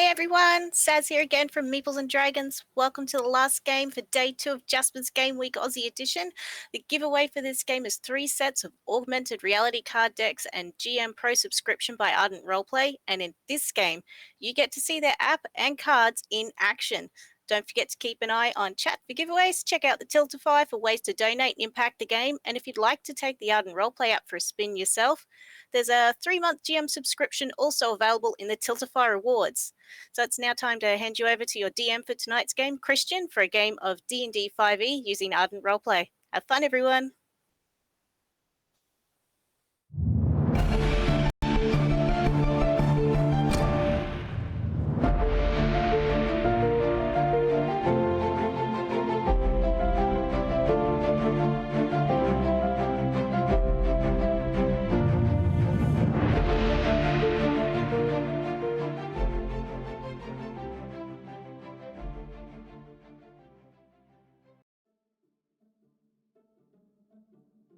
Hey everyone, Saz here again from Meeples and Dragons. Welcome to the last game for day 2 of Jasper's Game Week Aussie Edition. The giveaway for this game is 3 sets of augmented reality card decks and GM Pro subscription by Ardent Roleplay. And in this game, you get to see their app and cards in action. Don't forget to keep an eye on chat for giveaways. Check out the Tiltify for ways to donate and impact the game. And if you'd like to take the Ardent Roleplay app for a spin yourself, there's a 3-month GM subscription also available in the Tiltify rewards. So it's now time to hand you over to your DM for tonight's game, Christian, for a game of D&D 5e using Ardent Roleplay. Have fun, everyone.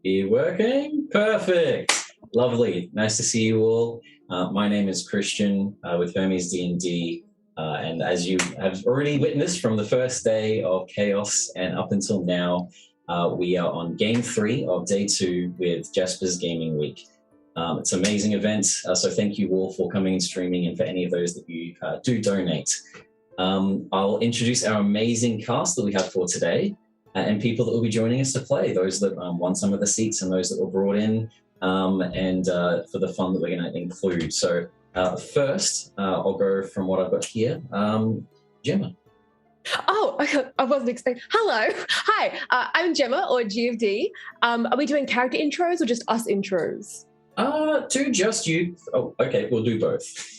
You working? Perfect. Lovely. Nice to see you all. My name is Christian with Hermes D&D. And as you have already witnessed from the first day of Chaos and up until now, we are on Game 3 of Day 2 with Jasper's Gaming Week. It's an amazing event, so thank you all for coming and streaming, and for any of those that you do donate. I'll introduce our amazing cast that we have for today. And people that will be joining us to play, those that won some of the seats and those that were brought in, and for the fun that we're going to include. So first, I'll go from what I've got here. Gemma. Oh, I wasn't expecting. Hello. Hi, I'm Gemma, or GFD. Are we doing character intros or just us intros? Do just you. Oh, okay, we'll do both.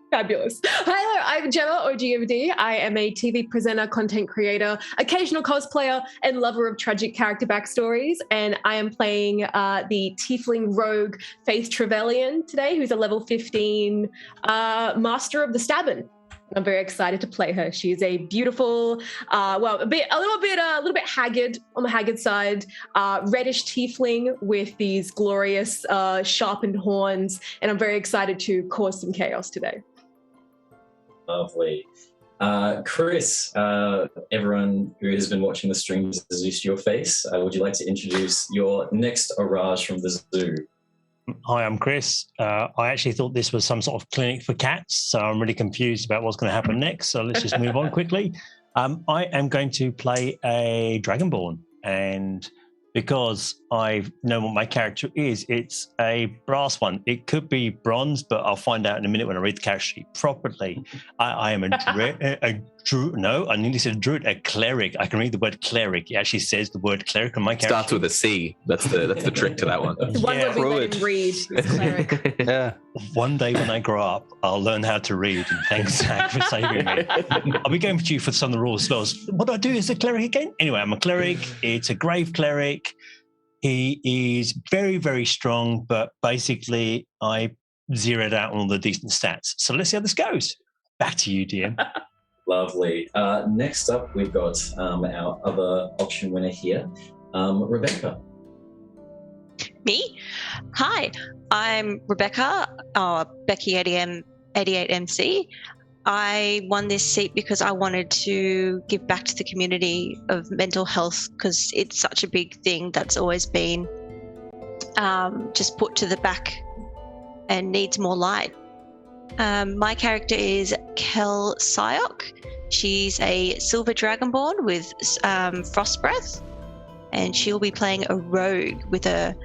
Fabulous. Hello, I'm Gemma, or GFD. I am a TV presenter, content creator, occasional cosplayer, and lover of tragic character backstories. And I am playing the tiefling rogue Faith Trevelyan today, who's a level 15 master of the stabbin'. I'm very excited to play her. She is a beautiful, a little bit haggard, on the haggard side, reddish tiefling with these glorious sharpened horns. And I'm very excited to cause some chaos today. Lovely. Chris, everyone who has been watching the streams has used your face. Would you like to introduce your next Araj from the zoo? Hi, I'm Chris. I actually thought this was some sort of clinic for cats, so I'm really confused about what's going to happen next. So let's just move on quickly. I am going to play a Dragonborn, and because I know what my character is, it's a brass one. It could be bronze, but I'll find out in a minute when I read the character sheet properly. I am a cleric. I can read the word cleric. It actually says the word cleric on my character. Starts with a C. That's the trick to that one. The one word we let him read is cleric. Yeah. One day when I grow up, I'll learn how to read. And thanks, Zac, for saving me. I'll be going for you for some of the rules. What do I do as a cleric again? Anyway, I'm a cleric. It's a grave cleric. He is very, very strong, but basically I zeroed out all the decent stats. So let's see how this goes. Back to you, DM. Lovely. Next up, we've got our other auction winner here, Rebecca. Me? Hi, I'm Rebecca, Becky 88MC. I won this seat because I wanted to give back to the community of mental health, because it's such a big thing that's always been just put to the back and needs more light. My character is Kel Syok. She's a silver dragonborn with frost breath, and she'll be playing a rogue with a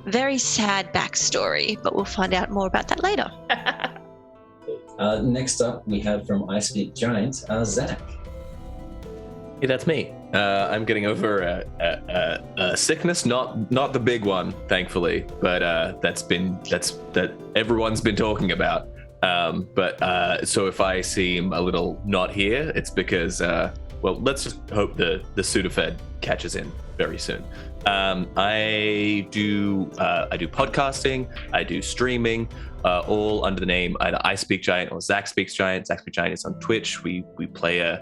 very sad backstory, but we'll find out more about that later. Next up, we have from ZacSpeaksGiant, Zac. Hey, that's me. I'm getting over a sickness, not the big one, thankfully, but that everyone's been talking about. So if I seem a little not here, it's because let's just hope the Sudafed catches in very soon. I do podcasting, I do streaming, all under the name either iSpeakGiant or ZacSpeaksGiant. ZacSpeaksGiant is on Twitch. We play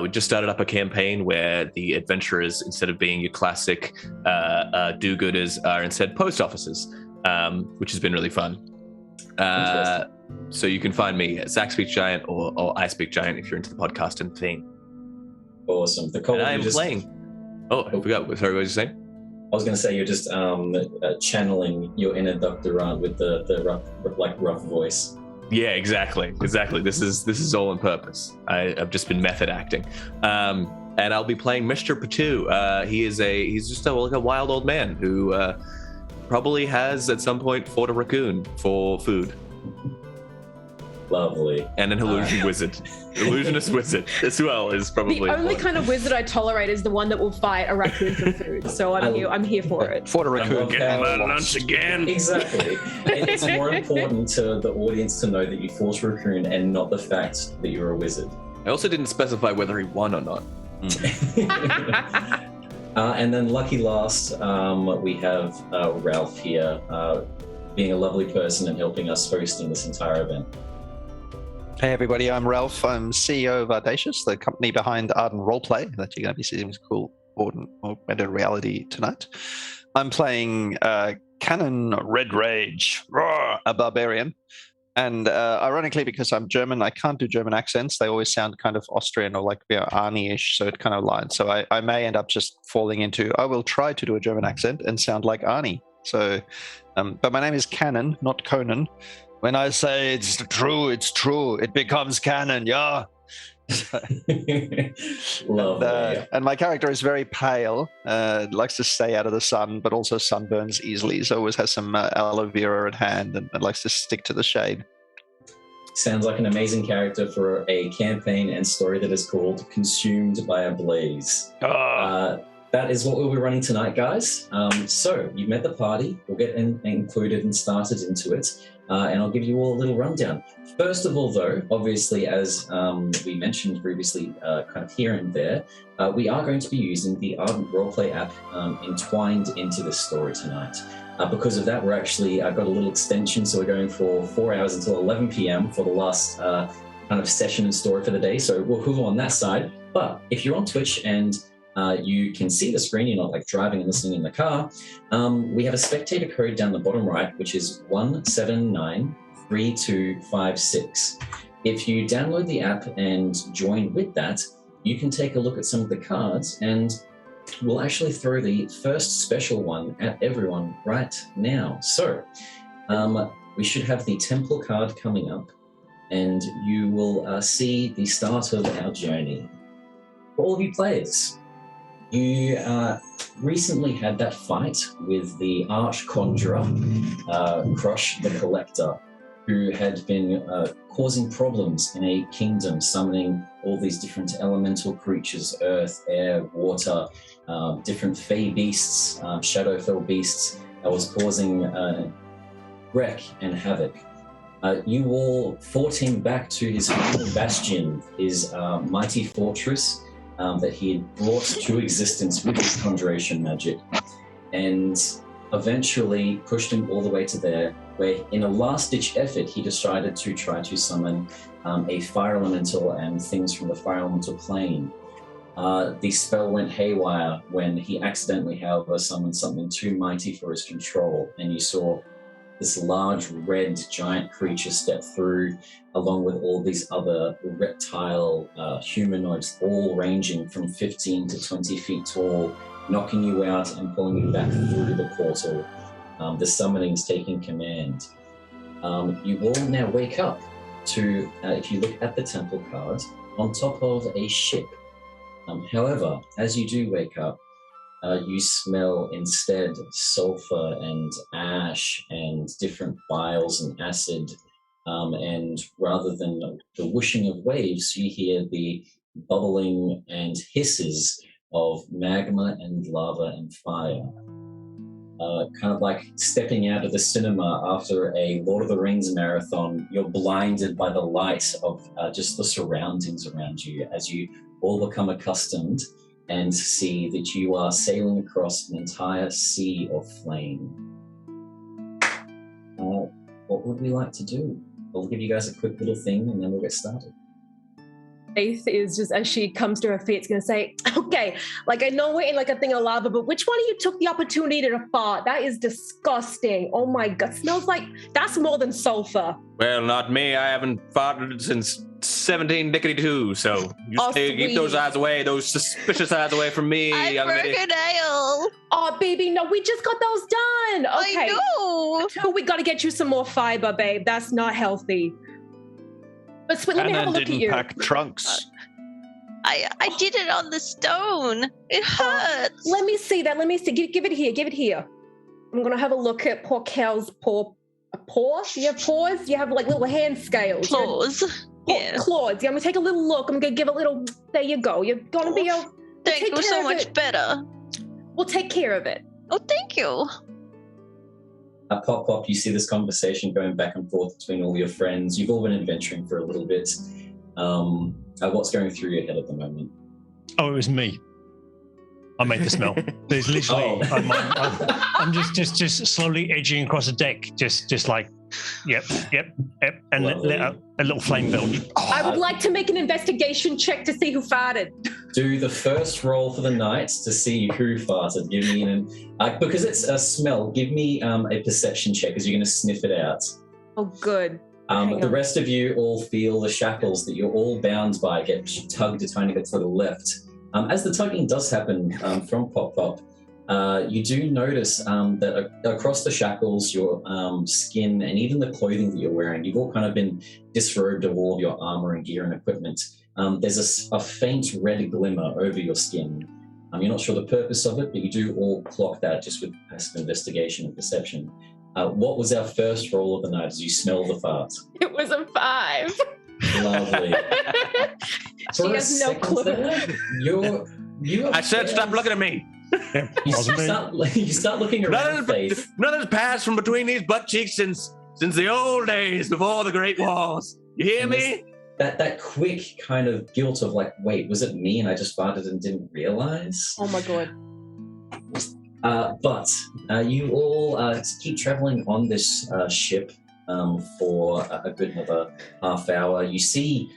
we just started up a campaign where the adventurers, instead of being your classic do-gooders, are instead post officers, which has been really fun. So you can find me at ZacSpeaksGiant or I Speak Giant if you're into the podcasting thing. Awesome. And I am playing. Oh, I forgot. Sorry, what was you saying? I was going to say you're just channeling your inner Dr. Rant with the rough voice. Yeah, exactly. This is all on purpose. I've just been method acting. And I'll be playing Mr. Patu. He's just a wild old man who probably has at some point fought a raccoon for food. Lovely. And an illusion wizard. Illusionist wizard as well is probably the only kind of wizard I tolerate is the one that will fight a raccoon for food. So I'm here for it. For a raccoon. Get my lunch again. Exactly. It's more important to the audience to know that you fought a raccoon and not the fact that you're a wizard. I also didn't specify whether he won or not. And then lucky last, we have Ralf here, being a lovely person and helping us hosting this entire event. Hey everybody, I'm Ralf. I'm CEO of Audacious, the company behind Ardent Roleplay that you're going to be seeing with cool augmented reality tonight. I'm playing Canon Red Rage, a barbarian. And ironically, because I'm German, I can't do German accents. They always sound kind of Austrian or like Arnie-ish, so it kind of lines. So I may end up just falling into, I will try to do a German accent and sound like Arnie. So, but my name is Canon, not Conan. When I say it's true, it's true. It becomes canon, yeah. And my character is very pale, likes to stay out of the sun, but also sunburns easily. So always has some aloe vera at hand and likes to stick to the shade. Sounds like an amazing character for a campaign and story that is called Consumed by a Blaze. That is what we'll be running tonight, guys. So you've met the party. We'll get included and started into it. And I'll give you all a little rundown. First of all, though, obviously, as we mentioned previously, kind of here and there, we are going to be using the Ardent Roleplay app entwined into this story tonight. Because of that, we're actually got a little extension, so we're going for 4 hours until 11 p.m. for the last kind of session and story for the day. So we'll hover on that side. But if you're on Twitch and you can see the screen, you're not like driving and listening in the car. We have a spectator code down the bottom right, which is 1793256. If you download the app and join with that, you can take a look at some of the cards and we'll actually throw the first special one at everyone right now. So we should have the Temple card coming up and you will see the start of our journey. For all of you players, you recently had that fight with the Arch Conjurer, Crush the Collector, who had been causing problems in a kingdom, summoning all these different elemental creatures, earth, air, water, different fey beasts, shadowfell beasts, that was causing wreck and havoc. You all fought him back to his final bastion, his mighty fortress, that he had brought to existence with his conjuration magic, and eventually pushed him all the way to there, where in a last-ditch effort, he decided to try to summon a fire elemental and things from the fire elemental plane. The spell went haywire when he accidentally, however, summoned something too mighty for his control, and you saw this large red giant creature step through, along with all these other reptile humanoids, all ranging from 15 to 20 feet tall, knocking you out and pulling you back through the portal. The summoning's taking command. You all now wake up to, if you look at the temple card, on top of a ship. However, as you do wake up, you smell instead sulfur and ash and different biles and acid, and rather than the whooshing of waves, you hear the bubbling and hisses of magma and lava and fire. Kind of like stepping out of the cinema after a Lord of the Rings marathon, you're blinded by the light of just the surroundings around you as you all become accustomed and see that you are sailing across an entire sea of flame. What would we like to do? I'll give you guys a quick little thing and then we'll get started. Faith is just, as she comes to her feet, it's going to say, okay, like I know we're in like a thing of lava, but which one of you took the opportunity to fart? That is disgusting. Oh my God, smells like, that's more than sulfur. Well, not me. I haven't farted since 1792, so you keep those eyes away, those suspicious eyes away from me. I broke a nail. Oh, baby, no, we just got those done. Okay. I know. So we got to get you some more fiber, babe. That's not healthy. But let me have a look at you. Pack trunks. I did it on the stone. It hurts. Let me see that. Let me see. Give it here. Give it here. I'm going to have a look at poor Cal's paw. Paw? Do you have paws? Do you have like little hand scales? Claws. Yeah. Claws. Yeah, I'm going to take a little look. I'm going to give a little, there you go. You're going to be able to Thank you so much better. We'll take care of it. Oh, thank you. Pop, you see this conversation going back and forth between all your friends. You've all been adventuring for a little bit. What's going through your head at the moment? Oh, it was me. I made the smell. There's literally, I'm just slowly edging across the deck, just like, yep, and let a little flame build. I would like to make an investigation check to see who farted. Do the first roll for the night to see who farted. Give me because it's a smell. Give me a perception check because you're going to sniff it out. Oh, good. The rest of you all feel the shackles that you're all bound by get tugged a tiny bit to the left. As the tugging does happen from Pop, you do notice that across the shackles, your skin and even the clothing that you're wearing, you've all kind of been disrobed of all of your armor and gear and equipment. There's a faint red glimmer over your skin. You're not sure the purpose of it, but you do all clock that just with passive investigation and perception. What was our first roll of the night as you smell the fart? It was a 5. Lovely. She has no clue. I said stop looking at me. You start looking around, Faith. Nothing's passed from between these butt cheeks since the old days before the Great Wars. You hear me? That quick kind of guilt of like, wait, was it me and I just farted and didn't realize? Oh my God. But you all keep traveling on this ship for a good another half hour. You see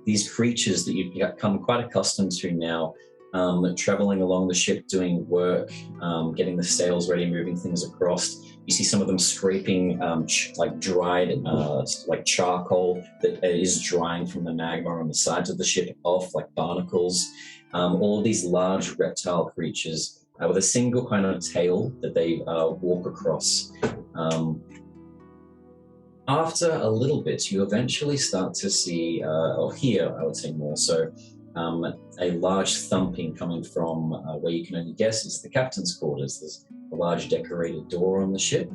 these creatures that you've become quite accustomed to now, traveling along the ship, doing work, getting the sails ready, moving things across. You see some of them scraping like dried like charcoal that is drying from the magma on the sides of the ship off, like barnacles. All of these large reptile creatures with a single kind of tail that they walk across. After a little bit, you eventually start to see, or hear, I would say more so, a large thumping coming from where you can only guess is the captain's quarters. There's a large decorated door on the ship.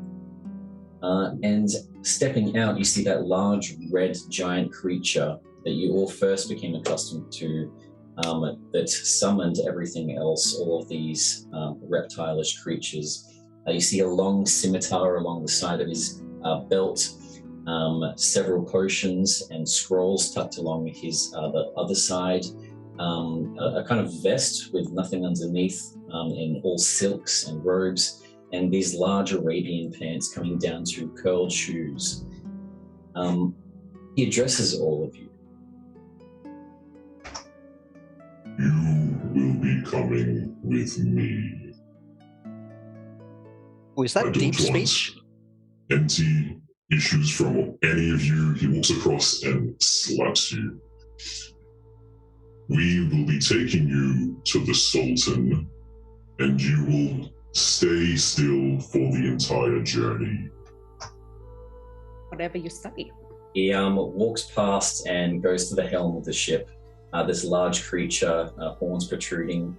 And stepping out, you see that large red giant creature that you all first became accustomed to, that summoned everything else, all of these reptilish creatures. You see a long scimitar along the side of his belt, several potions and scrolls tucked along his the other side, a kind of vest with nothing underneath, in all silks and robes, and these large Arabian pants coming down to curled shoes. He addresses all of you. You will be coming with me. Was that deep speech? Empty issues from any of you. He walks across and slaps you. We will be taking you to the Sultan, and you will stay still for the entire journey. Whatever you say. He walks past and goes to the helm of the ship. This large creature, horns protruding.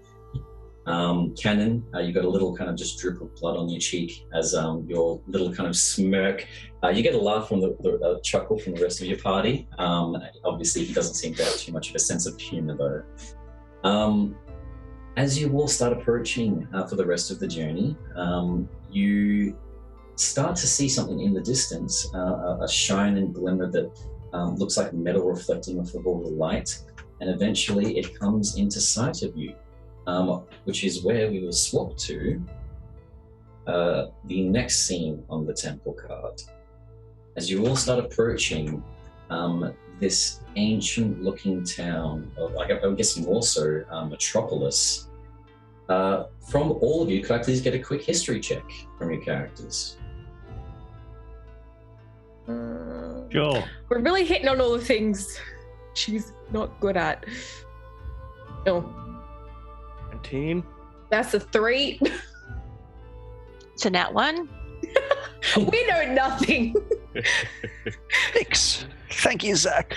Cannon, you got a little kind of just drip of blood on your cheek as your little kind of smirk. You get a laugh from the chuckle from the rest of your party. Obviously, he doesn't seem to have too much of a sense of humor, though. As you all start approaching for the rest of the journey, you start to see something in the distance, a shine and glimmer that looks like metal reflecting off of all the light, and eventually it comes into sight of you. Which is where we will swap to the next scene on the temple card. As you all start approaching, this ancient-looking town, I'm guessing also Metropolis. From all of you, could I please get a quick history check from your characters? Sure. We're really hitting on all the things she's not good at. No. 19. That's a 3. So that one. We know nothing. 6. Thank you, Zac.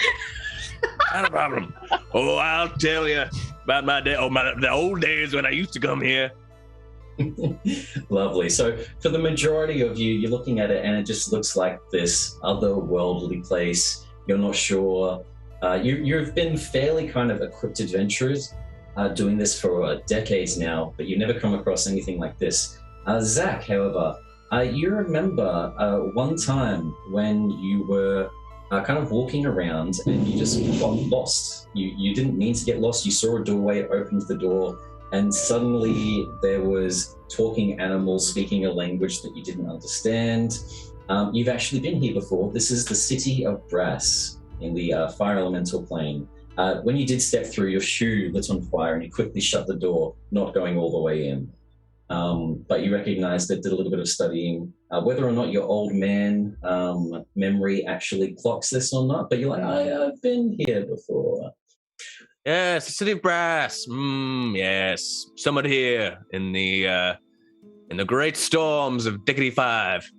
Not a problem. Oh, I'll tell you about the old days when I used to come here. Lovely. So for the majority of you, you're looking at it and it just looks like this otherworldly place. You're not sure. You've been fairly kind of equipped adventurers doing this for decades now, but you've never come across anything like this. Zac, however, you remember one time when you were kind of walking around and you just got lost. You didn't mean to get lost. You saw a doorway, opened the door, and suddenly there was talking animals speaking a language that you didn't understand. You've actually been here before. This is the city of Brass in the fire elemental plane. When you did step through, your shoe lit on fire and you quickly shut the door, not going all the way in. But you recognized that, did a little bit of studying, whether or not your old man memory actually clocks this or not, but you're like, I've been here before. Yes, the city of Brass. Yes, summered here in the great storms of Dickety 5.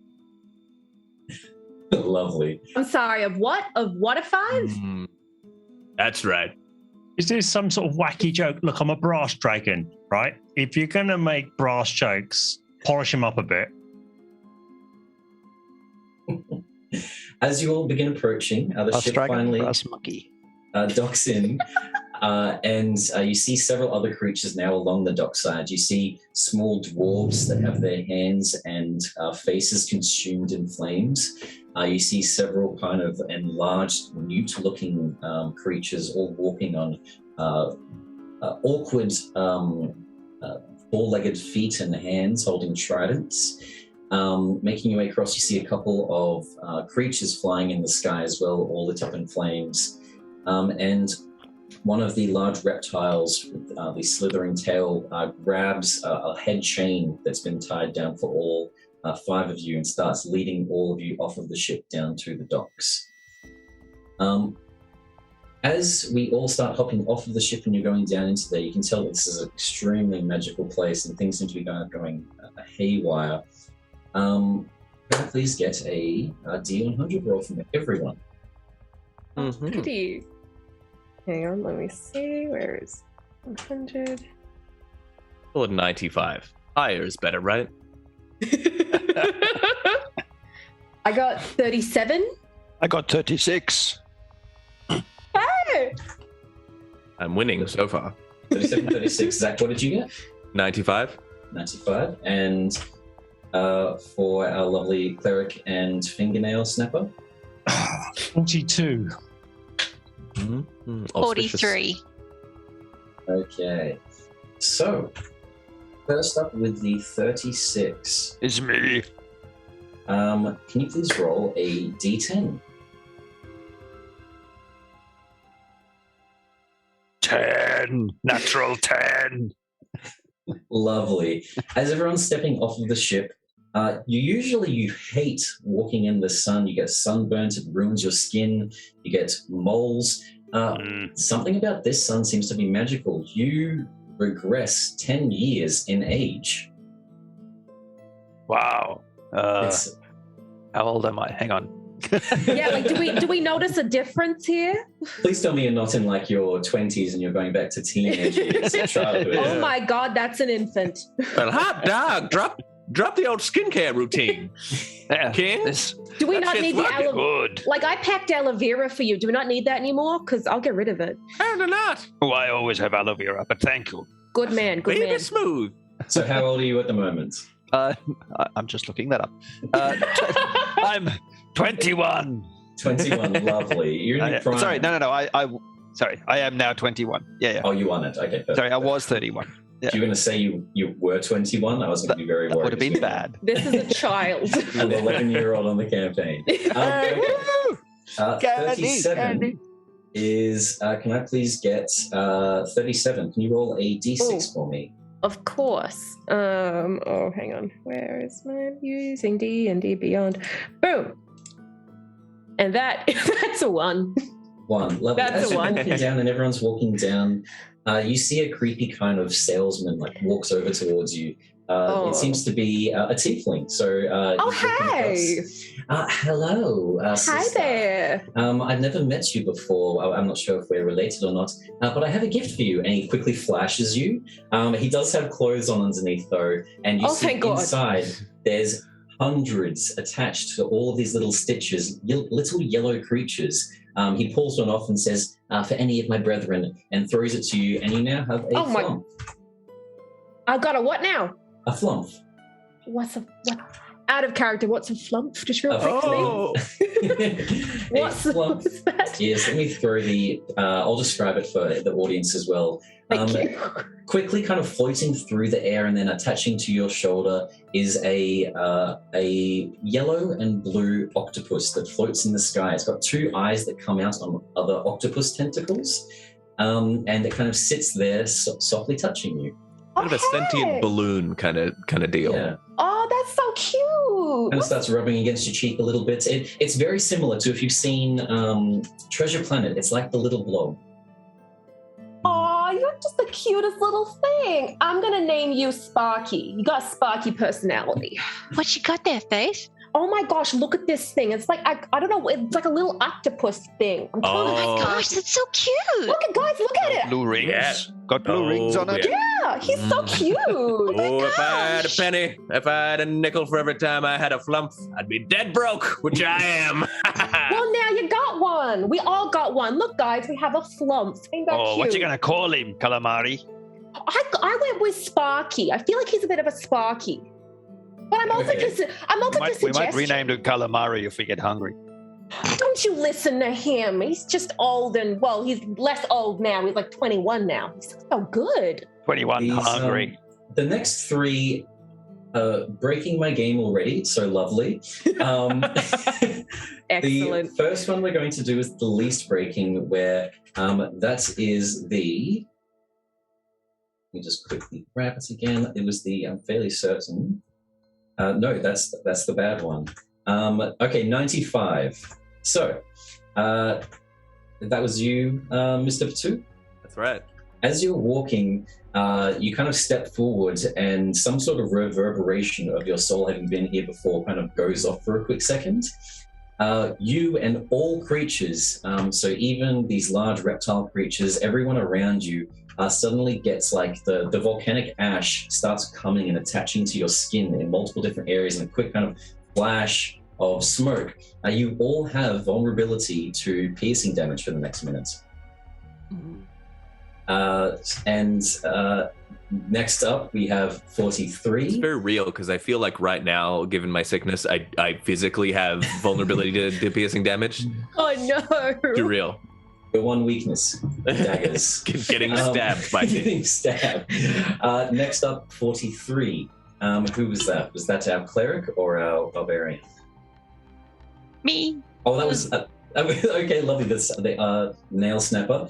Lovely. I'm sorry, of what? Of what a 5? That's right. Is this some sort of wacky joke? Look, I'm a brass dragon, right? If you're going to make brass jokes, polish them up a bit. As you all begin approaching, the ship dragon, finally brass monkey. docks in, and you see several other creatures now along the dockside. You see small dwarves that have their hands and faces consumed in flames. You see several kind of enlarged, mute-looking creatures all walking on awkward four-legged feet and hands holding tridents. Making your way across, you see a couple of creatures flying in the sky as well, all lit up in flames. And one of the large reptiles with the slithering tail grabs a head chain that's been tied down for all 5 of you and starts leading all of you off of the ship down to the docks. As we all start hopping off of the ship and you're going down into there, you can tell that this is an extremely magical place and things seem to be going haywire. Can I please get a D100 roll from everyone? Pretty. Hang on, let me see. Where is 100? Well, 95. Higher is better, right? I got 37. I got 36. Hey! I'm winning so far. 37, 36. Zac, what did you get? 95. 95. And for our lovely cleric and fingernail snapper? 42. 43. Okay. So, first up with the 36. It's me. Can you please roll a D10? 10. Natural 10. Lovely. As everyone's stepping off of the ship, you hate walking in the sun. You get sunburnt, it ruins your skin, you get moles. Something about this sun seems to be magical. You regress 10 years in age. Wow. How old am I? Hang on. Yeah, like do we notice a difference here? Please tell me you're not in like your 20s and you're going back to teenage years and childhood. Oh my god, that's an infant. Well, hot dog, drop the old skincare routine. King? Do we not need the aloe? Good. Like I packed aloe vera for you. Do we not need that anymore? Because I'll get rid of it. Apparently not. Oh, I always have aloe vera, but thank you. Good man, good Baby man. smooth. So how old are you at the moment? I'm just looking that up. I'm 21. 21, lovely. You're in your prime. Sorry, no. Sorry, I am now 21. Yeah. Oh, you won it. Okay, perfect. Sorry, I was 31. Yeah. You're going to say you were 21? I was going to be very worried. That would have been bad. This is a child. An 11-year-old on the campaign. 37 is. Can I please get 37? Can you roll a d6 for me? Of course. Oh, hang on. Where is my using D&D Beyond? Boom. And that's a 1. 1. Lovely. That's As a you're 1. walking down and everyone's walking down, you see a creepy kind of salesman walks over towards you. It seems to be a tiefling. So, hey! Hello. Hi sister. there. I've never met you before. I'm not sure if we're related or not, but I have a gift for you. And he quickly flashes you. He does have clothes on underneath, though, and you see thank God. inside there's hundreds attached to all of these little stitches, little yellow creatures. He pulls one off and says, for any of my brethren, and throws it to you, and you now have a flump. I got a what now? A flump. What? Out of character, what's a flump? Just real quickly. What's that? Yes, let me throw I'll describe it for the audience as well. Thank you. Quickly kind of floating through the air and then attaching to your shoulder is a yellow and blue octopus that floats in the sky. It's got 2 eyes that come out on other octopus tentacles, and it kind of sits there softly touching you. Kind of a sentient balloon kind of deal. Yeah. Oh, that's so cute. Kind of starts rubbing against your cheek a little bit. It's very similar to if you've seen Treasure Planet. It's like the little blob. Oh, you're just the cutest little thing. I'm going to name you Sparky. You got a Sparky personality. What you got there, Faith? Oh my gosh, look at this thing. It's like, I don't know, it's like a little octopus thing. I'm telling you. Oh my gosh, that's so cute. Look at it. Blue rings. Yeah. Got blue rings on it. Yeah, he's so cute. Oh, if I had a penny, if I had a nickel for every time I had a flump, I'd be dead broke, which I am. Well, now you got one. We all got one. Look, guys, we have a flump. Ain't that cute? What you gonna call him, calamari? I went with Sparky. I feel like he's a bit of a Sparky. But I'm open to suggestions. We might rename the calamari if we get hungry. Don't you listen to him. He's just old and, well, he's less old now. He's like 21 now. He's so good. 21, He's, hungry. The next 3 breaking my game already, so lovely. Excellent. The first one we're going to do is the least breaking, where that is the... Let me just quickly grab it again. It was the, I'm fairly certain... no, that's the bad one. Okay, 95. So, that was you, Mr. Patu? That's right. As you're walking, you kind of step forward and some sort of reverberation of your soul having been here before kind of goes off for a quick second. You and all creatures, so even these large reptile creatures, everyone around you, suddenly gets like the volcanic ash starts coming and attaching to your skin in multiple different areas in a quick kind of flash of smoke. You all have vulnerability to piercing damage for the next minute. Next up, we have 43. It's very real because I feel like right now, given my sickness, I physically have vulnerability to piercing damage. Oh, no. Too real. Your one weakness, daggers. Getting stabbed by getting stabbed. Next up, 43. Who was that? Was that our cleric or our barbarian? Me. Oh, that was... okay, lovely. That's the nail snapper.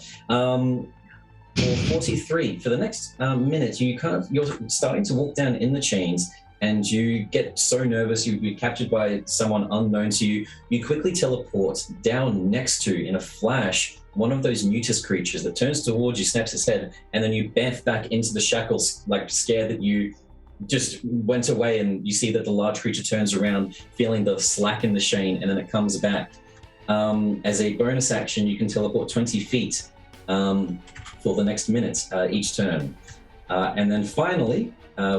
For 43, for the next minute, you're starting to walk down in the chains, and you get so nervous, you'd be captured by someone unknown to you. You quickly teleport down next to, in a flash, one of those mutus creatures that turns towards you, snaps its head, and then you bamf back into the shackles, like scared that you just went away, and you see that the large creature turns around, feeling the slack in the chain, and then it comes back. As a bonus action, you can teleport 20 feet for the next minute each turn. And then finally,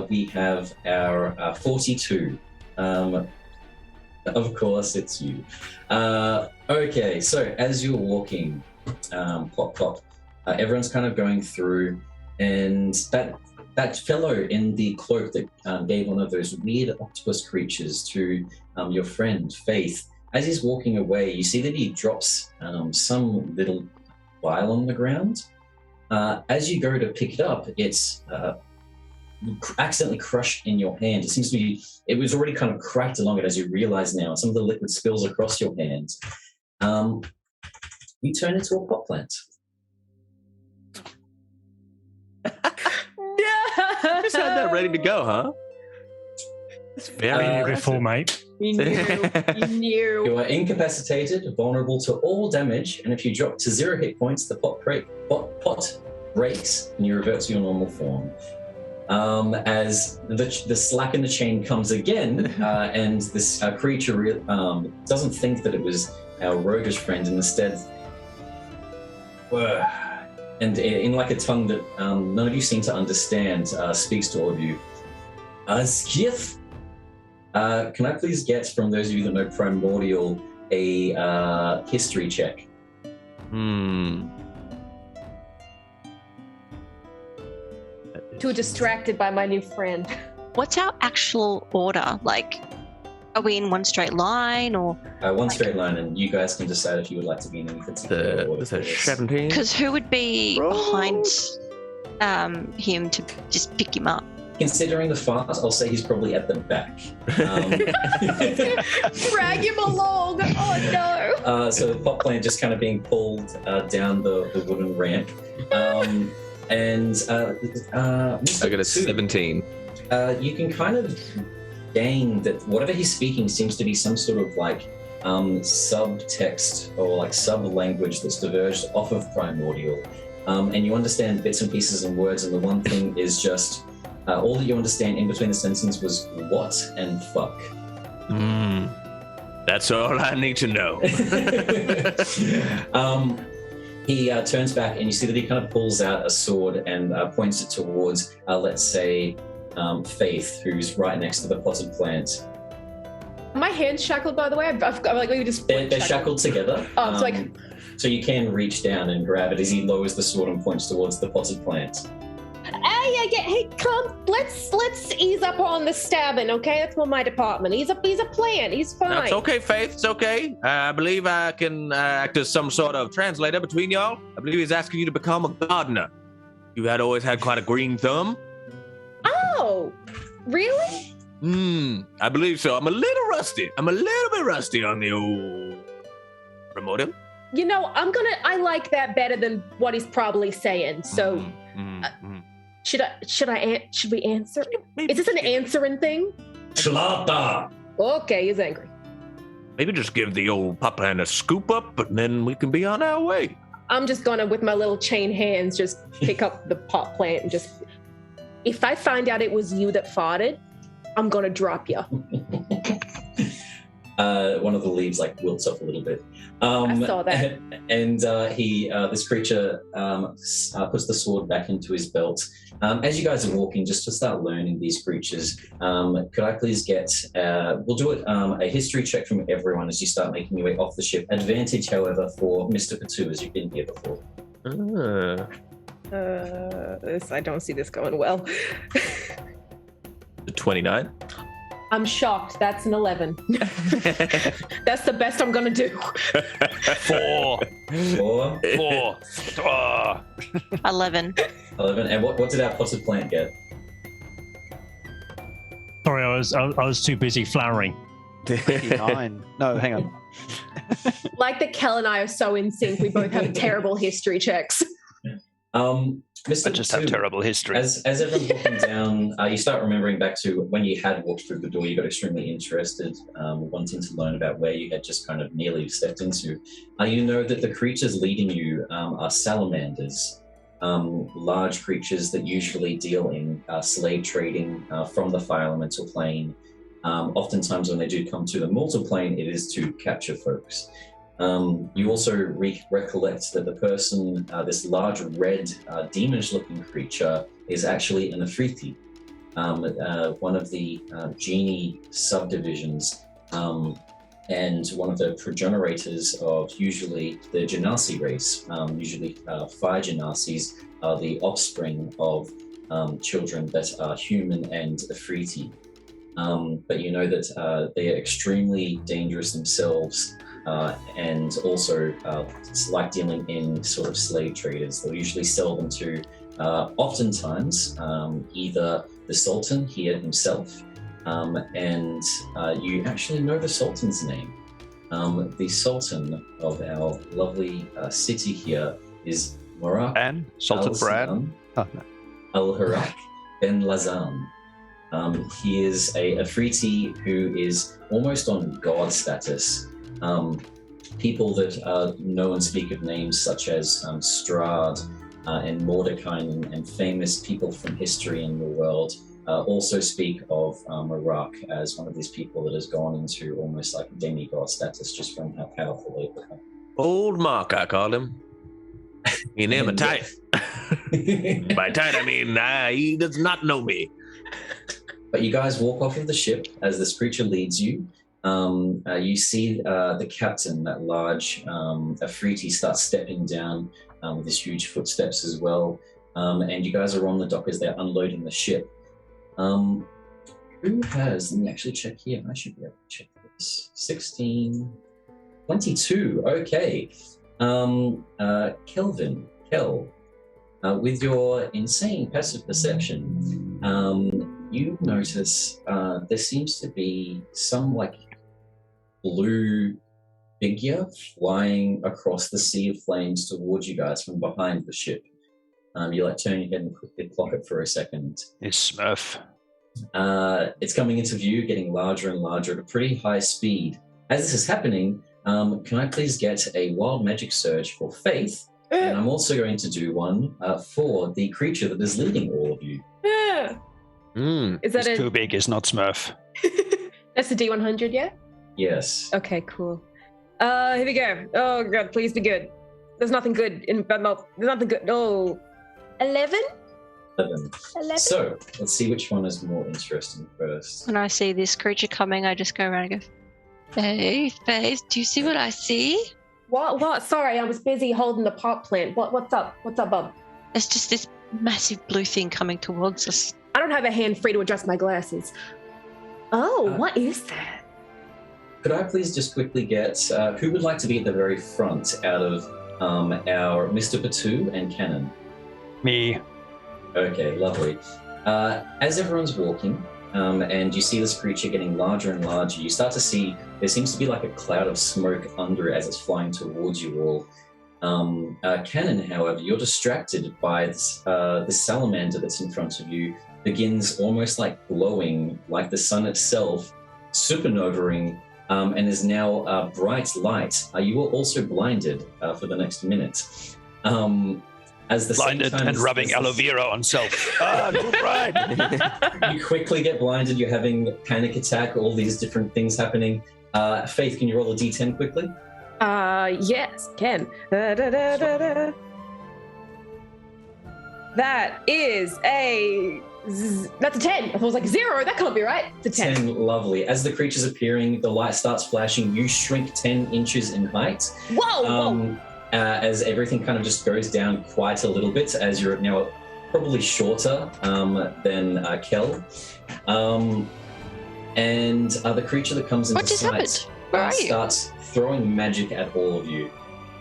we have our 42. Of course, it's you. Okay, so as you're walking, plop, plop, everyone's kind of going through, and that fellow in the cloak that gave one of those weird octopus creatures to your friend, Faith, as he's walking away, you see that he drops some little vial on the ground. As you go to pick it up, it's accidentally crushed in your hand. It seems to be, it was already kind of cracked along it, as you realize now. Some of the liquid spills across your hands. you turn into a pot plant. Yeah. Just had that ready to go, huh? It's very Been here impressive. before, mate. You knew. You are incapacitated, vulnerable to all damage, and if you drop to 0 hit points, the pot breaks and you revert to your normal form. As the slack in the chain comes again, and this creature doesn't think that it was our roguish friend, and instead, and in like a tongue that none of you seem to understand, speaks to all of you. Skith. Can I please get, from those of you that know Primordial, a history check? Too distracted by my new friend. What's our actual order? Like, are we in one straight line or? One straight line, and you guys can decide if you would like to be in any particular order. Was that 17? Because who would be behind him to just pick him up? Considering the fart, I'll say he's probably at the back. Drag him along. Oh no. So the pot plant just kind of being pulled down the wooden ramp. I got a 17. You can kind of gain that whatever he's speaking seems to be some sort of like subtext or like sub-language that's diverged off of Primordial. And you understand bits and pieces and words, and the one thing is just all that you understand in between the sentences was what and fuck. That's all I need to know. He turns back, and you see that he kind of pulls out a sword and points it towards, let's say, Faith, who's right next to the potted plant. My hands shackled, by the way. I've like maybe just. They're shackled together. Oh, it's like. So you can reach down and grab it as he lowers the sword and points towards the potted plant. Hey, come. Let's ease up on the stabbing, okay? That's more my department. He's a plant. He's fine. That's okay, Faith. It's okay. I believe I can act as some sort of translator between y'all. I believe he's asking you to become a gardener. You had always had quite a green thumb. Oh, really? I believe so. I'm a little rusty. I'm a little bit rusty on the old Primordial. You know, I like that better than what he's probably saying. So, should we answer? Is this an answering thing? Shlata! Okay, he's angry. Maybe just give the old pot plant a scoop up, but then we can be on our way. I'm just gonna, with my little chain hands, just pick up the pot plant and just. If I find out it was you that farted, I'm gonna drop you. One of the leaves like wilts off a little bit. I saw that. And this creature puts the sword back into his belt. As you guys are walking, just to start learning these creatures, could I please get, we'll do it, a history check from everyone as you start making your way off the ship. Advantage, however, for Mr. Patu, as you've been here before. I don't see this going well. 29. I'm shocked. That's an 11. That's the best I'm gonna do. 4. 11. 11. And what did our potted plant get? Sorry, I was too busy flowering. 9. No, hang on. Like that Kel and I are so in sync, we both have terrible history checks. Mr. I just have terrible history. As everyone's walking down, you start remembering back to when you had walked through the door. You got extremely interested, wanting to learn about where you had just kind of nearly stepped into. You know that the creatures leading you are salamanders, large creatures that usually deal in slave trading from the fire elemental plane. Oftentimes when they do come to the mortal plane, it is to capture folks. You also recollect that the person, this large red demonish-looking creature, is actually an Afriti, one of the genie subdivisions, and one of the progenitors of usually the Genasi race. Usually fire Genasis are the offspring of children that are human and Afriti. But you know that they are extremely dangerous themselves. And also it's like dealing in sort of slave traders. They'll usually sell them to oftentimes either the Sultan here himself, and you actually know the Sultan's name. The Sultan of our lovely city here is Murak And Sultan Bran. Oh, no. Al-Harak Ben Lazan. He is a Afriti who is almost on god status. People that know and speak of names such as Strahd and Mordecai and famous people from history in the world also speak of Murak as one of these people that has gone into almost like demigod status just from how powerful they've become. Old Mark, I call him. He name a tight. By tight, I mean he does not know me. But you guys walk off of the ship as this creature leads you. You see the captain, that large Afriti, starts stepping down with his huge footsteps as well. And you guys are on the dock as they're unloading the ship. Who has, let me actually check here. I should be able to check this. 16, 22, okay. Kelvin, with your insane passive perception, you notice there seems to be some like blue figure flying across the sea of flames towards you guys from behind the ship. You like turn your head and quickly clock it for a second. It's Smurf. It's coming into view, getting larger and larger at a pretty high speed. As this is happening, can I please get a wild magic surge for Faith? And I'm also going to do one for the creature that is leading all of you. Is that It's too big, it's not Smurf. That's a D100, yeah? Yes. Okay, cool. Here we go. Oh god, please be good. There's nothing good in my mouth. There's nothing good. No. 11? 11. So, let's see which one is more interesting first. When I see this creature coming, I just go around and go, Faith, do you see what I see? What? Sorry, I was busy holding the pot plant. What's up? What's up, bub? It's just this massive blue thing coming towards us. I don't have a hand free to adjust my glasses. Oh, what is that? Could I please just quickly get, who would like to be at the very front out of our Mr. Batu and Cannon? Me. Okay, lovely. As everyone's walking, and you see this creature getting larger and larger, you start to see there seems to be like a cloud of smoke under it as it's flying towards you all. Cannon, however, you're distracted by this salamander that's in front of you, begins almost like glowing like the sun itself, supernovaing, and is now bright light. You were also blinded for the next minute. As the Blinded and rubbing aloe vera on self. Good ride. You quickly get blinded, you're having a panic attack, all these different things happening. Faith, can you roll a d10 quickly? Yes, can. That's a 10. I was like 0. That can't be right. It's a 10. 10, lovely. As the creature's appearing, the light starts flashing. You shrink 10 inches in height. Whoa! As everything kind of just goes down quite a little bit, as you're now probably shorter than Kel. And the creature that comes into sight starts throwing magic at all of you.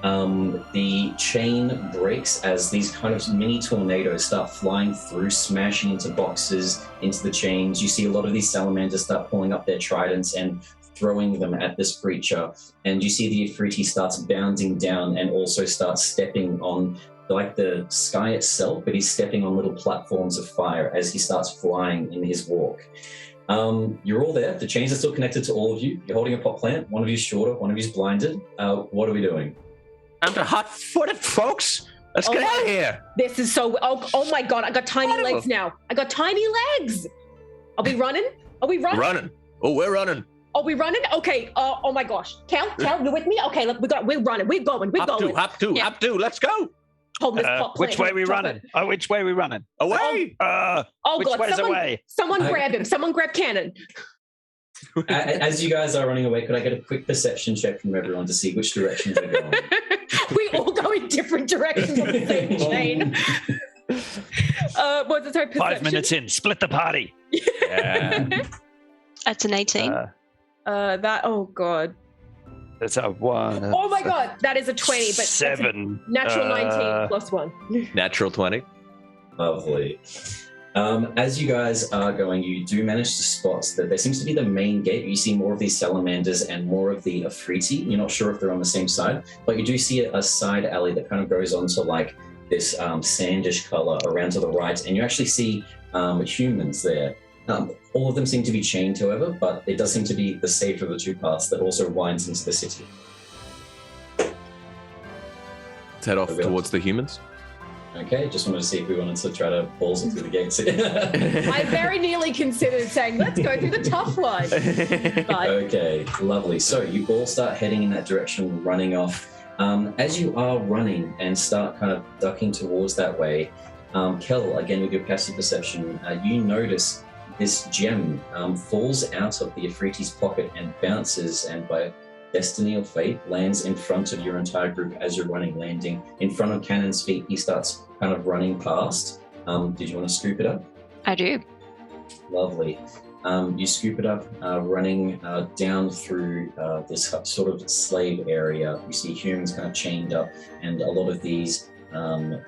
The chain breaks as these kind of mini tornadoes start flying through, smashing into boxes, into the chains. You see a lot of these salamanders start pulling up their tridents and throwing them at this creature. And you see the Afriti starts bounding down and also starts stepping on like the sky itself, but he's stepping on little platforms of fire as he starts flying in his walk. You're all there. The chains are still connected to all of you. You're holding a pot plant. One of you's shorter, one of you's blinded. What are we doing? I'm the hot-footed folks. Let's get out of here. This is so... Oh my god, I got tiny legs now. I got tiny legs. Are we running? Running. Oh, we're running. Are we running? Okay. Oh my gosh. Cal, you with me? Okay, look, we're running. We're going. Hop two. Let's go. Hold this pot plant. Which way are we running? Which way are we running? Away. Oh which god, way is away? Someone grab him. Someone grab Cannon. As you guys are running away, could I get a quick perception check from everyone to see which direction we're going? We all go in different directions on the same chain. What's it? Sorry, perception? 5 minutes in, split the party. Yeah. That's an 18. Oh god. That's a 1. Oh my god, that is a 20, but 7. Natural 19 plus 1. Natural 20. Lovely. As you guys are going, you do manage to spot that there seems to be the main gate. You see more of these salamanders and more of the Afriti. You're not sure if they're on the same side, but you do see a side alley that kind of goes on to like this sandish color around to the right, and you actually see humans there. All of them seem to be chained, however, but it does seem to be the safer of the two paths that also winds into the city. Let's head off towards the humans. Okay, just wanted to see if we wanted to try to balls it through the gates. I very nearly considered saying, let's go through the tough one. But... Okay, lovely. So you all start heading in that direction, running off. As you are running and start kind of ducking towards that way, Kel, again with your passive perception, you notice this gem falls out of the Afriti's pocket and bounces, and by destiny or fate lands in front of your entire group as you're running, landing in front of Cannon's feet. He starts kind of running past. Did you want to scoop it up? I do. Lovely. You scoop it up, running down through this sort of slave area. You see humans kind of chained up, and a lot of these kind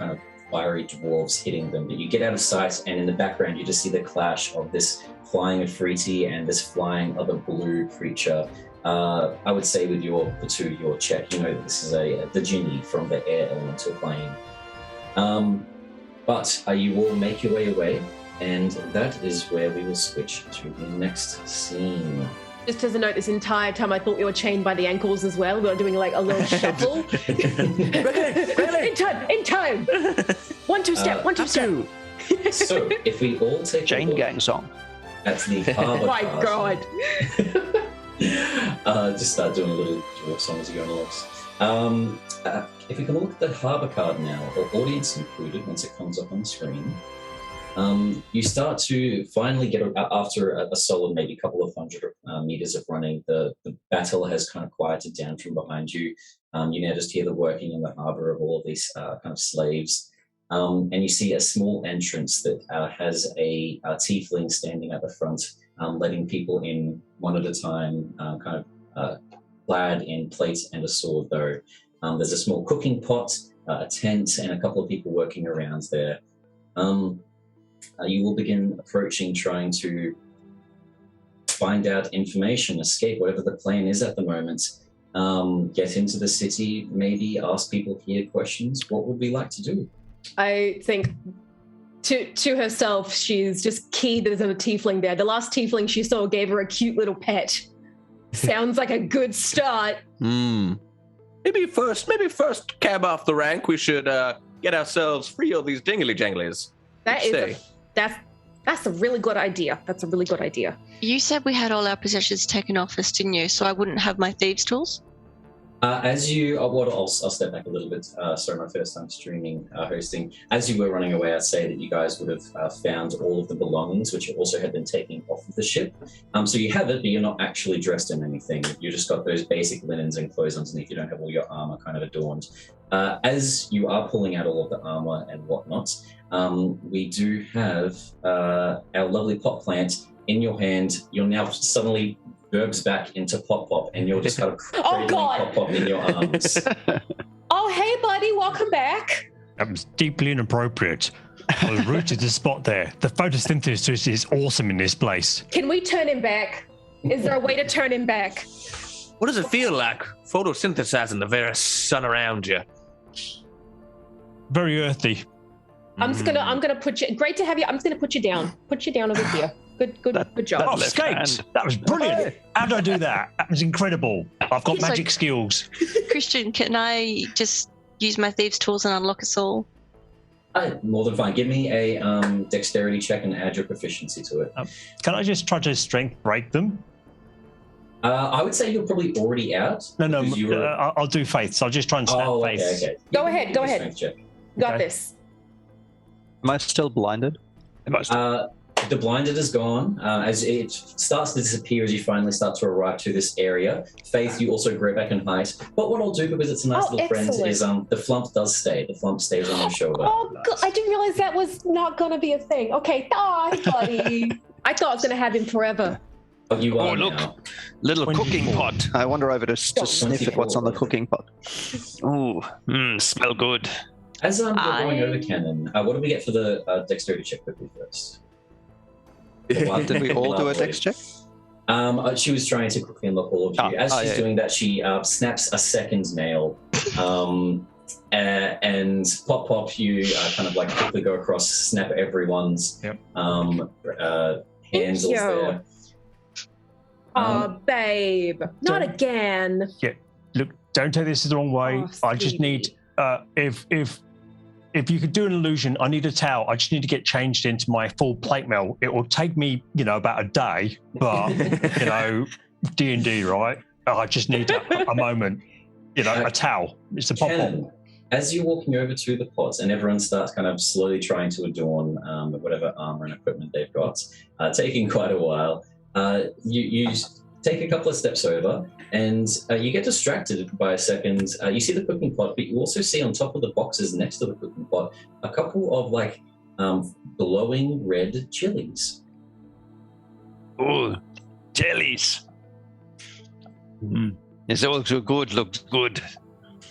of fiery dwarves hitting them. But you get out of sight, and in the background you just see the clash of this flying Afriti and this flying other blue creature. I would say with your check, you know that this is the genie from the air elemental plane. But you will make your way away, and that is where we will switch to the next scene. Just as a note, this entire time I thought we were chained by the ankles as well. We were doing like a little shuffle. In time. 1 2 step, 1 2 step. So if we all take Chain gang song. That's the harbor. My God. Just start doing a little dwarf song as you go along. If we can look at the harbor card now, or audience included, once it comes up on the screen, you start to finally get, after a solid maybe couple of hundred meters of running, the battle has kind of quieted down from behind you. You now just hear the working in the harbor of all of these kind of slaves. And you see a small entrance that has a tiefling standing at the front, letting people in one at a time, kind of clad in plate and a sword, though. There's a small cooking pot, a tent, and a couple of people working around there. You will begin approaching, trying to find out information, escape, whatever the plan is at the moment. Get into the city, maybe ask people here questions. What would we like to do? I think to herself, she's just keyed there's a tiefling there. The last tiefling she saw gave her a cute little pet. Sounds like a good start. Maybe first cab off the rank, we should get ourselves free of these dingly janglies. That's a really good idea. That's a really good idea. You said we had all our possessions taken off us, didn't you? So I wouldn't have my thieves' tools? I'll step back a little bit. Sorry, my first time streaming, hosting. As you were running away, I'd say that you guys would have found all of the belongings, which also had been taken off of the ship. So you have it, but you're not actually dressed in anything. You just got those basic linens and clothes underneath. You don't have all your armor kind of adorned. As you are pulling out all of the armor and whatnot, we do have our lovely pot plant in your hand. You're now suddenly verbs back into Pop Pop, and you're just kind of cradling Pop Pop in your arms. Oh, hey, buddy, welcome back. That was deeply inappropriate. I was rooted to spot there. The photosynthesis is awesome in this place. Can we turn him back? Is there a way to turn him back? What does it feel like photosynthesizing the very sun around you? Very earthy. I'm gonna put you. Great to have you. I'm just gonna put you down. Put you down over here. Good job. Oh, escaped. That was brilliant. How did I do that? That was incredible. I've got magic skills. Christian, can I just use my thieves' tools and unlock us all? More than fine. Give me a dexterity check and add your proficiency to it. Can I just try to strength break them? I would say you're probably already out. No, I'll do faith. So I'll just try and snap faith. Okay. Go ahead. Got this. Am I still blinded? The blinded is gone. As it starts to disappear as you finally start to arrive to this area. Faith, you also grow back in height. But what I'll do, because it's a nice little friend, is the flump does stay. The flump stays on your shoulder. Oh, I didn't realize that was not going to be a thing. Okay, hi, buddy. I thought I was going to have him forever. Oh, you are look, now. little cooking pot. I wander over to sniff at what's on the cooking pot. Ooh, smell good. As you're going over Cannon, what do we get for the dexterity check quickly first? Did we all do a dex check? She was trying to quickly unlock all of you. As she's doing that, she snaps a second nail. And pop, you kind of like quickly go across, snap everyone's hands there. Oh, babe, not again. Yeah, look, don't take this the wrong way. I just need, if you could do an illusion, I need a towel. I just need to get changed into my full plate mail. It will take me, about a day, but, D&D, right? I just need a moment, a towel. It's a pop-up. As you're walking over to the pots and everyone starts kind of slowly trying to adorn whatever armor and equipment they've got, taking quite a while, you take a couple of steps over and you get distracted by a second. You see the cooking pot, but you also see on top of the boxes next to the cooking pot a couple of glowing red chilies. Oh, jellies. It's also good, looks good.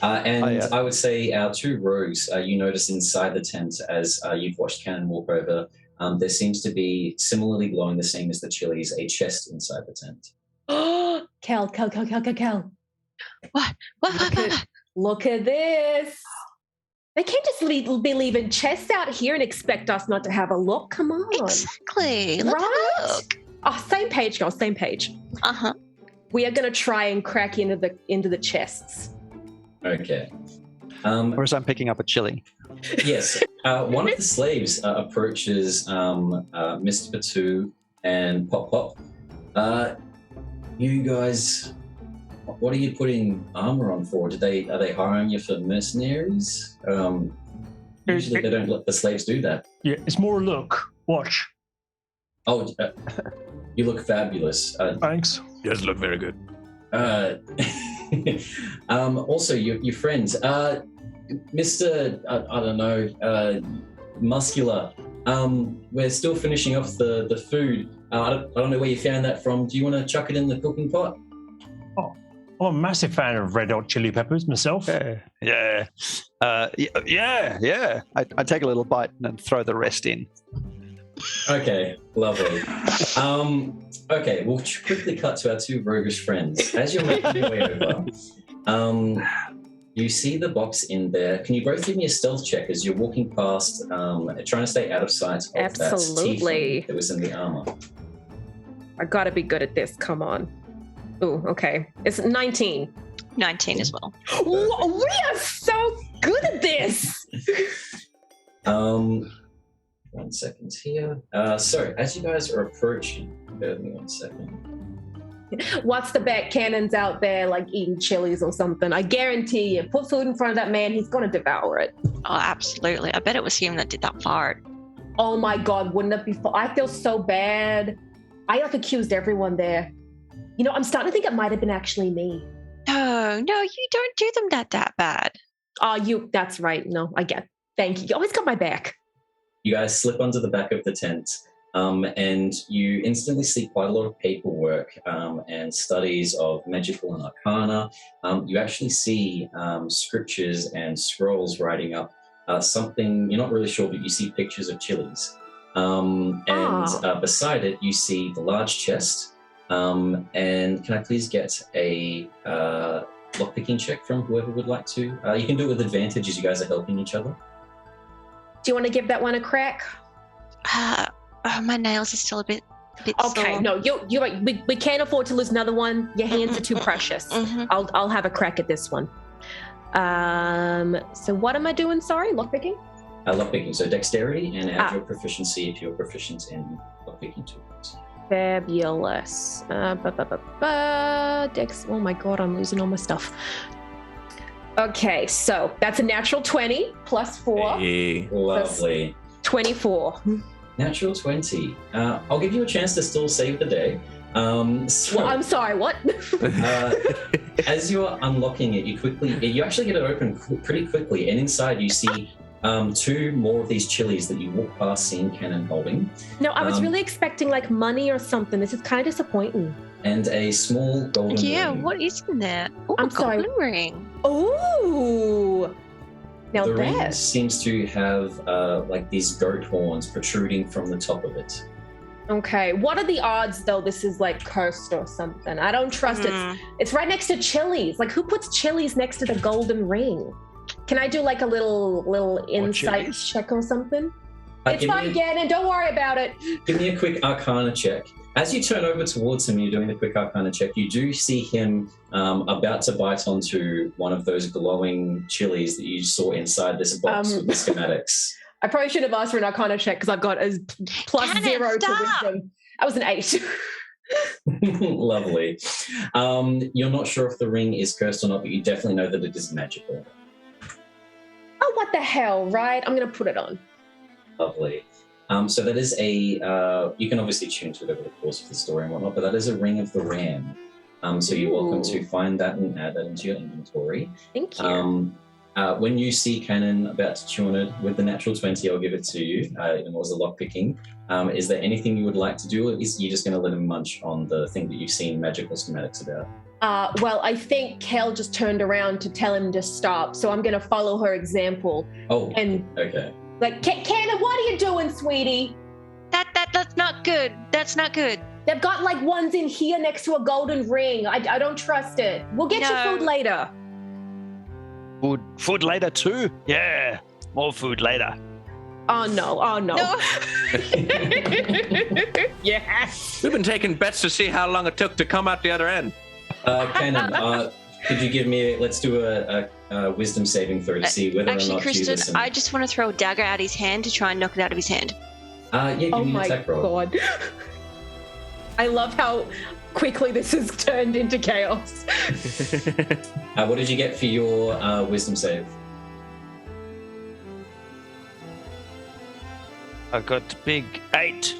I would say our two rogues, you notice inside the tent as you've watched Cannon walk over, there seems to be, similarly glowing the same as the chilies, a chest inside the tent. Cal. What? Look at this. They can't just be leaving chests out here and expect us not to have a look. Come on. Exactly. Let's have a look. Oh, same page, girl. Same page. Uh-huh. We are going to try and crack into the chests. Okay. Whereas I'm picking up a chili. Yes. One of the slaves approaches Mr. Batu and Pop. You guys, what are you putting armor on for? Are they hiring you for mercenaries? Usually they don't let the slaves do that. Yeah, it's more a look. Watch. Oh, you look fabulous. Thanks. You guys look very good. Also, your friends, Mr. I don't know, Muscular. We're still finishing off the food. I don't know where you found that from. Do you want to chuck it in the cooking pot? Oh, I'm a massive fan of red hot chili peppers myself. Yeah. I take a little bite and then throw the rest in. Okay, lovely. Okay, we'll quickly cut to our two roguish friends. As you're making your way over, you see the box in there. Can you both give me a stealth check as you're walking past, trying to stay out of sight of Absolutely. that was in the armor? I gotta be good at this. Come on. Ooh, okay. It's 19. 19 as well. Ooh, we are so good at this. 1 second here. So, as you guys are approaching, bear with me 1 second. What's the bet? Cannon's out there like eating chilies or something. I guarantee you, put food in front of that man, he's gonna devour it. Oh, absolutely. I bet it was him that did that fart. Oh my God, wouldn't it be fun? I feel so bad. I accused everyone there. I'm starting to think it might have been actually me. No, you don't do them that bad. Oh, that's right. No, I get it. Thank you. You always got my back. You guys slip onto the back of the tent, and you instantly see quite a lot of paperwork and studies of magical and arcana. You actually see scriptures and scrolls writing up something, you're not really sure, but you see pictures of chilies. Beside it, you see the large chest. And can I please get a lockpicking check from whoever would like to? You can do it with advantage as you guys are helping each other. Do you want to give that one a crack? My nails are still a bit okay, sore. no, we can't afford to lose another one. Your hands are too precious. Mhm. I'll have a crack at this one. So what am I doing? Sorry, lockpicking? Lockpicking, so dexterity and add your proficiency if you're proficient in lockpicking tools. Fabulous. Dex. Oh my God, I'm losing all my stuff. Okay, so that's a natural 20 plus 4. Hey. Lovely. 24. Natural 20. I'll give you a chance to still save the day. Well, I'm sorry, what? As you're unlocking it, you actually get it open pretty quickly, and inside you see 2 more of these chilies that you walk past seeing Cannon holding. No, I was really expecting like money or something. This is kind of disappointing. And a small golden ring. What is in there? Oh, I'm a golden sorry. ring. Ooh. Now the ring that. seems to have like these goat horns protruding from the top of it. Okay. What are the odds though this is like cursed or something? I don't trust it. It's right next to Chili's. Like who puts Chili's next to the golden ring? Can I do like a little insight Chili's? check or something? It's fine, Gannon. Don't worry about it. Give me a quick Arcana check. As you turn over towards him, you're doing the quick Arcana check. You do see him about to bite onto one of those glowing chilies that you saw inside this box with the schematics. I probably should have asked for an Arcana check because I've got a plus Gannon, 0 stop. to wisdom. That was an 8. Lovely. You're not sure if the ring is cursed or not, but you definitely know that it is magical. Oh, what the hell, right? I'm going to put it on. Lovely. So that is you can obviously tune to it over the course of the story and whatnot, but that is a Ring of the Ram. So you're welcome to find that and add that into your inventory. Thank you. When you see Cannon about to tune it with the natural 20, I'll give it to you. It was a lock picking. Is there anything you would like to do, or is you just going to let him munch on the thing that you've seen magical schematics about? Well, I think Kel just turned around to tell him to stop, so I'm going to follow her example. Oh, and okay. Like, Cannon, what are you doing, sweetie? That's not good. That's not good. They've got like ones in here next to a golden ring. I don't trust it. We'll get you food later. Food later too? Yeah, more food later. Oh no! No. Yeah. We've been taking bets to see how long it took to come out the other end. Cannon, could you give me? Let's do a wisdom saving throw to see whether or not you Kristen, listen. I just want to throw a dagger at his hand to try and knock it out of his hand. Yeah, give me an attack roll. Oh my god! I love how quickly this has turned into chaos. What did you get for your wisdom save? I got big 8.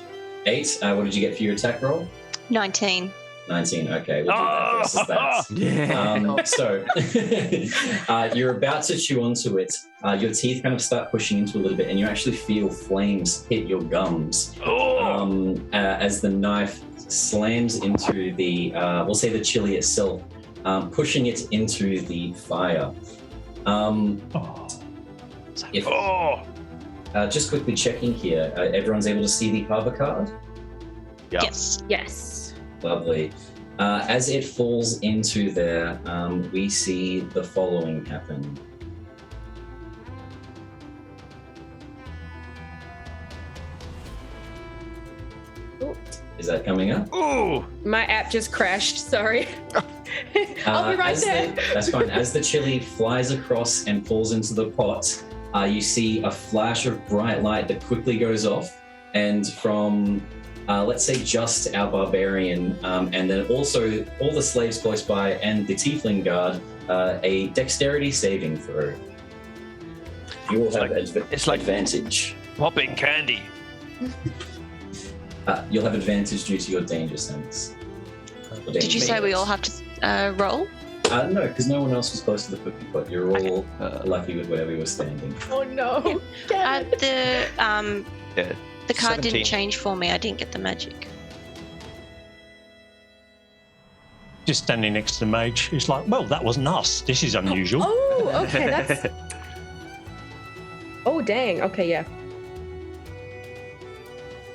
8. What did you get for your attack roll? 19. 19. Okay, we'll do that versus that. So you're about to chew onto it. Your teeth kind of start pushing into a little bit, and you actually feel flames hit your gums as the knife slams into the, we'll say the chili itself, pushing it into the fire. Just quickly checking here, everyone's able to see the cover card? Yep. Yes. Lovely. As it falls into there, we see the following happen. Ooh. Is that coming up? Ooh! My app just crashed. Sorry. I'll be right there. That's fine. As the chili flies across and falls into the pot, you see a flash of bright light that quickly goes off, and from let's say just our barbarian, and then also all the slaves close by and the tiefling guard, a dexterity saving throw. You will have advantage. Popping candy. You'll have advantage due to your danger sense. Did you say we all have to roll? No, because no one else was close to the cookie pot. You're all lucky with where we were standing. Oh no! The card 17. didn't change for me. I didn't get the magic. Just standing next to the mage, it's like, well, that wasn't us. This is unusual. Oh, okay, that's. Oh dang! Okay, yeah.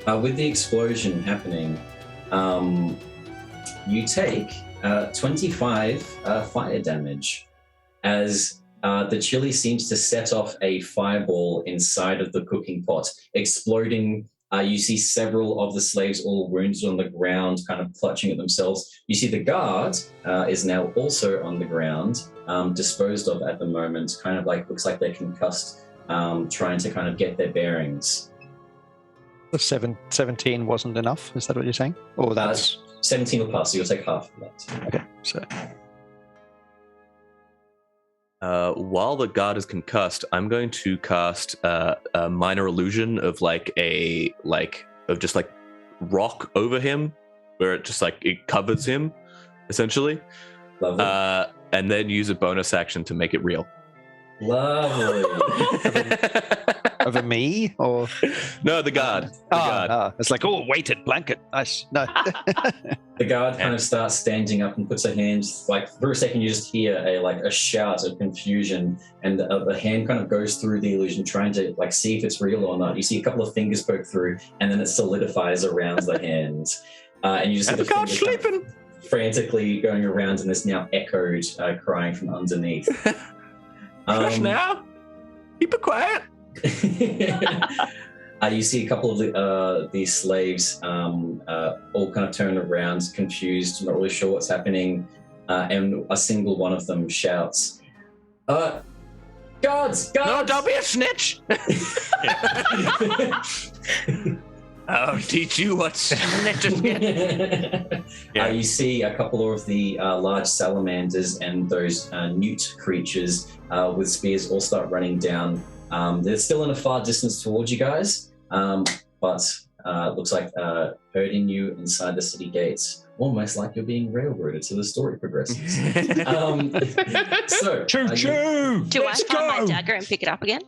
With the explosion happening, you take 25 fire damage as the chili seems to set off a fireball inside of the cooking pot, exploding. You see several of the slaves all wounded on the ground, kind of clutching at themselves. You see the guard is now also on the ground, disposed of at the moment, kind of like, looks like they're concussed, trying to kind of get their bearings. The 17 wasn't enough. Is that what you're saying? Or that's 17 will pass, so you'll take half of that. okay. So while the god is concussed, I'm going to cast a minor illusion of just rock over him, where it just it covers him, essentially. Lovely. And then use a bonus action to make it real. Lovely. of a me or? No, the guard. The guard. It's like, oh, weighted blanket. Nice. No. The guard kind of starts standing up and puts her hands, like for a second you just hear a shout of confusion, and the hand kind of goes through the illusion trying to like see if it's real or not. You see a couple of fingers poke through and then it solidifies around the hands. And you just see the guard fingers sleeping. Kind of frantically going around, and it's now echoed crying from underneath. Hush now. Keep it quiet. You see a couple of these slaves all kind of turn around, confused, not really sure what's happening, and a single one of them shouts, "Guards! No, don't be a snitch!" I'll teach you what snitches get. You see a couple of the large salamanders and those newt creatures with spears all start running down. They're still in a far distance towards you guys, but looks like herding you inside the city gates, almost like you're being railroaded so the story progresses. So, Choo-choo! Do I find my dagger and pick it up again?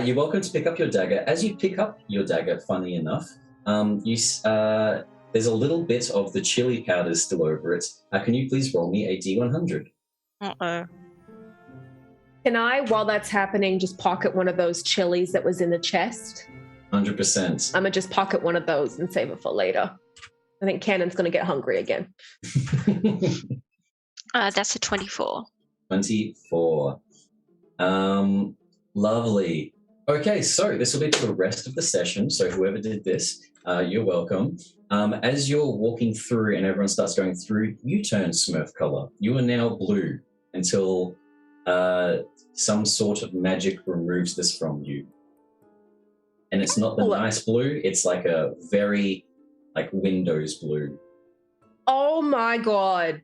you're welcome to pick up your dagger. As you pick up your dagger, funny enough, there's a little bit of the chili powder still over it. Can you please roll me a D100? Uh-oh. Can I, while that's happening, just pocket one of those chilies that was in the chest? 100%. I'm going to just pocket one of those and save it for later. I think Cannon's going to get hungry again. That's a 24. 24. Lovely. Okay, so this will be for the rest of the session. So whoever did this, you're welcome. As you're walking through and everyone starts going through, you turn Smurf color. You are now blue until some sort of magic removes this from you. And it's not the nice blue, it's like a very, like Windows blue. Oh my God.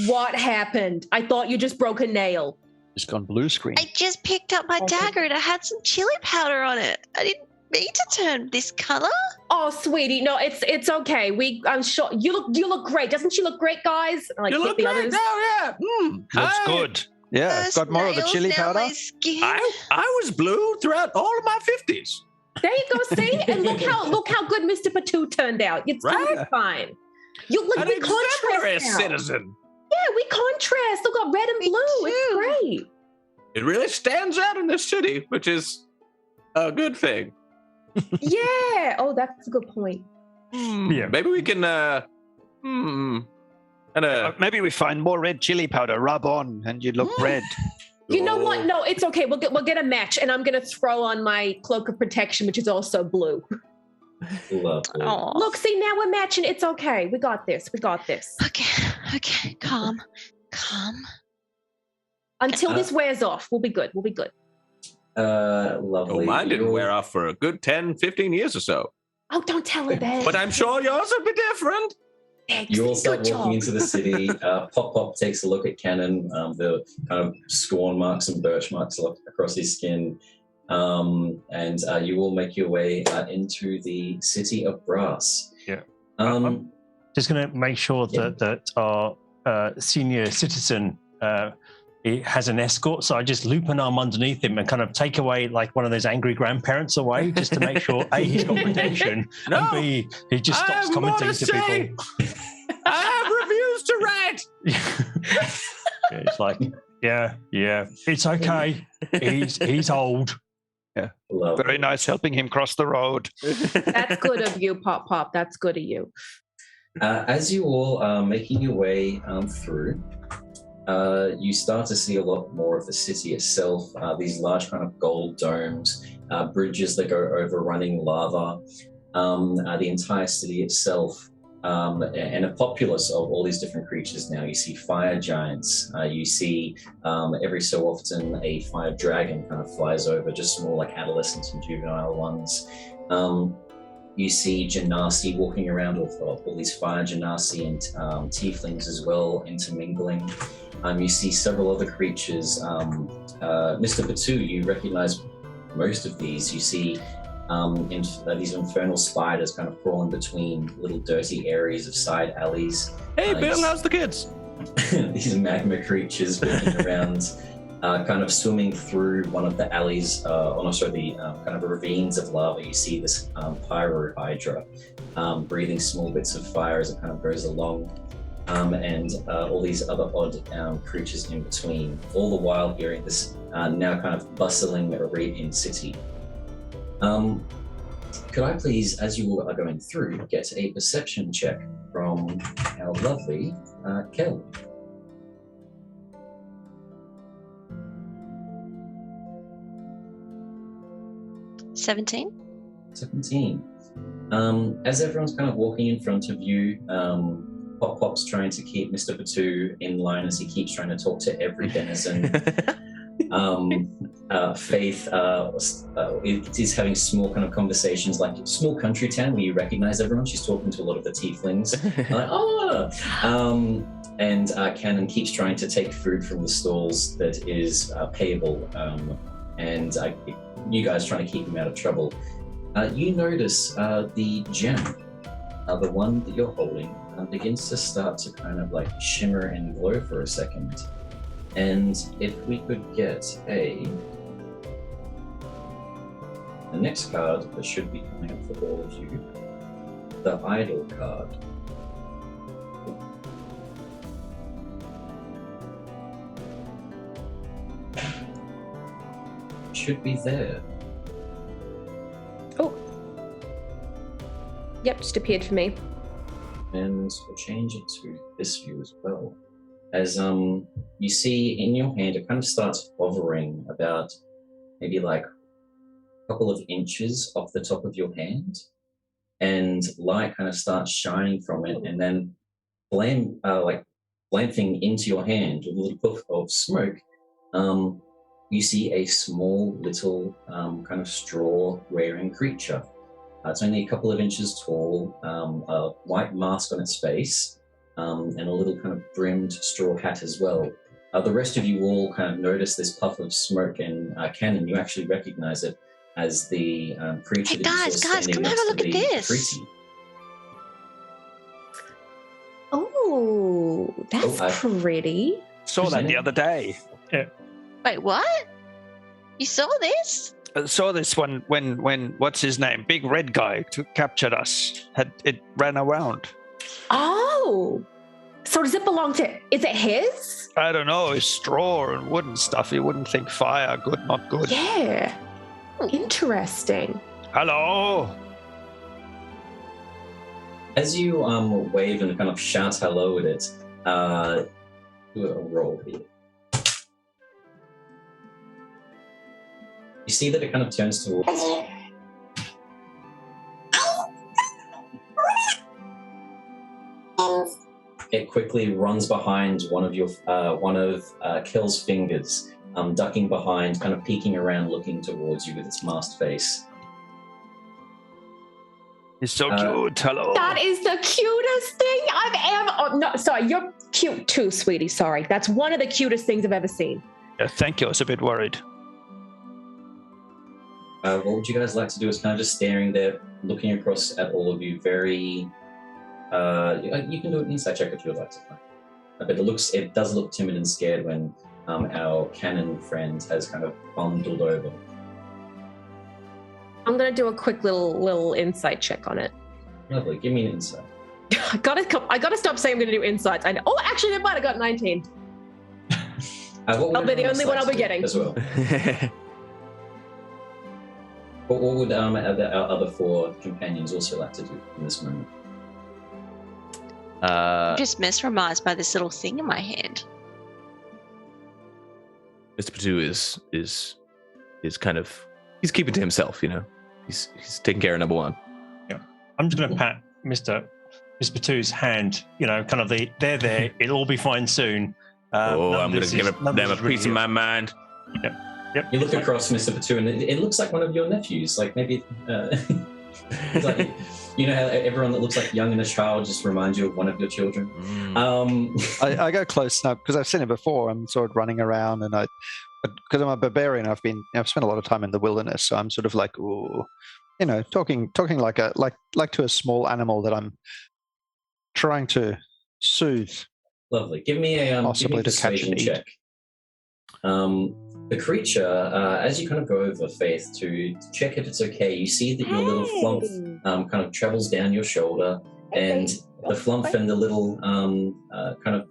What happened? I thought you just broke a nail. It's gone blue screen. I just picked up my dagger and it had some chili powder on it. I didn't mean to turn this color. Oh, sweetie, no, it's okay. I'm sure you look great. Doesn't she look great, guys? Like, You look the great. others. Oh, yeah. Looks good. Yeah, Those got more of the nails chili down powder. my skin. I was blue throughout all of my 50s. There you go, see? And look how good Mr. Patu turned out. It's Right? fine. You look, An we exemplary contrast now. citizen. Yeah, we contrast. Look, got red and blue. It's great. It really stands out in this city, which is a good thing. Yeah. Oh, that's a good point. Yeah. Maybe we can, Maybe we find more red chili powder, rub on, and you look red. You know what? No, it's okay. We'll get a match, and I'm gonna throw on my cloak of protection, which is also blue. Lovely. Aw. Look, see, now we're matching. It's okay. We got this. Okay, calm. Until this wears off, we'll be good. Lovely. Oh, mine didn't wear off for a good 10, 15 years or so. Oh, don't tell her that. But I'm sure yours would be different. Thanks. You all start Good walking job. into the city. Pop takes a look at Cannon, the kind of scorn marks and birch marks across his skin. And you all make your way into the city of Brass. Yeah. Um, Just going to make sure Yeah. that our senior citizen he has an escort, so I just loop an arm underneath him and kind of take away like one of those angry grandparents away, just to make sure A, he's got protection, No, and B, he just I stops have more commenting to to people. I have reviews to write. Yeah, it's like, yeah, it's okay. He's old. lovely. Very nice helping him cross the road. That's good of you, Pop. That's good of you. As you all are making your way through, you start to see a lot more of the city itself. These large kind of gold domes, bridges that go over running lava, the entire city itself, and a populace of all these different creatures now. You see fire giants. You see every so often a fire dragon kind of flies over, just small like adolescent and juvenile ones. You see Genasi walking around with all these fire Genasi and tieflings as well, intermingling. You see several other creatures. Mr. Patu, you recognize most of these. You see these infernal spiders kind of crawling between little dirty areas of side alleys. Hey, Bill, how's the kids? These magma creatures walking around. kind of swimming through one of the alleys, the kind of ravines of lava. You see this pyro hydra breathing small bits of fire as it kind of goes along, and all these other odd creatures in between, all the while hearing this now kind of bustling Arabian city. Could I please, as you are going through, get a perception check from our lovely Kel? 17. 17. As everyone's kind of walking in front of you, Pop's trying to keep Mr. Patu in line as he keeps trying to talk to every denizen. Faith is having small kind of conversations, like small country town where you recognize everyone. She's talking to a lot of the tieflings. Like, oh! And Cannon keeps trying to take food from the stalls that is payable, and you guys trying to keep him out of trouble. You notice the gem, the one that you're holding, begins to start to kind of like shimmer and glow for a second. And if we could get the next card that should be coming up for all of you, the idol card. Should be there. Oh. Yep, just appeared for me. And we'll change it to this view as well. As you see in your hand, it kind of starts hovering about maybe like a couple of inches off the top of your hand, and light kind of starts shining from it, and then glancing into your hand with a little puff of smoke. You see a small little kind of straw-wearing creature. It's only a couple of inches tall, a white mask on its face, and a little kind of brimmed straw hat as well. The rest of you all kind of notice this puff of smoke, and Cannon, you actually recognize it as the creature that you saw Guys, standing come have next a look to at the this. treaty. Oh, that's pretty. Saw that the other day. Wait, what? You saw this? I saw this one when what's his name? Big red guy captured us. It ran around. Oh, so does it belong to? Is it his? I don't know. It's straw and wood and stuff. You wouldn't think fire good, not good. Yeah. Interesting. Hello. As you wave and kind of shout hello at it, do a roll here. You see that it kind of turns towards you. It quickly runs behind one of Kel's fingers, ducking behind, kind of peeking around, looking towards you with its masked face. He's so cute. Hello. That is the cutest thing I've ever. Oh, no, sorry, you're cute too, sweetie. Sorry, that's one of the cutest things I've ever seen. Yeah, thank you. I was a bit worried. What would you guys like to do? Is kind of just staring there, looking across at all of you. Very. You can do an insight check if you would like to find. But it does look timid and scared when our Cannon friend has kind of bundled over. I'm gonna do a quick little insight check on it. Lovely. Give me an insight. I gotta stop saying I'm gonna do insights. I know. Oh, actually, never mind. I got 19. I'll be the only one I'll be getting as well. What would our other four companions also like to do in this moment? I'm just mesmerized by this little thing in my hand. Mr. Patu is kind of, he's keeping to himself, you know. He's taking care of number one. Yeah, I'm just going to pat Mr. Patu's hand. You know, kind of they're there. It'll all be fine soon. I'm going to give them a piece of my mind. Yep. You look across, Mr. Patu, and it looks like one of your nephews. Like maybe, it's like, you know how everyone that looks like young and a child just reminds you of one of your children. I go close now because I've seen it before. I'm sort of running around, and because I'm a barbarian, I've spent a lot of time in the wilderness, so I'm sort of like, ooh, you know, talking like to a small animal that I'm trying to soothe. Lovely. Give me a possibly to catch and persuasion eat. check. The creature, as you kind of go over, Faith, to check if it's okay, you see that your little flump kind of travels down your shoulder, and the flump and the little kind of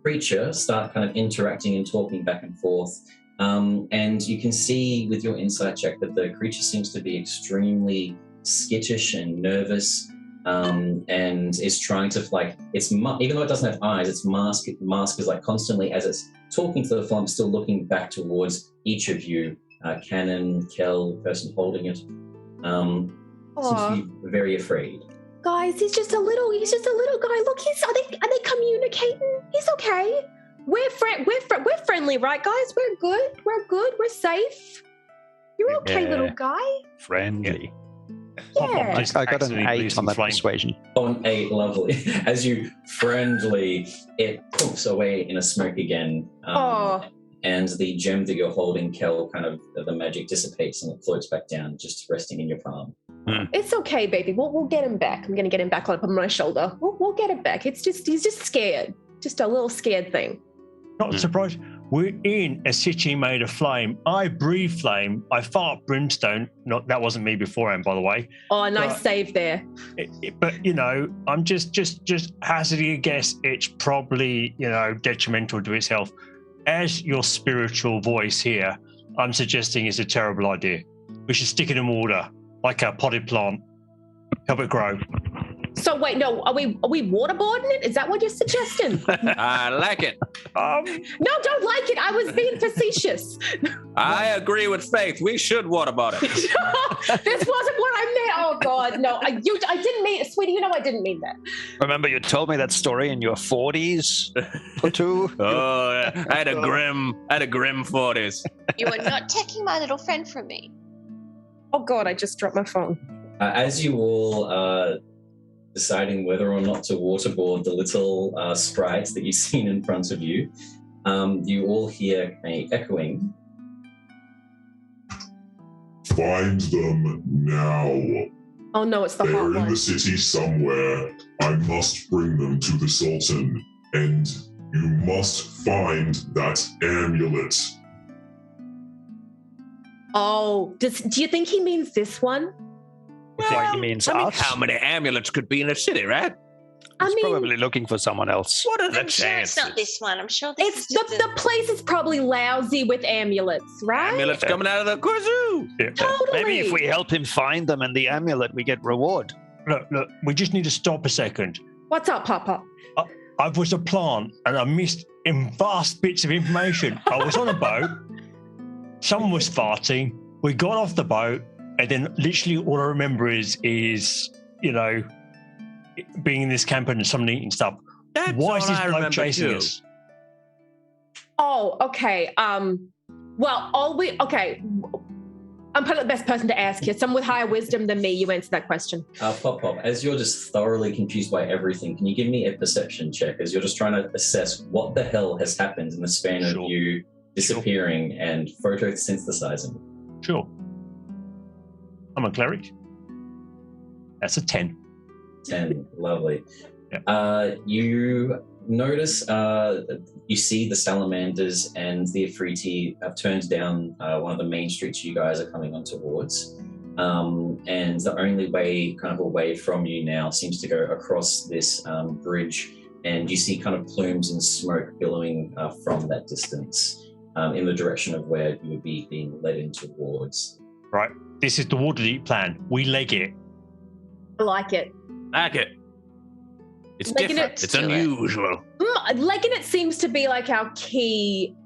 creature start kind of interacting and talking back and forth. And you can see with your insight check that the creature seems to be extremely skittish and nervous, and is trying to, like, even though it doesn't have eyes, its mask is like constantly, as it's talking to the flump, still looking back towards each of you, Cannon, Kel, the person holding it. Seems to be very afraid. Guys, he's just a little guy. Look, are they communicating? He's okay. We're friendly, right, guys? We're good. We're safe. You're okay, little guy. Friendly. Yeah. I got an 8 on that persuasion. Oh, an 8, lovely. As you friendly, it poops away in a smoke again. And the gem that you're holding, Kel, kind of, the magic dissipates and it floats back down, just resting in your palm. It's okay, baby. We'll get him back. I'm going to get him back on my shoulder. We'll get him back. He's just scared. Just a little scared thing. Not surprised. We're in a city made of flame. I breathe flame. I fart brimstone. That wasn't me beforehand, by the way. Oh, nice save there. But, you know, I'm just hazarding a guess. It's probably, you know, detrimental to its health. As your spiritual voice here, I'm suggesting it's a terrible idea. We should stick it in water, like a potted plant. Help it grow. So wait, no, are we waterboarding it? Is that what you're suggesting? I like it. No, don't like it. I was being facetious. I agree with Faith. We should waterboard it. This wasn't what I meant. Oh God, no. I didn't mean it, sweetie. You know I didn't mean that. Remember, you told me that story in your 40s, or two. Oh, yeah. I had a grim 40s. You are not taking my little friend from me. Oh God, I just dropped my phone. As you all deciding whether or not to waterboard the little sprites that you've seen in front of you, you all hear a echoing. Find them now. Oh no, it's the They're hot in one. the city somewhere. I must bring them to the Sultan, and you must find that amulet. Oh, do you think he means this one? He means us. How many amulets could be in a city, right? He's probably looking for someone else. What are the I'm sure chances? it's not this one. I'm sure this It's is just the place is probably lousy with amulets, right? Amulets coming out of the kazoo. Yeah. Totally. Maybe if we help him find them and the amulet, we get reward. Look, we just need to stop a second. What's up, Papa? I was a plant and I missed in vast bits of information. I was on a boat. Someone was farting. We got off the boat. And then literally all I remember is you know, being in this camp and someone eating stuff. Why is this bloke chasing us? Oh, okay. Well, I'm probably the best person to ask here. Someone with higher wisdom than me, you answer that question. Pop, as you're just thoroughly confused by everything, can you give me a perception check as you're just trying to assess what the hell has happened in the span of you disappearing and photosynthesizing? Sure. I'm a cleric. That's a 10. 10, lovely. Yeah. You notice, you see the salamanders and the Afriti have turned down one of the main streets you guys are coming on towards. And the only way kind of away from you now seems to go across this bridge, and you see kind of plumes and smoke billowing from that distance in the direction of where you would be being led in towards. Right. This is the Waterdeep plan. We leg it. I like it. Like it. It's Legging different. it It's to it. unusual. Legging it seems to be like our team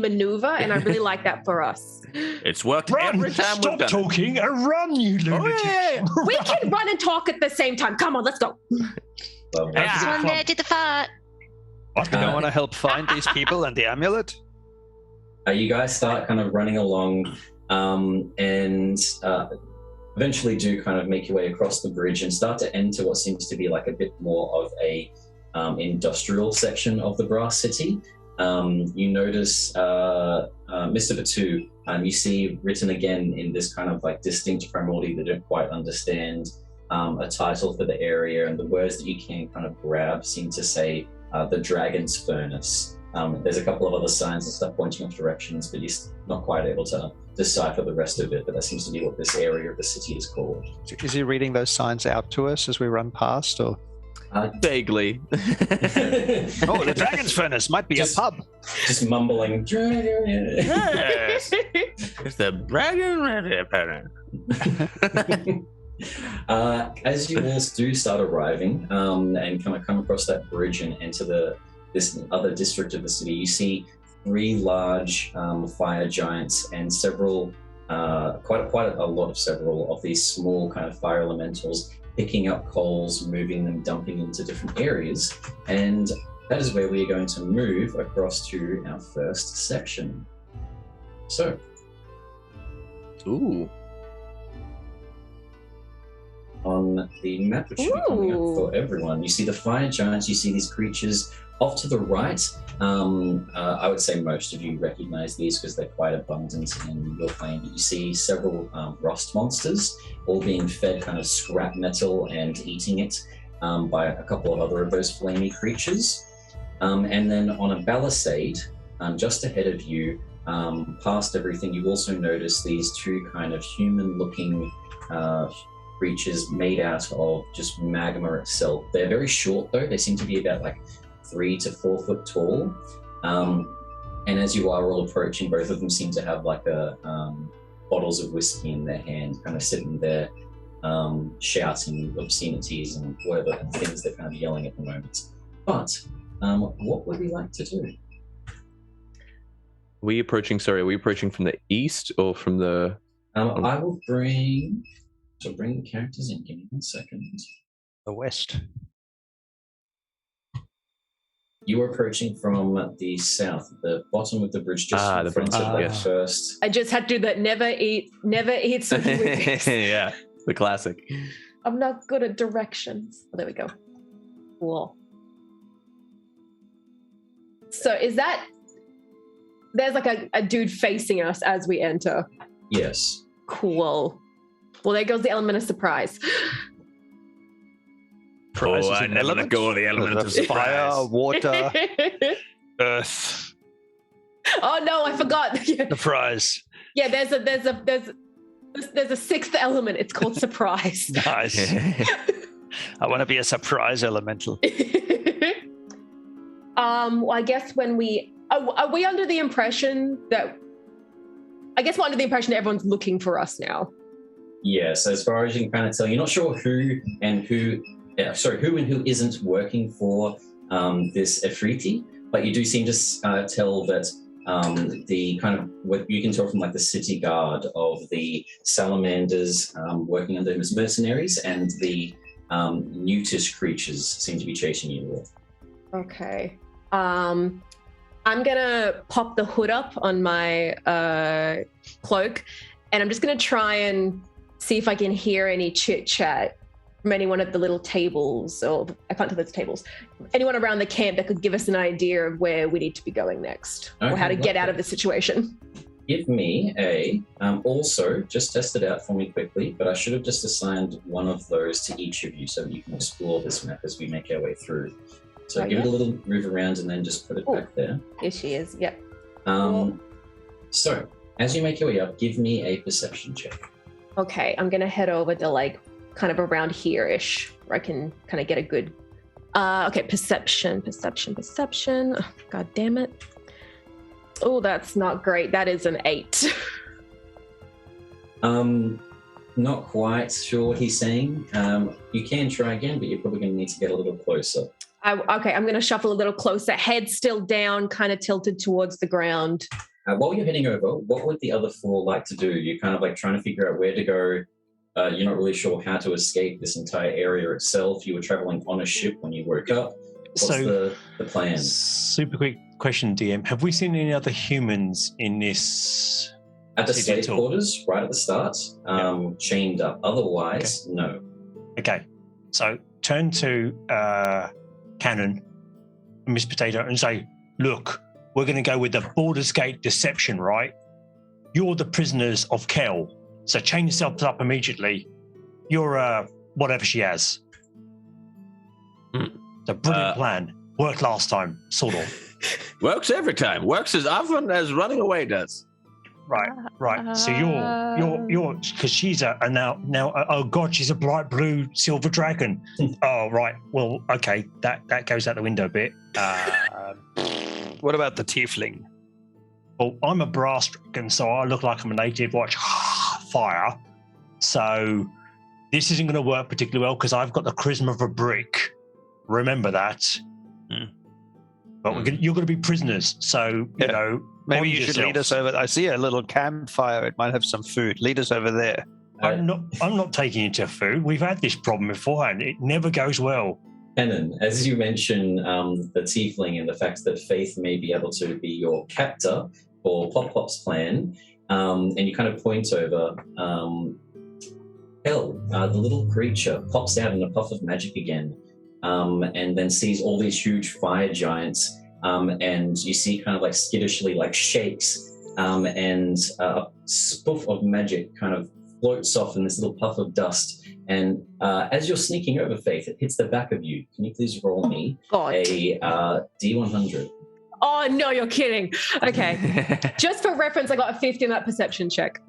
maneuver, and I really like that for us. It's worked Run! every time Stop we've done talking and run, you it. lunatic! Oh, yeah. We can run and talk at the same time. Come on, let's go. Lovely. this one there did the fart. You don't want to help find these people and the amulet? You guys start kind of running along and eventually do kind of make your way across the bridge and start to enter what seems to be like a bit more of a industrial section of the Brass City. You notice Mr. Batu, you see written again in this kind of like distinct primordial that you don't quite understand, a title for the area, and the words that you can kind of grab seem to say the Dragon's Furnace. There's a couple of other signs and stuff pointing off directions, but you're not quite able to decipher the rest of it. But that seems to be what this area of the city is called. Is he reading those signs out to us as we run past, or? Vaguely. Oh, the Dragon's Furnace might be a pub. Just mumbling. Yes. It's the Dragon Furnace. As you all do start arriving and kind of come across that bridge and enter this other district of the city, you see 3 large fire giants and several, quite a lot of several of these small kind of fire elementals picking up coals, moving them, dumping into different areas. And that is where we are going to move across to our first section. So. Ooh. On the map, which should be coming up for everyone, you see the fire giants, you see these creatures off to the right. I would say most of you recognize these because they're quite abundant in your plane, but you see several rust monsters all being fed kind of scrap metal and eating it by a couple of other of those flamey creatures. And then on a palisade, just ahead of you, past everything, you also notice these 2 kind of human-looking creatures made out of just magma itself. They're very short though. They seem to be about like 3 to 4 foot tall. And as you are all approaching, both of them seem to have like bottles of whiskey in their hand, kind of sitting there shouting obscenities and whatever things they're kind of yelling at the moment. But what would we like to do? Are we approaching from the east or from the... I will bring the characters in. Give me 1 second. The west. You are approaching from the south, the bottom of the bridge, just in front of that first. I just had to do that. Never eat something with this. Yeah, the classic. I'm not good at directions. Oh, there we go. Cool. So is that... There's like a dude facing us as we enter. Yes. Cool. Well, there goes the element of surprise. I never let go of the element of surprise. Fire, water, earth. Oh no, I forgot. The prize. Yeah, there's a 6th element. It's called surprise. Nice. I want to be a surprise elemental. Well, I guess when we are we under the impression that we're under the impression that everyone's looking for us now. Yes, as far as you can kind of tell, you're not sure who and who isn't working for this Efriti, but you do seem to tell that the kind of what you can tell from like the city guard of the salamanders working under him as mercenaries, and the newtish creatures seem to be chasing you all. Okay. I'm gonna pop the hood up on my cloak, and I'm just gonna try and see if I can hear any chit chat from anyone at the little tables, or I can't tell if it's tables. Anyone around the camp that could give us an idea of where we need to be going next, or how to get out of the situation. Give me a, also, just test it out for me quickly, but I should have just assigned one of those to each of you so that you can explore this map as we make our way through. So give it a little move around and then just put it back there. Here she is, yep. So, as you make your way up, give me a perception check. Okay, I'm gonna head over to like kind of around here-ish, where I can kind of get a good, okay, perception. Oh, God damn it. Oh, that's not great. That is an 8. Not quite sure what he's saying. You can try again, but you're probably going to need to get a little closer. Okay, I'm going to shuffle a little closer. Head still down, kind of tilted towards the ground. While you're heading over, what would the other 4 like to do? You're kind of like trying to figure out where to go. You're not really sure how to escape this entire area itself. You were traveling on a ship when you woke up. What's the plan? Super quick question, DM. Have we seen any other humans in this? At the slave quarters, right at the start, chained up. Otherwise, no. Okay, so turn to Cannon, Miss Potato, and say, look, we're going to go with the Baldur's Gate deception, right? You're the prisoners of Kel, so chain yourselves up immediately. You're whatever she has. It's a brilliant plan. Worked last time, sort of. Works every time. Works as often as running away does. Right. So you're because she's now. Oh God, she's a bright blue silver dragon. Oh right. Well, okay. That goes out the window a bit. What about the tiefling? Well, I'm a brass dragon, so I look like I'm a native. Watch fire. So this isn't going to work particularly well because I've got the charisma of a brick. Remember that. But you're going to be prisoners. So you know. Maybe you should lead us over. I see a little campfire. It might have some food. Lead us over there. I'm not taking you to food. We've had this problem beforehand. It never goes well. Kenan, as you mentioned, the tiefling and the fact that Faith may be able to be your captor for Pop Pop's plan, and you kind of point over, the little creature pops out in a puff of magic again, and then sees all these huge fire giants. And you see kind of like skittishly like shakes and a spoof of magic kind of floats off in this little puff of dust. And as you're sneaking over, Faith, it hits the back of you. Can you please roll me a D100? Oh, no, you're kidding. Okay. Just for reference, I got a 50 on that perception check.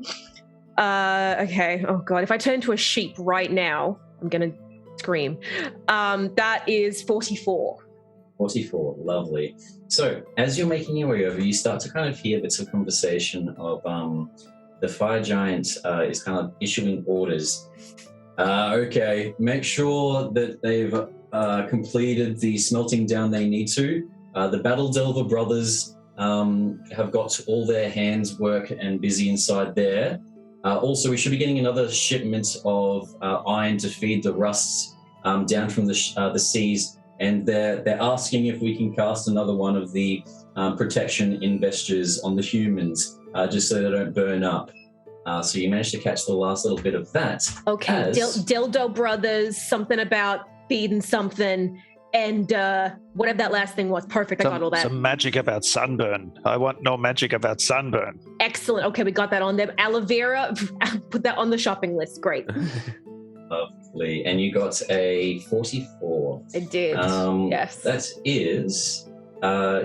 Okay. Oh, God. If I turn into a sheep right now, I'm going to scream. That is 44. 44, lovely. So as you're making your way over, you start to kind of hear bits of conversation of the fire giant is kind of issuing orders. Okay, make sure that they've completed the smelting down they need to. The Battle Delver brothers have got all their hands work and busy inside there. Also, we should be getting another shipment of iron to feed the rusts down from the seas. And they're asking if we can cast another one of the protection investures on the humans, just so they don't burn up. So you managed to catch the last little bit of that. Okay, Dildo Brothers, something about feeding something, and whatever that last thing was. Perfect, I got all that. Some magic about sunburn. I want no magic about sunburn. Excellent. Okay, we got that on them. Aloe vera, put that on the shopping list. Great. Lovely. And you got a 44. I did, yes. That is,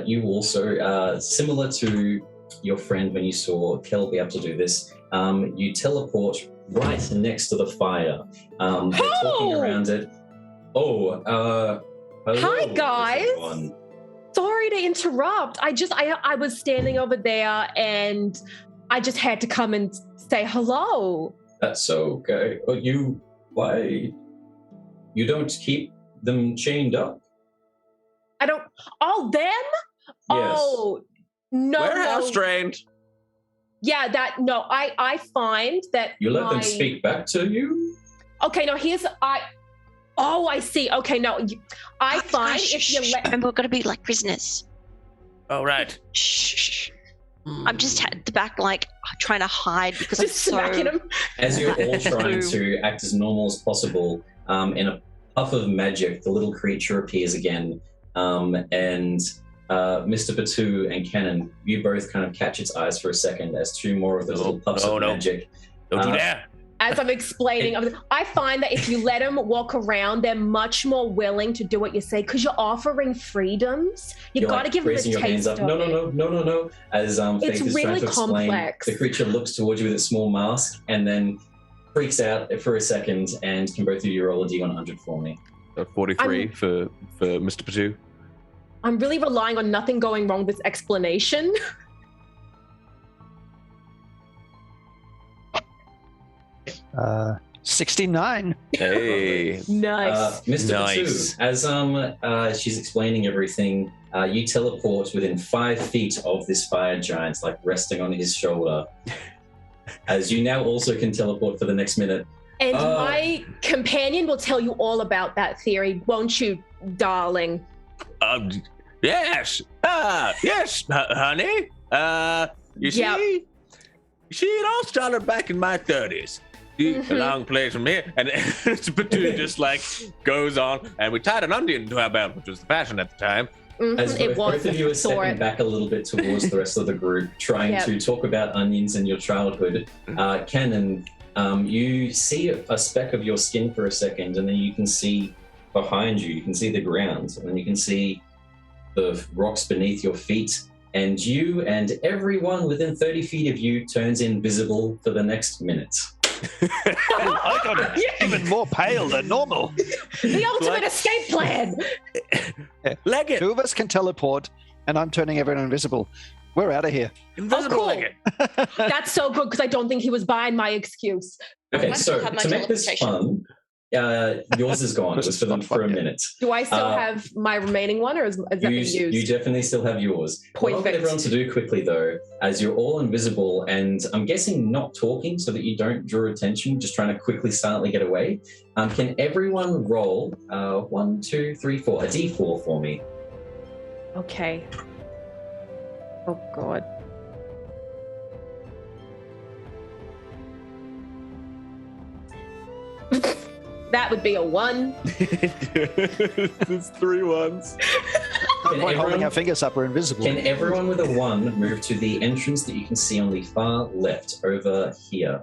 you also, similar to your friend when you saw Kel be able to do this, you teleport right next to the fire. They're talking around it. Hello, hi, guys. Sorry to interrupt. I was standing over there and I just had to come and say hello. That's okay. Why? You don't keep them chained up? I don't. Oh, them? Yes. Oh, no. Warehouse trained. Yeah, I find that. You let them speak back to you? Okay, no, I see. Okay, no. I find if you let. Remember, we're going to be like prisoners. Oh, right. Shh. I'm just at the back, like, trying to hide because just I'm smacking him. As you're all trying to act as normal as possible, in a puff of magic, the little creature appears again, and Mr. Batu and Kenan, you both kind of catch its eyes for a second as two more of those little puffs of magic. Don't do that. As I'm explaining, I find that if you let them walk around, they're much more willing to do what you say because you're offering freedoms. You've got to give them a taste of it. No. As Faith is really trying to explain, complex. The creature looks towards you with its small mask and then freaks out for a second. And can both of you roll a D100 for me? 43 for Mr. Batu. I'm really relying on nothing going wrong with this explanation. 69. Hey. Nice. Mr. Batu, as she's explaining everything, you teleport within 5 feet of this fire giant, like resting on his shoulder. As you now also can teleport for the next minute. And my companion will tell you all about that theory, won't you, darling? Yes. Yes, honey. You see, it all started back in my 30s. A long place from here, and Batu just like goes on, and we tied an onion to our belt, which was the fashion at the time. As both of you are stepping back a little bit towards the rest of the group, trying to talk about onions in your childhood, Kenan, you see a speck of your skin for a second, and then you can see behind you, you can see the ground, and then you can see the rocks beneath your feet, and you and everyone within 30 feet of you turns invisible for the next minute. I got even more pale than normal. The ultimate escape plan. Leg it. 2 of us can teleport, and I'm turning everyone invisible. We're out of here. Invisible cool. leg it. That's so good because I don't think he was buying my excuse. Okay, I still so have my to make this teleportation. fun, yours is gone. It was for a minute. Do I still have my remaining one, or is that been used? You definitely still have yours. What I want Perfect. everyone to do quickly, though, as you're all invisible, and I'm guessing not talking so that you don't draw attention, just trying to quickly, silently get away. Can everyone roll 1, 2, 3, 4, a D4 for me? Okay. Oh God. That would be a 1. It's 3 ones. By holding our fingers up, we're invisible. Can everyone with a 1 move to the entrance that you can see on the far left over here?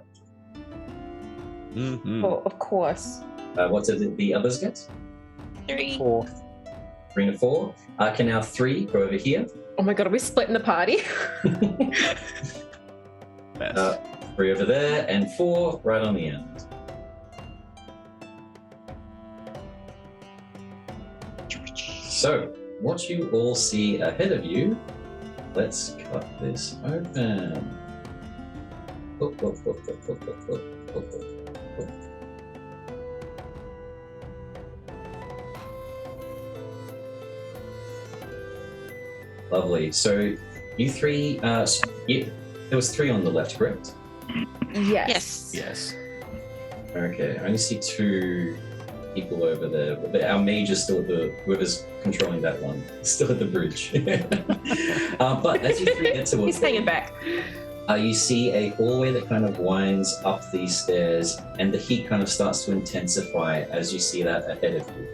Mm-hmm. Oh, of course. What did the others get? 3. 4. 3 and a 4. Can now 3 go over here? Oh my God, are we splitting the party? 3 over there, and 4 right on the end. So, what you all see ahead of you, let's cut this open. Oop, oop, oop, oop, oop, oop, oop, oop, oop. Lovely. So, you 3, there was 3 on the left, correct? Yes. Yes. Okay, I only see 2 people over there. But our mage is still at whoever's controlling that one, still at the bridge. But as you 3 get towards He's hanging back. you see a hallway that kind of winds up these stairs, and the heat kind of starts to intensify as you see that ahead of you.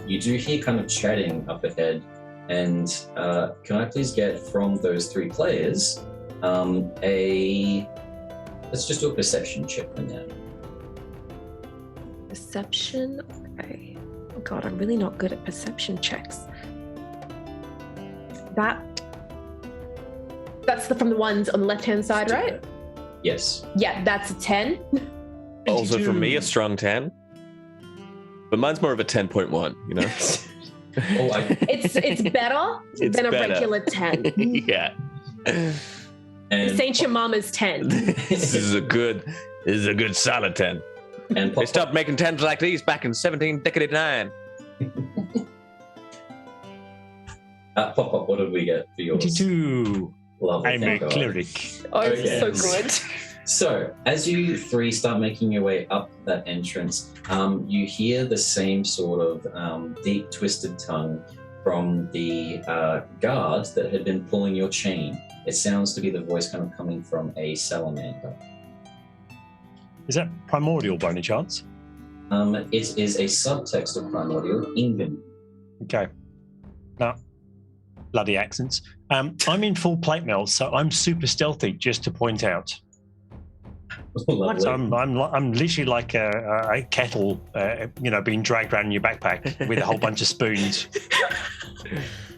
You do hear kind of chatting up ahead, and can I please get from those 3 players let's just do a perception check for now. Perception? Okay. Oh God, I'm really not good at perception checks. That's from the ones on the left-hand side, right? Yes. Yeah, that's a 10. Also for me, a strong 10. But mine's more of a 10.1, you know? It's better than a regular 10. Yeah. This ain't your mama's 10. This is a good solid 10. And They stopped making 10s like these back in 1789. Pop, what did we get for yours? 22. Lovely, I'm a thank God. cleric. Oh, it's Okay. so good. So, as you 3 start making your way up that entrance, you hear the same sort of deep, twisted tongue from the guard that had been pulling your chain. It sounds to be the voice kind of coming from a salamander. Is that primordial by any chance? It is a subtext of primordial, Ingan. Okay. Now, bloody accents. I'm in full plate mail, so I'm super stealthy, just to point out. Lovely. So I'm literally like a kettle, being dragged around in your backpack with a whole bunch of spoons.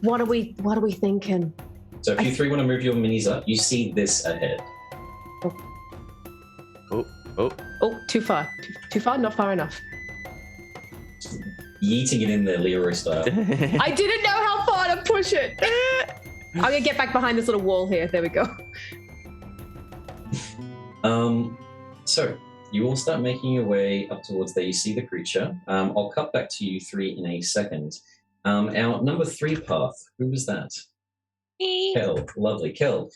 What are we thinking? So if you 3 want to move your minis up, you see this ahead. Oh, too far. Too far, not far enough. Yeeting it in there, Leroy style. I didn't know how far to push it. I'm gonna get back behind this little wall here. There we go. So you all start making your way up towards there. You see the creature. I'll cut back to you 3 in a second. Our number 3 path, who was that? Kel, lovely. Kel,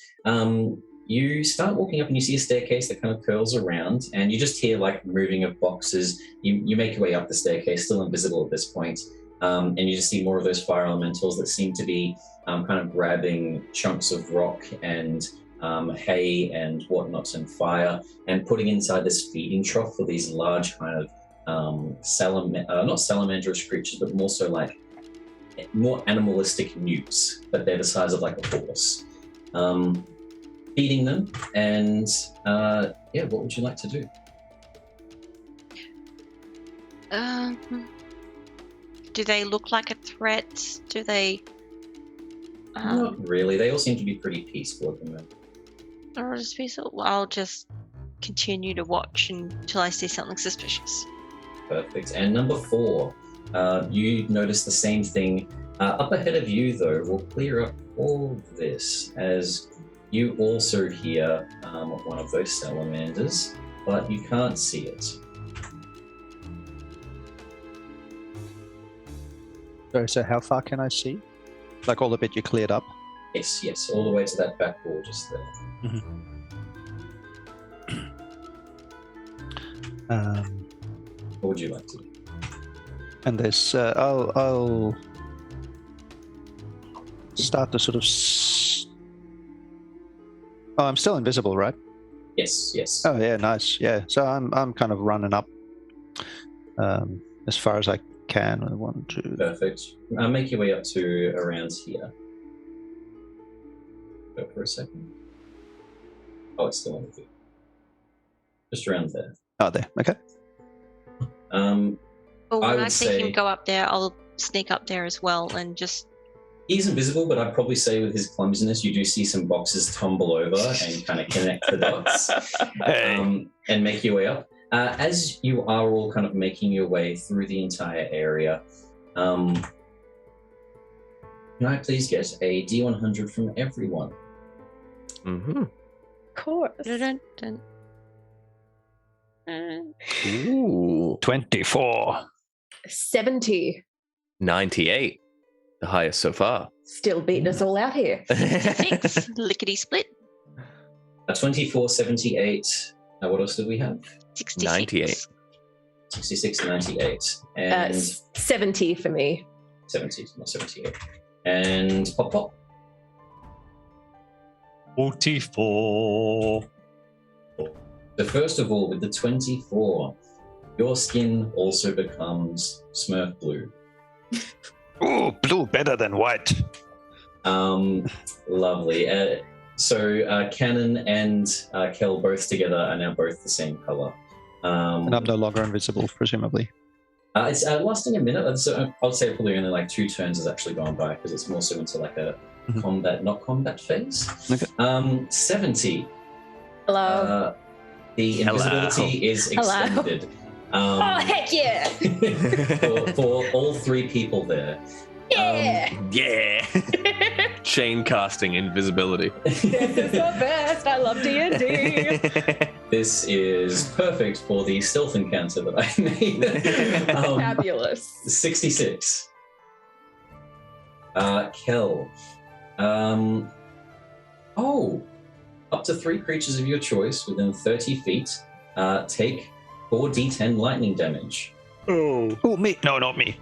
you start walking up and you see a staircase that kind of curls around, and you just hear like moving of boxes. You make your way up the staircase, still invisible at this point, and you just see more of those fire elementals that seem to be kind of grabbing chunks of rock and hay and whatnot and fire and putting inside this feeding trough for these large kind of not salamanderish creatures, but more so like more animalistic newts, but they're the size of like a horse. Feeding them, and what would you like to do? Do they look like a threat? Do they Not really. They all seem to be pretty peaceful at the moment. I'll just continue to watch until I see something suspicious. Perfect. And number 4, you notice the same thing. Up ahead of you, though, will clear up all of this as you also hear one of those salamanders, but you can't see it. So how far can I see? Like all the bit you cleared up? Yes, all the way to that back wall just there. What would you like to do? And there's, I'll start to sort of. Oh, I'm still invisible, right? Yes. Oh yeah, nice. Yeah, so I'm kind of running up as far as I can. 1, 2. Perfect. Make your way up to around here. Go for a second. Oh, it's still on the view. Just around there. Oh, there. Okay. Well, I when would I see say- him go up there, I'll sneak up there as well and just. He's invisible, but I'd probably say with his clumsiness, you do see some boxes tumble over and kind of connect the dots and make your way up. As you are all kind of making your way through the entire area, can I please get a D100 from everyone? Mm-hmm. Of course. Dun-dun-dun. Ooh. 24. 70. 98. The highest so far. Still beating us all out here. 6. Lickety split. A 24, 78. What else did we have? 66. 98. 66, 98. And 70 for me. 70, not 78. And Pop. 44. So first of all, with the 24, your skin also becomes Smurf blue. Ooh, blue better than white. Lovely. So Cannon and Kel both together are now both the same color. And I'm no longer invisible, presumably. It's lasting a minute. So I'd say probably only like 2 turns has actually gone by because it's more so into like a combat, not combat phase. Okay. 70. Hello. The invisibility is extended. Oh, heck yeah. for all 3 people there. Yeah. Yeah. Chain casting invisibility. This is the best. I love D&D. This is perfect for the stealth encounter that I made. Fabulous. 66. Kel. Up to 3 creatures of your choice within 30 feet take 4d10 lightning damage. Oh, me? No, not me.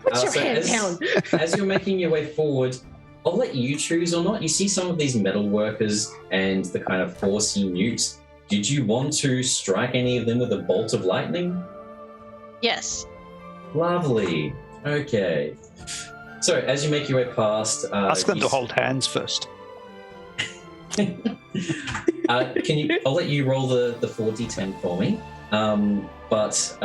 What's your hand count? As you're making your way forward, I'll let you choose or not. You see some of these metal workers and the kind of horsey newts. Did you want to strike any of them with a bolt of lightning? Yes. Lovely. Okay. So as you make your way past, Ask them to hold hands first. I'll let you roll the 4d10 for me. But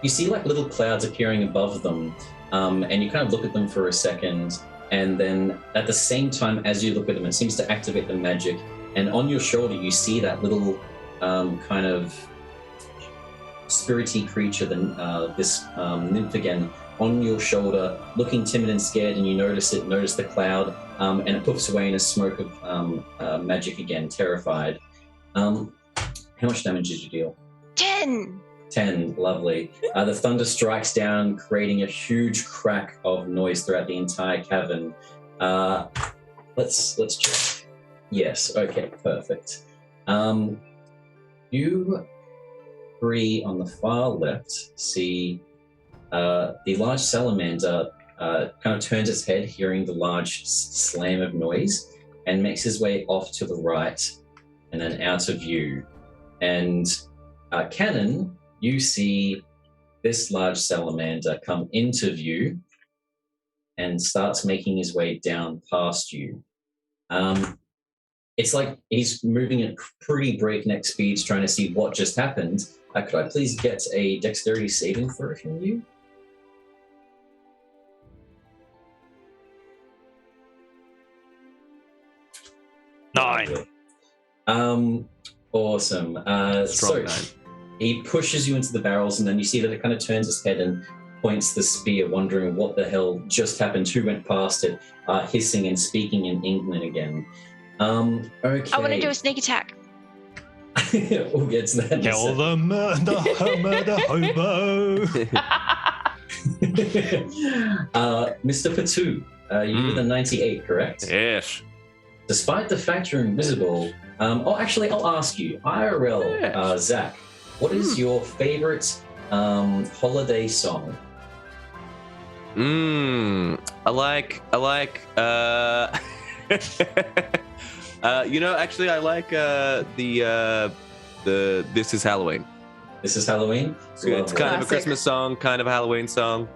you see like little clouds appearing above them, and you kind of look at them for a second, and then at the same time as you look at them, it seems to activate the magic, and on your shoulder you see that little kind of spirity creature, this nymph again, on your shoulder, looking timid and scared, and you notice the cloud, and it puffs away in a smoke of magic again, terrified. How much damage did you deal? 10. 10, lovely. The thunder strikes down, creating a huge crack of noise throughout the entire cavern. Let's check. Yes, okay, perfect. You 3 on the far left see the large salamander kind of turns its head, hearing the large slam of noise, and makes his way off to the right and then out of view. And Cannon, you see this large salamander come into view and starts making his way down past you. It's like he's moving at pretty breakneck speeds, trying to see what just happened. Could I please get a dexterity saving throw from you? Awesome. Strong So nine. he pushes you into the barrels, and then you see that it kind of turns its head and points the spear, wondering what the hell just happened, who went past it, hissing and speaking in England again. Okay. I want to do a sneak attack. We'll get to that in a Kill sec. the murder hobo. Mr. Patu, you were the 98, correct? Yes. Despite the fact you're invisible, actually, I'll ask you, IRL, Zach, what is your favorite holiday song? I like actually I like the This Is Halloween. This is Halloween? It's kind of a Classic. Christmas song, kind of a Halloween song.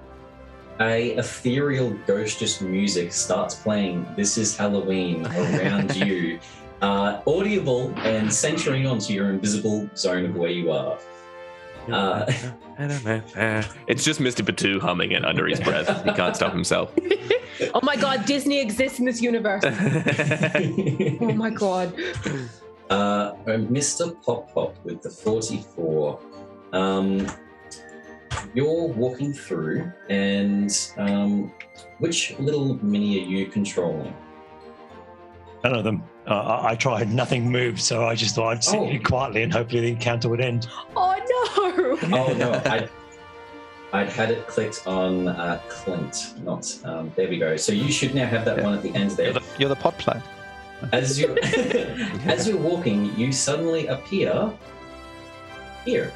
A ethereal, ghostish music starts playing This Is Halloween around you, audible and centering onto your invisible zone of where you are. It's just Mr. Patu humming it under his breath. He can't stop himself. Oh my god, Disney exists in this universe. Oh my god. Mr. Pop Pop with the 44. You're walking through, and which little mini are you controlling? None of them. I tried, nothing moved, so I just thought I'd sit here quietly and hopefully the encounter would end. Oh no! Oh no, I'd had it clicked on Clint, not. There we go. So you should now have that one at the end there. You're the pod player. As you're as you're walking, you suddenly appear here.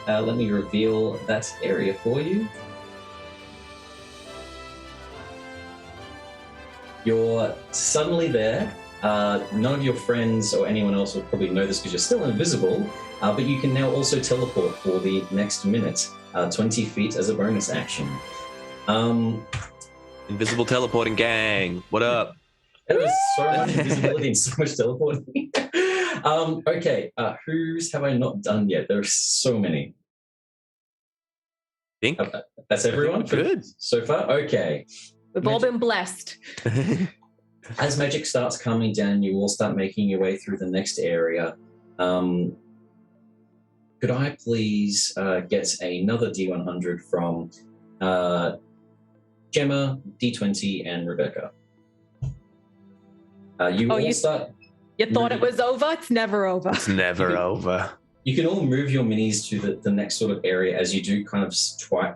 Let me reveal that area for you. You're suddenly there. None of your friends or anyone else will probably know this because you're still invisible, but you can now also teleport for the next minute, 20 feet as a bonus action. Invisible teleporting gang. What up? There was so much invisibility and so much teleporting. Okay, whose have I not done yet? There are so many. Think? That's everyone? Good. So far? Okay. We've all been blessed. As magic starts coming down, you all start making your way through the next area. Could I please get another D100 from Gemma, DeeTwenty, and Rebecca? You start. You thought it was over? It's never over. It's never over. You can all move your minis to the next sort of area as you do kind of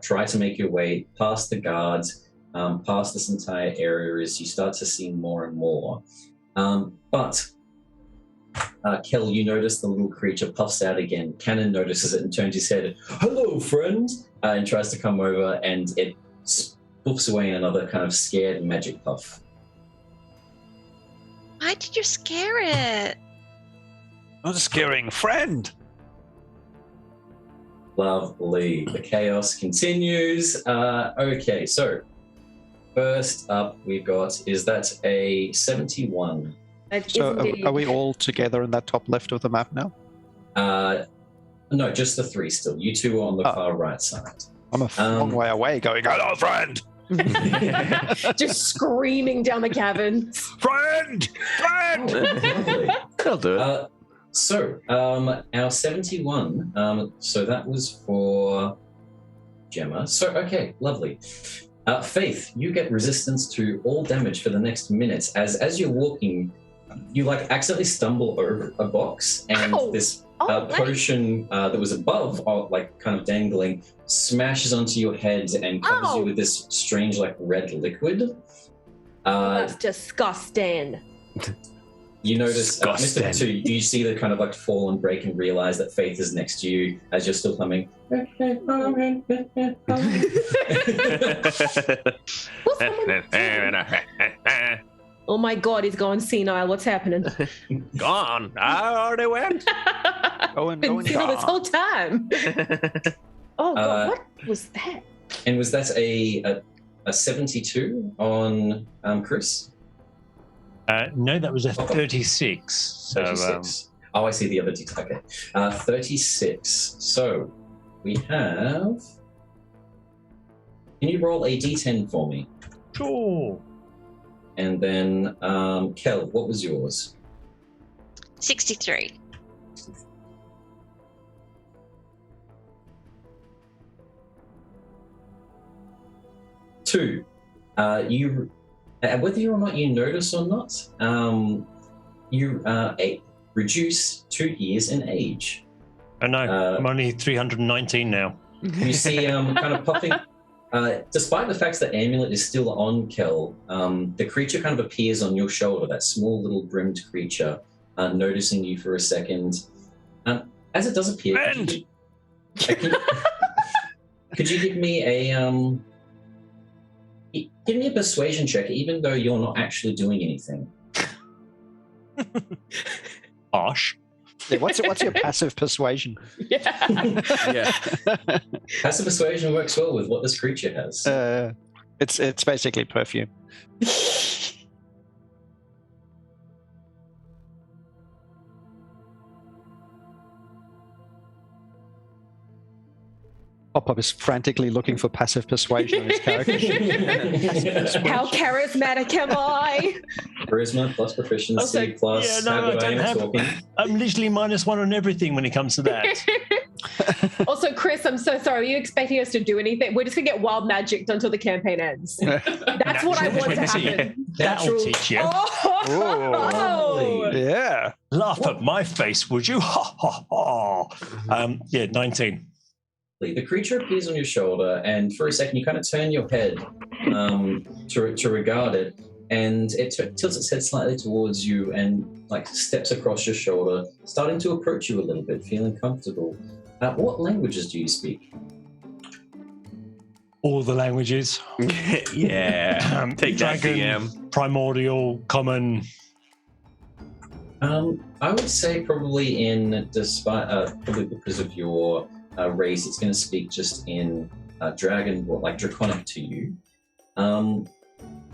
try to make your way past the guards, past this entire area as you start to see more and more. But Kel, you notice the little creature puffs out again. Cannon notices it and turns his head. Hello, friend! And tries to come over, and it spoofs away in another kind of scared magic puff. Why did you scare it? Not a scaring friend. Lovely. The chaos continues. Okay, so first up we've got, is that a 71? So are we all together in that top left of the map now? No, just the three still. You two are on the far right side. I'm a long way away going, hello, friend! Just screaming down the cavern. Friend! Friend! Lovely. I'll do it. So, our 71, so that was for Gemma. So, okay, lovely. Faith, you get resistance to all damage for the next minute. As you're walking, you accidentally stumble over a box, and this potion that was above, kind of dangling, smashes onto your head and covers you with this strange, red liquid. That's disgusting. You notice, Disgusting. Mr. 2, you see the kind of fall and break and realize that Faith is next to you as you're still humming. Oh my god, he's gone senile. What's happening? Gone. I already went. Been senile this whole time. Oh god, what was that? And was that a 72 on Chris? No, that was a 36. So, 36. I see the other detail. Okay. 36. So we have. Can you roll a d10 for me? sure. And then, Kel, what was yours? 63. Two, you, whether or not you notice or not, you reduce 2 years in age. Oh no, I'm only 319 now. You see, kind of popping. Despite the fact that amulet is still on Kel, the creature kind of appears on your shoulder. That small little brimmed creature, noticing you for a second. As it does appear, could you give me a persuasion check, even though you're not actually doing anything? Harsh. Yeah, what's your passive persuasion? Yeah. Passive persuasion works well with what this creature has. It's basically perfume. Pop-Up is frantically looking for passive persuasion on his character. How charismatic am I? Charisma plus proficiency plus. Yeah, no, I don't have. I'm literally -1 on everything when it comes to that. Also, Chris, I'm so sorry. Are you expecting us to do anything? We're just going to get wild magicked until the campaign ends. That's what I want to happen. That'll teach you. Oh. Yeah. Laugh at my face, would you? Ha ha ha. Yeah, 19. The creature appears on your shoulder, and for a second you kind of turn your head to regard it, and it tilts its head slightly towards you and like steps across your shoulder, starting to approach you a little bit, feeling comfortable. What languages do you speak? All the languages. Yeah. Take that, Dragon, Primordial, Common. I would say probably probably because of your race, it's going to speak just in Dragon, like Draconic to you.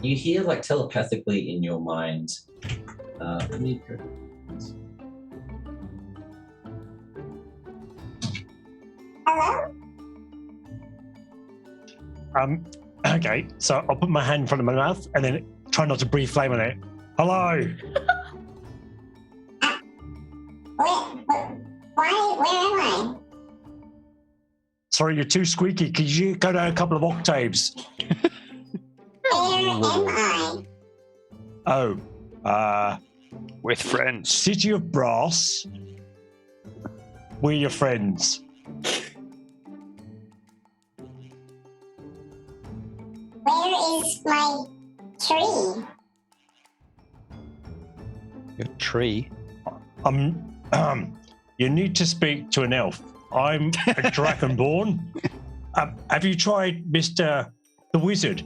You hear like telepathically in your mind. Let me go. Hello? Okay, so I'll put my hand in front of my mouth and then try not to breathe flame on it. Hello. Where am I? Sorry, you're too squeaky. Could you go down a couple of octaves? Where am I? Oh, With friends. City of Brass. We're your friends. Where is my tree? Your tree. You need to speak to an elf. I'm a Dragonborn. Have you tried Mr. the Wizard?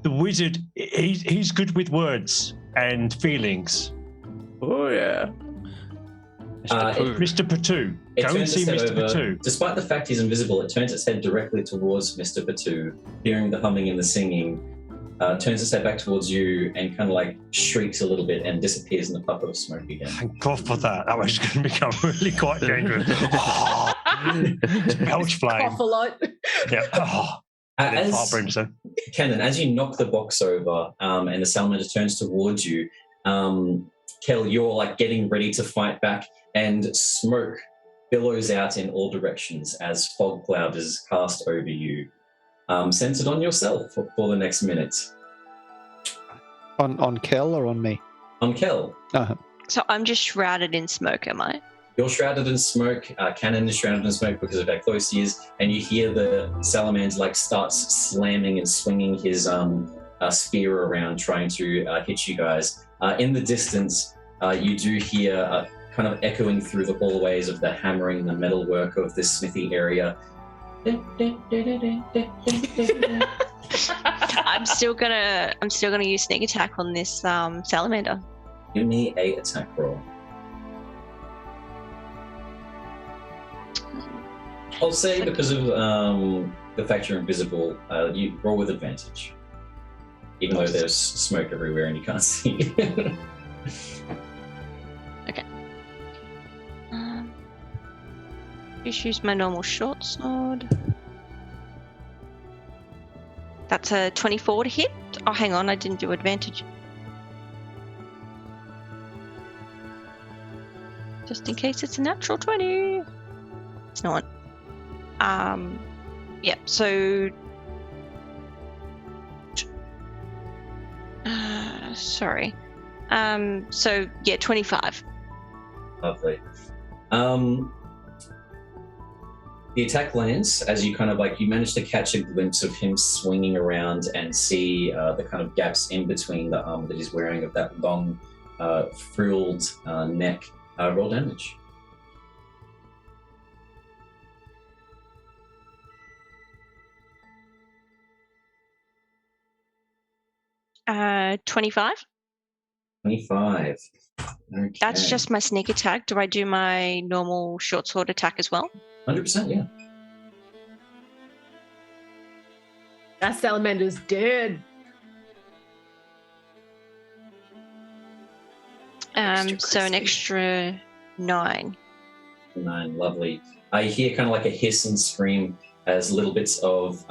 The Wizard, he's good with words and feelings. Oh, yeah. Mr. Patu. Go and see Mr. Patu. Despite the fact he's invisible, it turns its head directly towards Mr. Patu, hearing the humming and the singing, turns its head back towards you and kind of like shrieks a little bit and disappears in the puff of smoke again. Thank God for that. That was going to become really quite dangerous. Belch flame. Cough a lot. Yeah. Kenan, as you knock the box over and the salamander turns towards you, Kel, you're like getting ready to fight back, and smoke billows out in all directions as fog cloud is cast over you, centered on yourself for the next minute. On Kel or on me? On Kel. Uh-huh. So I'm just shrouded in smoke, am I? You're shrouded in smoke. Kenan is shrouded in smoke because of how close he is, and you hear the salamander like starts slamming and swinging his spear around, trying to hit you guys. In the distance, you do hear kind of echoing through the hallways of the hammering, the metalwork of this smithy area. I'm still gonna use sneak attack on this salamander. Give me a attack roll. I'll say because of the fact you're invisible, you roll with advantage. Even though there's smoke everywhere and you can't see. Okay. Just use my normal short sword. That's a 24 to hit. Oh, hang on, I didn't do advantage. Just in case it's a natural 20. It's not. Yeah, so... sorry. So, yeah, 25. Lovely. The attack lands as you kind of you manage to catch a glimpse of him swinging around and see the kind of gaps in between the armor that he's wearing of that long, frilled neck. Roll damage. Uh, 25. 25. Okay. That's just my sneak attack. Do I do my normal short sword attack as well? 100%, yeah. That salamander's dead. So an extra 9. 9, lovely. I hear kind of like a hiss and scream as little bits of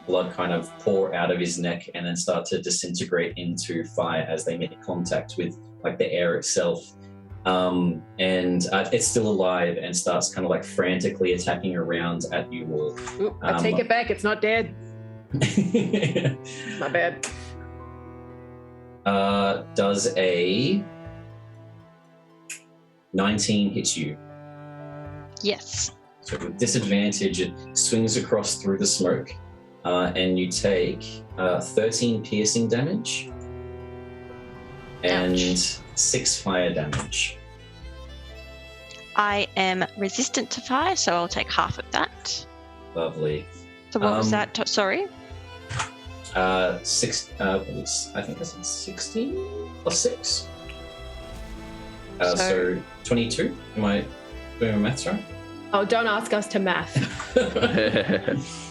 blood kind of pour out of his neck and then start to disintegrate into fire as they make contact with the air itself. And it's still alive and starts kind of frantically attacking around at you all. Oop, I take it back. It's not dead. My bad. Does a 19 hit you? Yes. So with disadvantage, it swings across through the smoke, and you take 13 piercing damage and 6 fire damage. I am resistant to fire, so I'll take half of that. Lovely. So what was that? Sorry? 6, I think that's 16 plus 6. So 22. Am I doing my maths right? Oh, don't ask us to math.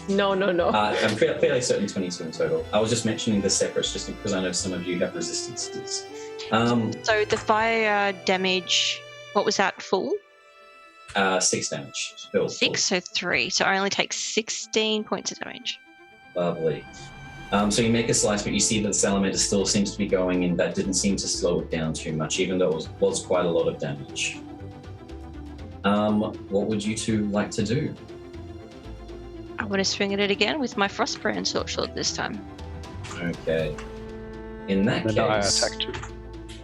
No. I'm fairly certain 22 in total. I was just mentioning the separates just because I know some of you have resistances. So the fire damage, what was that full? 6 damage. Full. 6, so 3. So I only take 16 points of damage. Lovely. So you make a slice, but you see that the salamander still seems to be going, and that didn't seem to slow it down too much, even though it was quite a lot of damage. What would you two like to do? I want to swing at it again with my Frostbrand sword this time. Okay. In that case,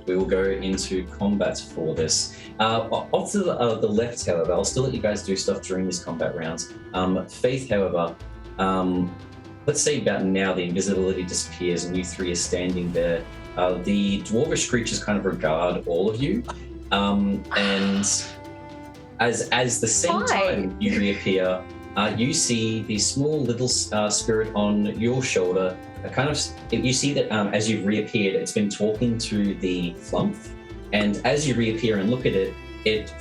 we will go into combat for this. Off to the left, however, I'll still let you guys do stuff during this combat round. Faith, however, let's say about now the invisibility disappears and you three are standing there. The dwarvish creatures kind of regard all of you, and as the same time you reappear, you see the small little spirit on your shoulder. You see that as you've reappeared, it's been talking to the flump, and as you reappear and look at it, it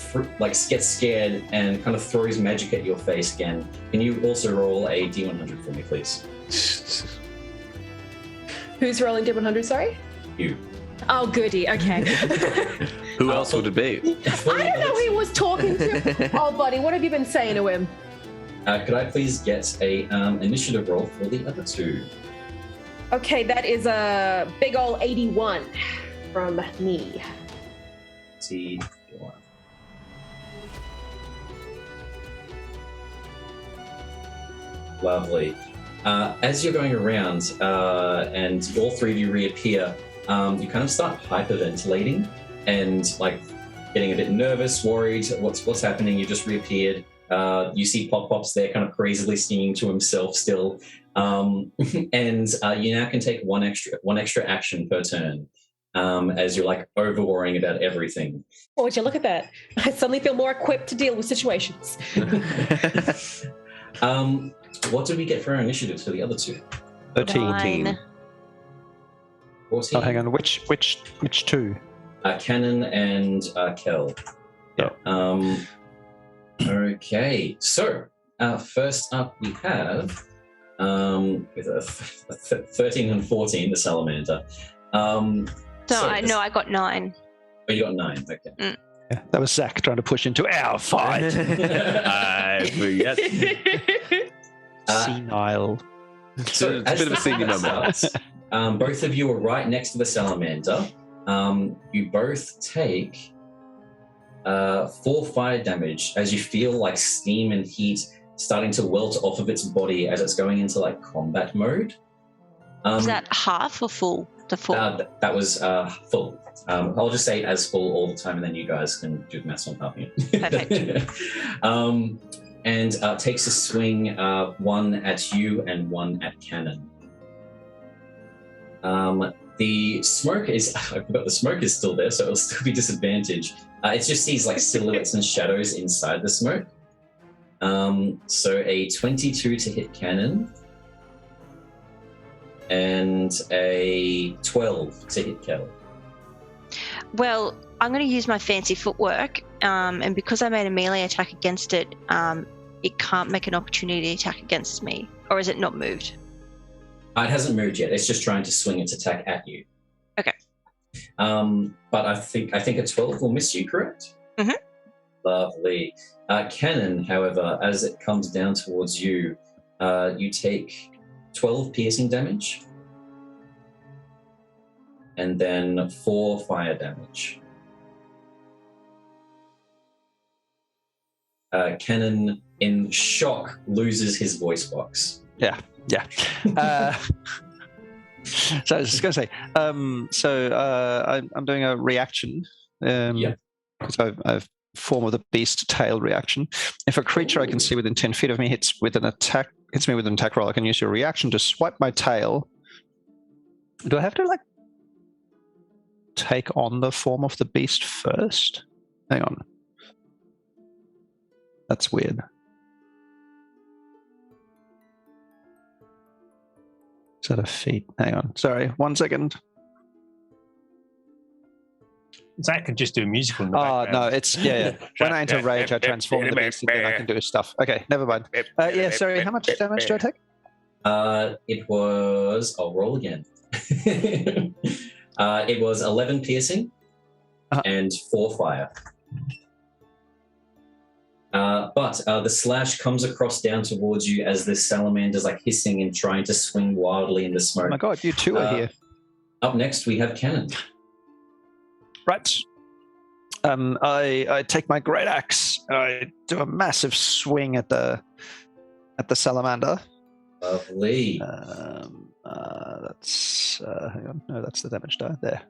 gets scared and kind of throws magic at your face again. Can you also roll a D100 for me, please? Who's rolling D100, sorry? You. Oh, goody, okay. Who else would it be? I don't know who he was talking to. Oh, buddy, what have you been saying to him? Could I please get a initiative roll for the other two? Okay, that is a big ol' 81 from me. T1. Lovely. As you're going around and all three of you reappear, you kind of start hyperventilating and getting a bit nervous, worried. What's happening? You just reappeared. You see Pop-Pop's there kind of crazily singing to himself still. And you now can take one extra action per turn as you're over-worrying about everything. Oh, would you look at that? I suddenly feel more equipped to deal with situations. What did we get for our initiatives for the other two? 13. 14. Oh, hang on. Which two? Cannon and Kel. Yeah. Okay. So first up we have with a 13 and 14, the salamander. I got 9. Oh, you got 9. Okay. Mm. Yeah, that was Zac trying to push into our fight. Yes. Senile. So it's a bit of a senior moment. Both of you are right next to the salamander. You both take 4 fire damage as you feel like steam and heat starting to welt off of its body as it's going into like combat mode. Is that half or full? The full? That was full. I'll just say it as full all the time, and then you guys can do the maths on top of me. Perfect. And takes a swing, 1 at you and 1 at Cannon. The smoke is, I forgot the smoke is still there, so it'll still be disadvantage. It's just these like silhouettes and shadows inside the smoke. So a 22 to hit Cannon and a 12 to hit Kelly. Well, I'm going to use my fancy footwork, and because I made a melee attack against it, it can't make an opportunity attack against me. Or is it not moved? It hasn't moved yet. It's just trying to swing its attack at you. Okay. But I think a 12 will miss you, correct? Mm-hmm. Lovely. Cannon, however, as it comes down towards you, you take 12 piercing damage and then 4 fire damage. Cannon, in shock, loses his voice box. Yeah. So I was just going to say, I'm doing a reaction. Because I've form of the beast tail reaction. If a creature I can see within 10 feet of me hits me with an attack roll, I can use your reaction to swipe my tail. Do I have to like take on the form of the beast first? Hang on. That's weird. Is that a feat? Hang on. Sorry, 1 second. Zach could just do a musical in the background. No, it's when I enter rage, I transform the beast, and then I can do stuff. Okay, never mind. Sorry, how much damage do I take? It was... I'll roll again. It was 11 piercing and 4 fire. But the slash comes across down towards you as this salamander's like hissing and trying to swing wildly in the smoke. Oh my god, you two are here. Up next, we have Cannon. Right. I take my great axe. I do a massive swing at the salamander. Lovely. That's hang on. No, that's the damage die there.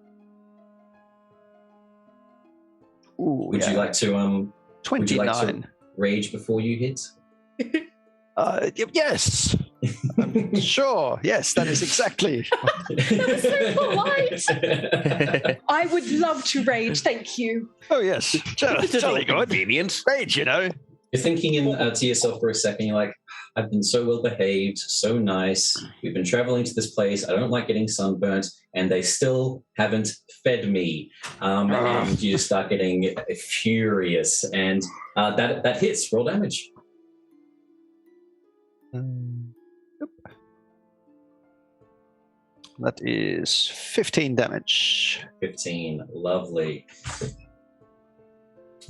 Ooh, would you like to 29. Would you like to rage before you hit? Yes. Sure. Yes, that is exactly. That was so polite. I would love to rage, thank you. Oh yes, jolly good. Convenient. Rage, you know. You're thinking to yourself for a second. You're like, I've been so well behaved, so nice. We've been traveling to this place. I don't like getting sunburnt, and they still haven't fed me. And you just start getting furious, and that hits. Roll damage. That is 15 damage. 15, lovely.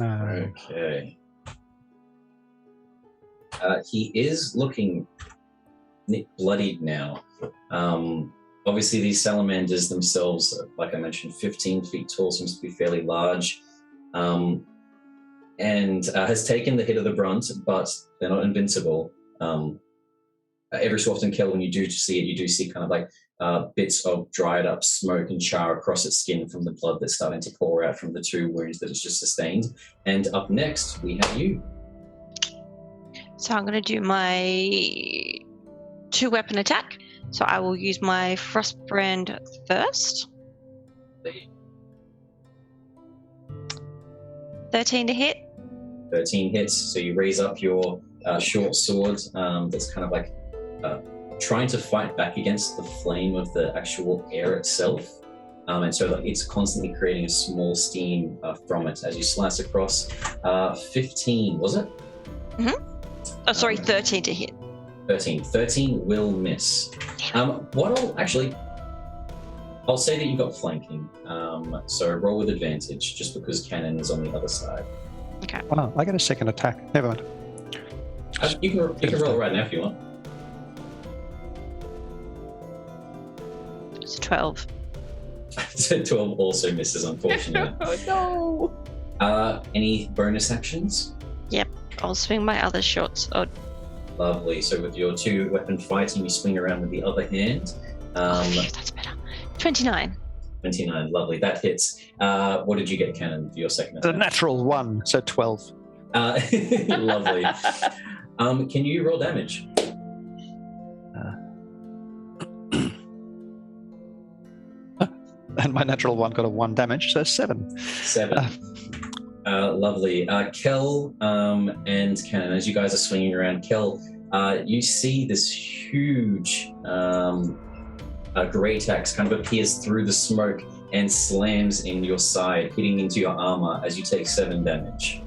Okay. He is looking bloodied now. Obviously, these salamanders themselves, like I mentioned, 15 feet tall, seems to be fairly large, and has taken the hit of the brunt, but they're not invincible. Every so often, Kel, when you do see it, you do see kind of like bits of dried up smoke and char across its skin from the blood that's starting to pour out from the 2 wounds that it's just sustained. And up next, we have you. So I'm going to do my 2-weapon attack. So I will use my Frostbrand first. 13 to hit. 13 hits. So you raise up your short sword that's kind of like trying to fight back against the flame of the actual air itself. And so it's constantly creating a small steam from it as you slice across. 15, was it? Mm-hmm. Oh, sorry, 13 to hit. 13 will miss. I'll say that you got flanking. So roll with advantage, just because Cannon is on the other side. Okay. Wow, I get a second attack. Never mind. You can roll right now if you want. It's 12. 12 also misses, unfortunately. Oh no! Any bonus actions? I'll swing my other shots. Oh, Lovely. So with your 2 weapon fighting, you swing around with the other hand. phew, that's better. 29. 29. Lovely. That hits. What did you get, Cannon, for your second The attack? natural 1, so 12. Lovely. Can you roll damage? And my natural 1 got a 1 damage, so 7. 7. Lovely. Kel and Cannon, as you guys are swinging around, Kel, you see this huge great axe kind of appears through the smoke and slams in your side, hitting into your armor as you take 7 damage.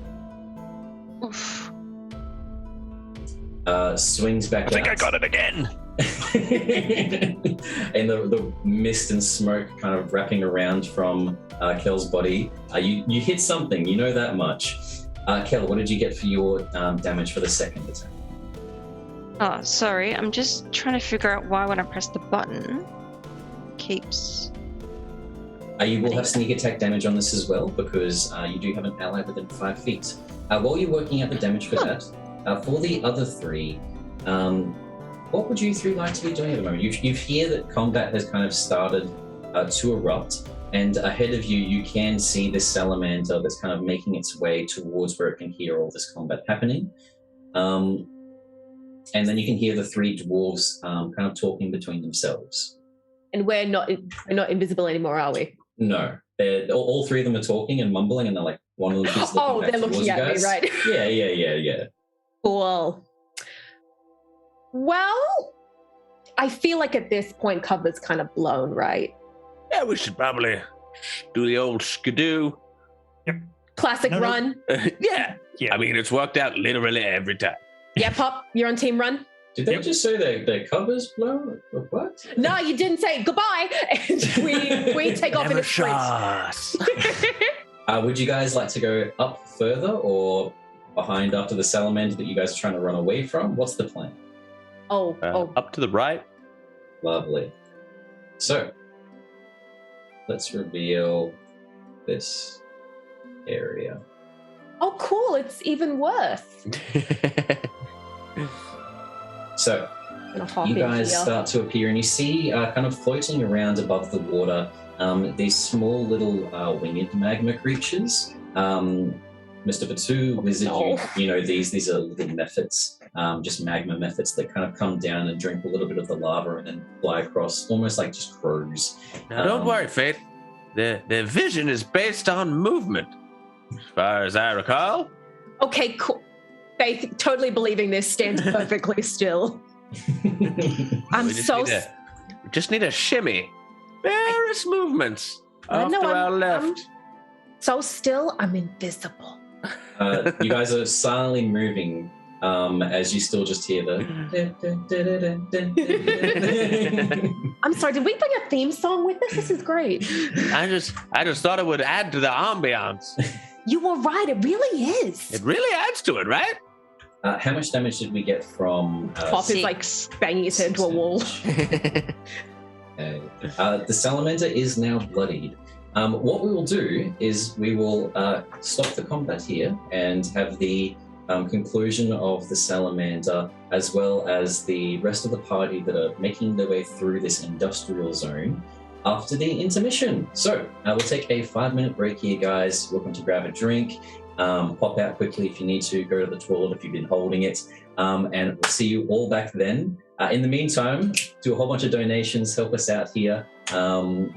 Oof. Swings back I think out. I got it again. And the mist and smoke kind of wrapping around from Kel's body. You hit something, you know that much. Kel, what did you get for your damage for the second attack? Oh, sorry. I'm just trying to figure out why when I press the button, it keeps. You will have sneak attack damage on this as well, because you do have an ally within 5 feet. While you're working out the damage for that, for the other 3, what would you 3 like to be doing at the moment? You hear that combat has kind of started to erupt, and ahead of you, you can see this salamander that's kind of making its way towards where it can hear all this combat happening. And then you can hear the 3 dwarves kind of talking between themselves. And we're not invisible anymore, are we? No, all 3 of them are talking and mumbling, and they're like, one of them keeps looking Oh, back they're towards looking you at me, guys. right? Yeah. Cool. Well, I feel like at this point cover's kind of blown, right? Yeah, we should probably do the old skidoo. Classic No. run. Yeah. Yeah. I mean, it's worked out literally every time. Yeah, Pop, you're on team run. Did they just say their covers blown? Or what? No, you didn't say goodbye. And we take off in a sprint. Would you guys like to go up further or behind after the salamander that you guys are trying to run away from? What's the plan? Oh. Up to the right. Lovely. So, let's reveal this area. Oh, cool. It's even worse. So, Gonna hop you in guys here. start to appear and you see kind of floating around above the water these small little winged magma creatures. Mr. Batu, Wizard, you know these are little mephits, just magma mephits that kind of come down and drink a little bit of the lava and then fly across, almost like just crows. Now, don't worry, Fate. Their vision is based on movement, as far as I recall. Okay, cool. Faith, totally believing this, stands perfectly still. I'm We just need a shimmy. Various movements off to our left. I'm so still, I'm invisible. You guys are silently moving as you still just hear the... I'm sorry, did we bring a theme song with us? This is great. I just thought it would add to the ambiance. You were right, it really is. It really adds to it, right? How much damage did we get from... Pop is like banging his head into a wall. The salamander is now bloodied. What we will do is we will stop the combat here and have the conclusion of the salamander, as well as the rest of the party that are making their way through this industrial zone after the intermission. So we'll take a 5-minute break here, guys. Welcome to grab a drink. Pop out quickly if you need to, go to the toilet if you've been holding it, and we'll see you all back then. In the meantime, do a whole bunch of donations, help us out here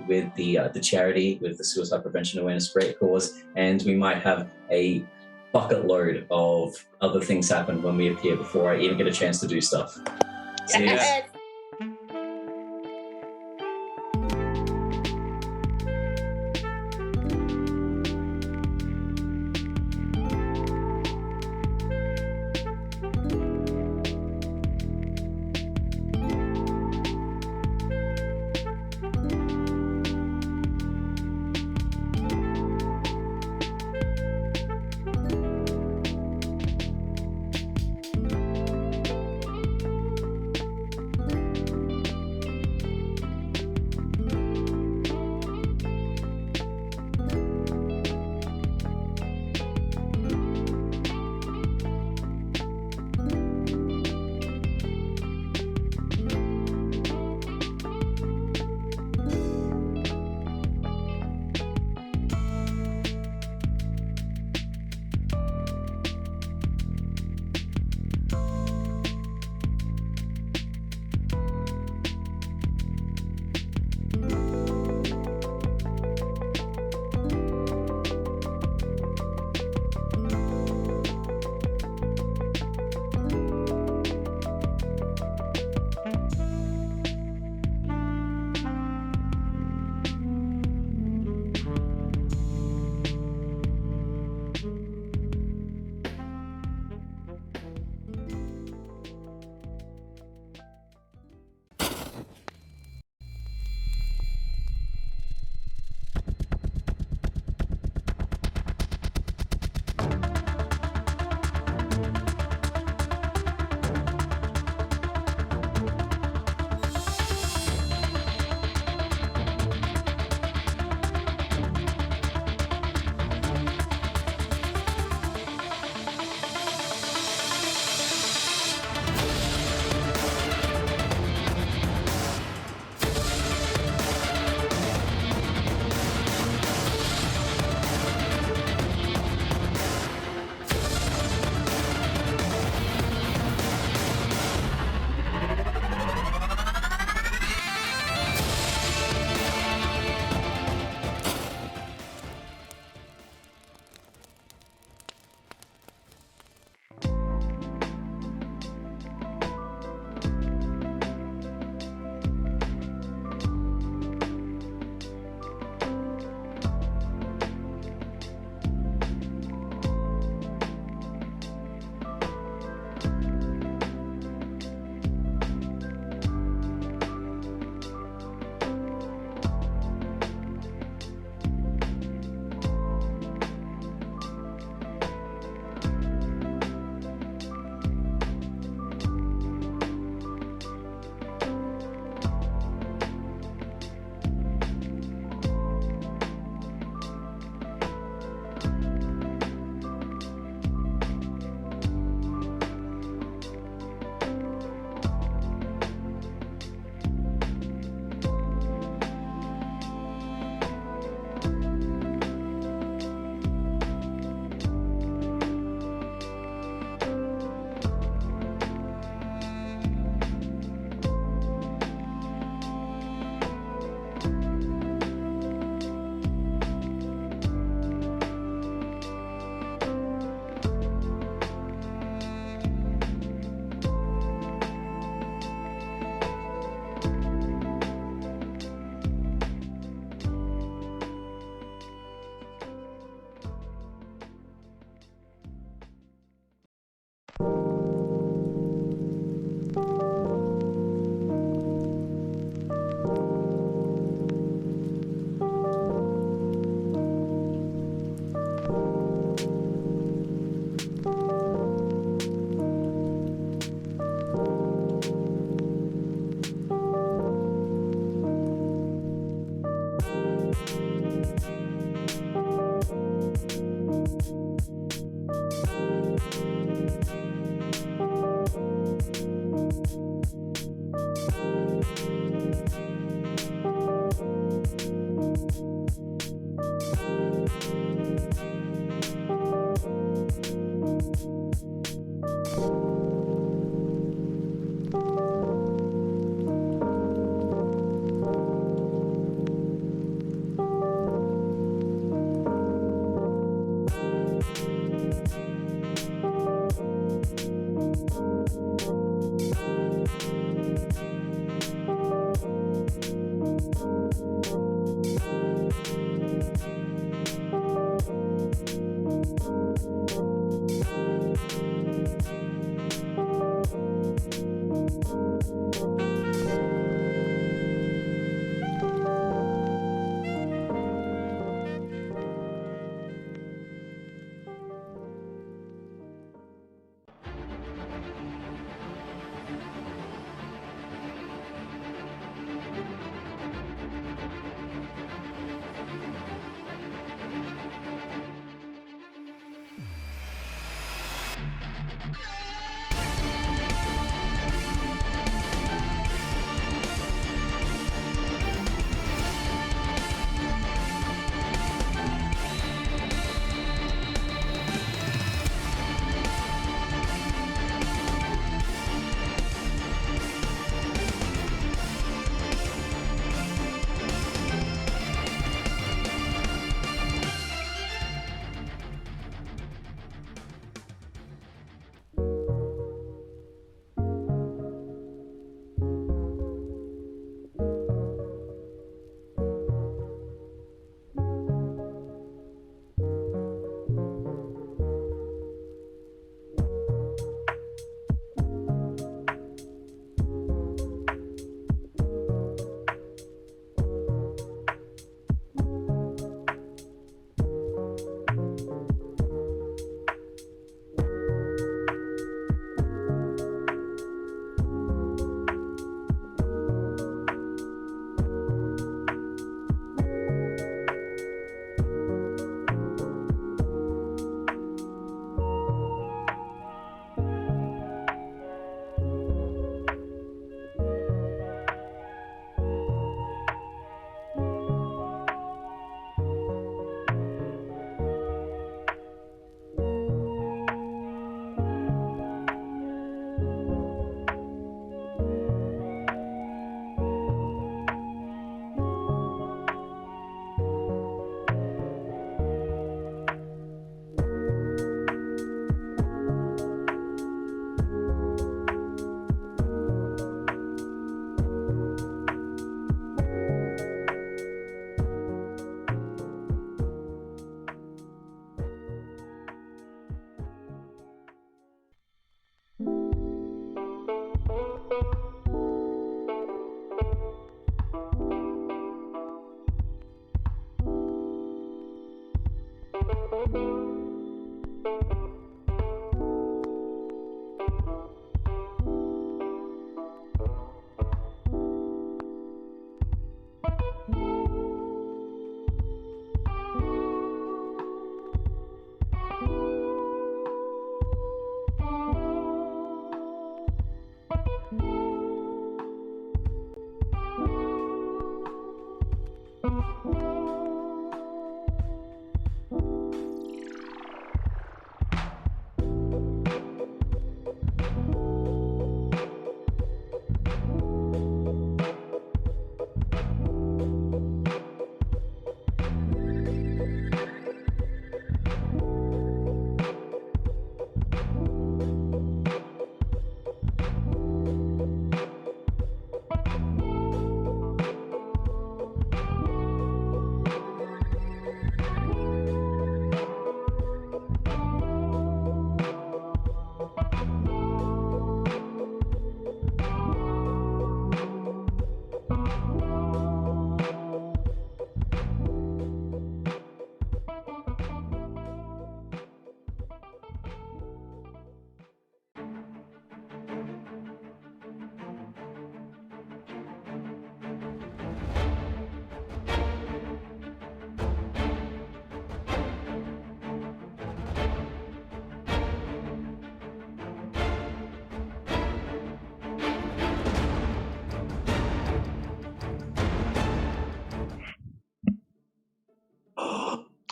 with the charity, with the Suicide Prevention Awareness Great Cause, and we might have a bucket load of other things happen when we appear before I even get a chance to do stuff. See you guys.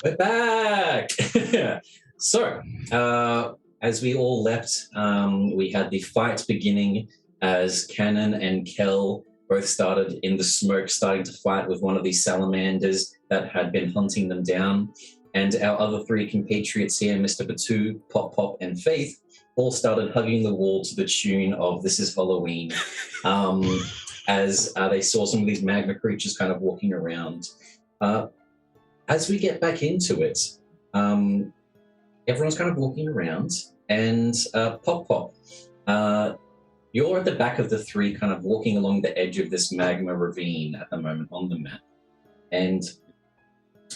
We're back. So, as we all left, we had the fight beginning as Cannon and Kel both started in the smoke, starting to fight with one of these salamanders that had been hunting them down. And our other three compatriots here, Mr. Batu, Pop Pop, and Faith, all started hugging the wall to the tune of This Is Halloween, as they saw some of these magma creatures kind of walking around. As we get back into it, everyone's kind of walking around, and Pop Pop, you're at the back of the three, kind of walking along the edge of this magma ravine at the moment on the map. And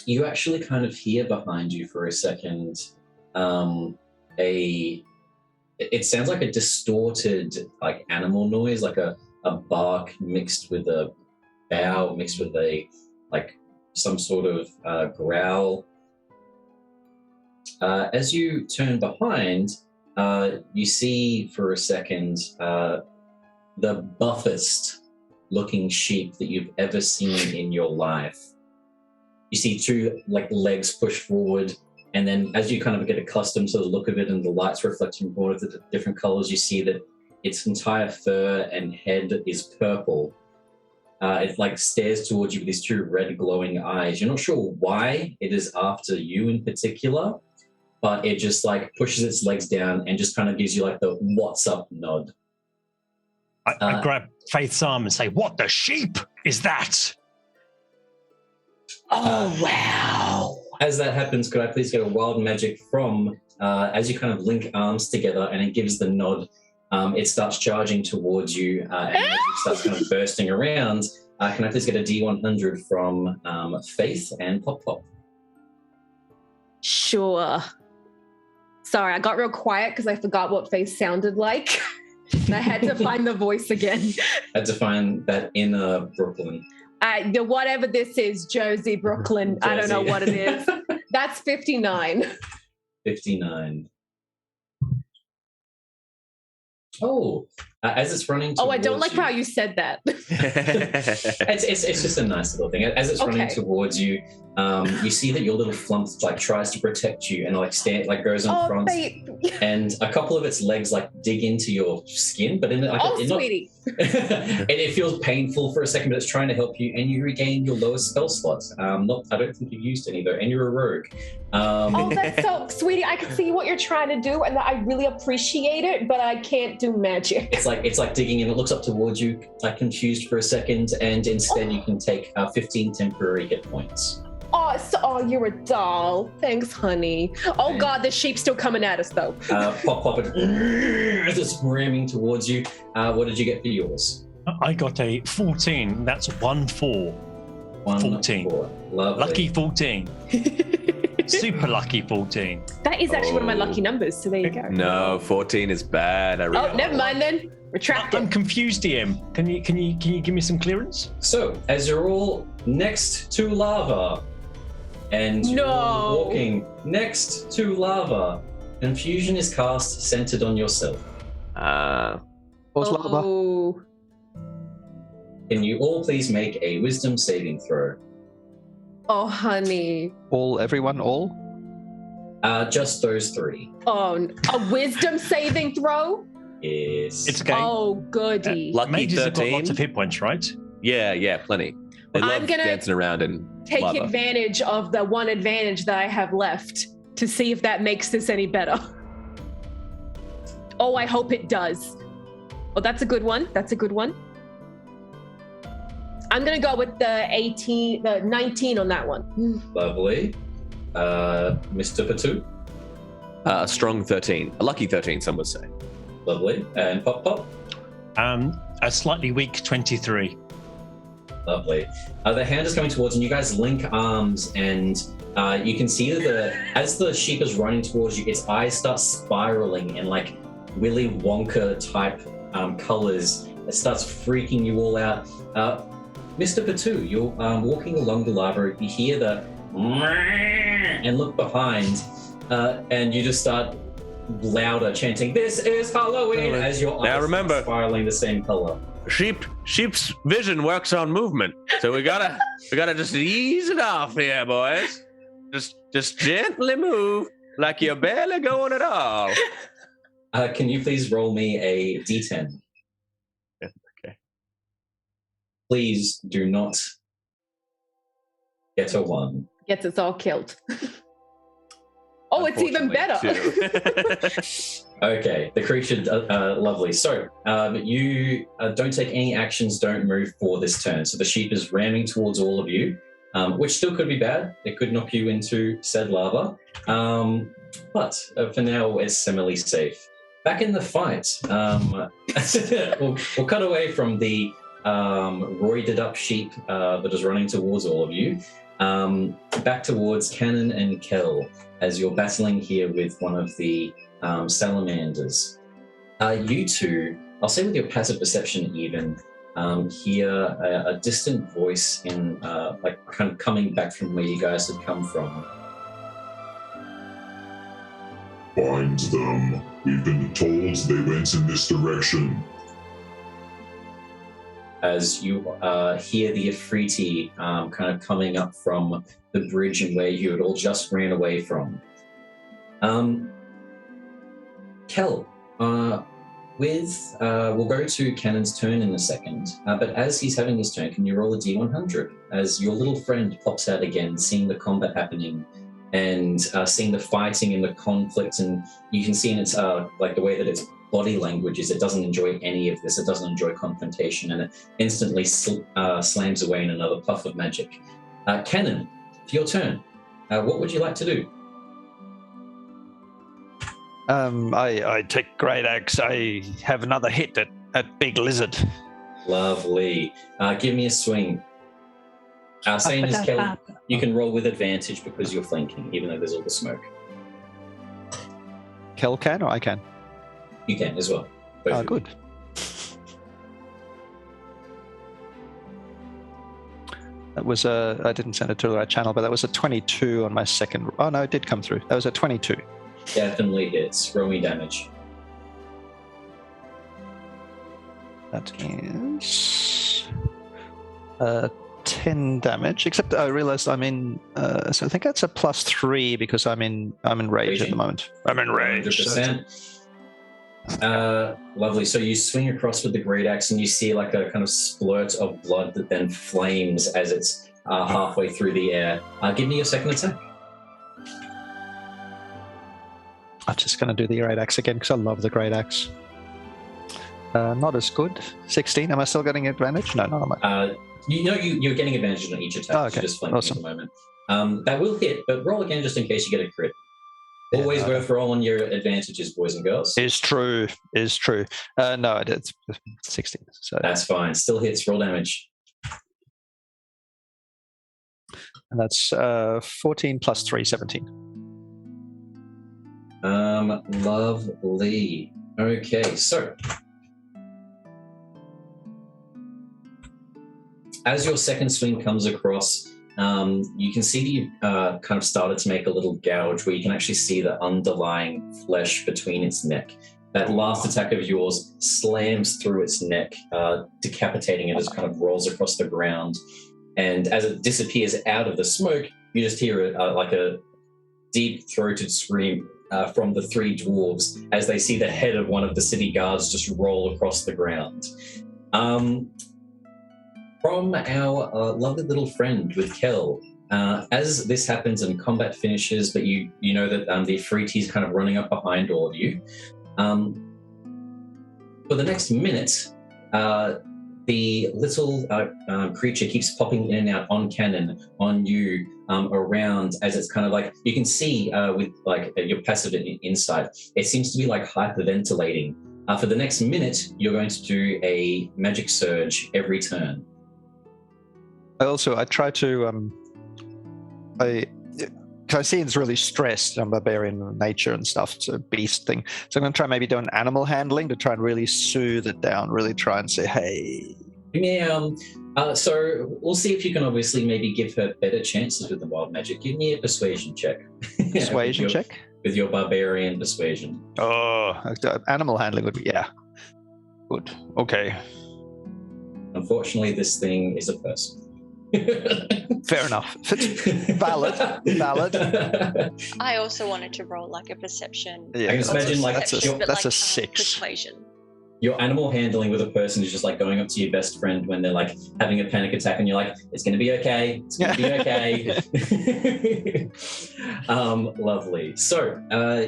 you actually kind of hear behind you for a second it sounds like a distorted like animal noise, like a bark mixed with a bow, mixed with a like some sort of growl. As you turn behind, you see for a second the buffest looking sheep that you've ever seen in your life. You see two like legs push forward, and then as you kind of get accustomed to the look of it and the lights reflecting from all of the different colors, you see that its entire fur and head is purple. It like stares towards you with these two red glowing eyes. You're not sure why it is after you in particular, but it just like pushes its legs down and just kind of gives you like the "what's up" nod. I grab Faith's arm and say, "What the sheep is that?" Oh, wow. As that happens, could I please get a wild magic from, as you kind of link arms together and it gives the nod, it starts charging towards you and magic starts kind of bursting around. Can I please get a D100 from Faith and Pop Pop? Sure. Sorry, I got real quiet because I forgot what Faith sounded like. And I had to find the voice again. Had to find that inner Brooklyn. Whatever this is, Josie, Brooklyn, I don't know what it is. That's 59. 59. Oh, as it's running towards I don't like you, how you said that. it's just a nice little thing. As it's running towards you, you see that your little flump like tries to protect you and like goes in front, and a couple of its legs like dig into your skin, but sweetie. It feels painful for a second, but it's trying to help you, and you regain your lowest spell slots. I don't think you've used any though, and you're a rogue. That's so, sweetie. I can see what you're trying to do, and I really appreciate it, but I can't do magic. It's like digging in. It looks up towards you, like confused for a second, and instead you can take 15 temporary hit points. Oh, you're a doll. Thanks, honey. Oh, God, the sheep's still coming at us, though. Pop, it's ramming towards you. What did you get for yours? I got a 14. That's 1-4. 14. 4. Lovely. Lucky 14. Super lucky 14. That is actually one of my lucky numbers, so there you go. No, 14 is bad. Never mind then. Retract it. I'm confused, DM. Can you give me some clearance? So, as you're all next to lava, and you're all walking next to lava, confusion is cast centered on yourself. What's lava? Can you all please make a wisdom saving throw? Oh, honey. Everyone? Just those three. Oh, a wisdom saving throw? Yes. It's okay. Oh, goody. Lucky Mages have got 13. lots of hit points, right? Yeah, plenty. They love dancing around and take lava. advantage of the one advantage that I have left to see if that makes this any better. Oh, I hope it does. Oh, that's a good one. I'm going to go with the 19 on that one. Lovely. Mr. Patu? A strong 13. A lucky 13, some would say. Lovely. And Pop Pop? A slightly weak 23. Lovely. The hand is coming towards you, and you guys link arms, and you can see that as the sheep is running towards you, its eyes start spiraling in like Willy Wonka type colors. It starts freaking you all out. Mr. Patu, you're walking along the lava. You hear the and look behind, and you just start louder chanting, "This is Halloween!" as your eyes remember, start spiraling the same color. Sheep's vision works on movement, so we gotta just ease it off here, boys. Just gently move like you're barely going at all. Can you please roll me a d10? Okay. Please do not get a 1. Gets us all killed. Oh, it's even better. Okay, the creature, lovely. So you don't take any actions, don't move for this turn. So the sheep is ramming towards all of you, which still could be bad. It could knock you into said lava. But for now, it's semi-safe. Back in the fight, we'll cut away from the roided up sheep that is running towards all of you. Back towards Cannon and Kel as you're battling here with one of the salamanders. You two, I'll say with your passive perception even, hear a distant voice in like kind of coming back from where you guys had come from. Find them. We've been told they went in this direction. As you hear the Afriti kind of coming up from the bridge and where you had all just ran away from. Kel, we'll go to Cannon's turn in a second, but as he's having his turn, can you roll a D100? As your little friend pops out again, seeing the combat happening and seeing the fighting and the conflict, and you can see in its like the way that its body language is, it doesn't enjoy any of this. It doesn't enjoy confrontation, and it instantly slams away in another puff of magic. Cannon, for your turn, what would you like to do? I take great axe. I have another hit at big lizard. Lovely. Give me a swing. Same as Kel, you can roll with advantage because you're flanking, even though there's all the smoke. Kel can or I can? You can as well. Oh, good. That was I didn't send it to the right channel, but that was a 22 on my second. Oh no, it did come through. That was a 22. Definitely hits. Roll me damage. That is 10 damage. Except I realized I'm in. So I think that's a +3 because I'm in rage at the moment. I'm in rage. 100%. Lovely. So you swing across with the great axe, and you see like a kind of splurt of blood that then flames as it's halfway through the air. Give me your second attack. I'm just going to do the great axe again because I love the great axe. Not as good. 16. Am I still getting advantage? No, not on my. You're getting advantage on each attack. Oh, okay. Just flanking Awesome. at the moment. That will hit, but roll again just in case you get a crit. Always worth rolling your advantages, boys and girls. Is true. No, it's 16. So that's fine. Still hits. Roll damage. And that's 14 plus 3, 17. Lovely. Okay, so as your second swing comes across, you can see that you've kind of started to make a little gouge where you can actually see the underlying flesh between its neck. That last attack of yours slams through its neck, decapitating it as it kind of rolls across the ground. And as it disappears out of the smoke, you just hear like a deep-throated scream from the three dwarves as they see the head of one of the city guards just roll across the ground. From our lovely little friend with Kel, as this happens and combat finishes, but you know that the Afriti is kind of running up behind all of you. For the next minute, the little creature keeps popping in and out on Cannon, on you, around, as it's kind of like, you can see with like your passive insight, it seems to be like hyperventilating. For the next minute, you're going to do a magic surge every turn. I try to, because I see it's really stressed, barbarian nature and stuff, it's a beast thing. So I'm going to try maybe do an animal handling to try and really soothe it down, really try and say, hey. Yeah, so we'll see if you can obviously maybe give her better chances with the wild magic. Give me a persuasion check. Persuasion check? With your barbarian persuasion. Oh, animal handling would be, yeah. Good, okay. Unfortunately, this thing is a person. Fair enough. Valid. I also wanted to roll like a perception. Yeah, I can imagine like that's a 6. Persuasion. Your animal handling with a person is just like going up to your best friend when they're like having a panic attack and you're like, it's going to be okay. It's going to be okay. Lovely. So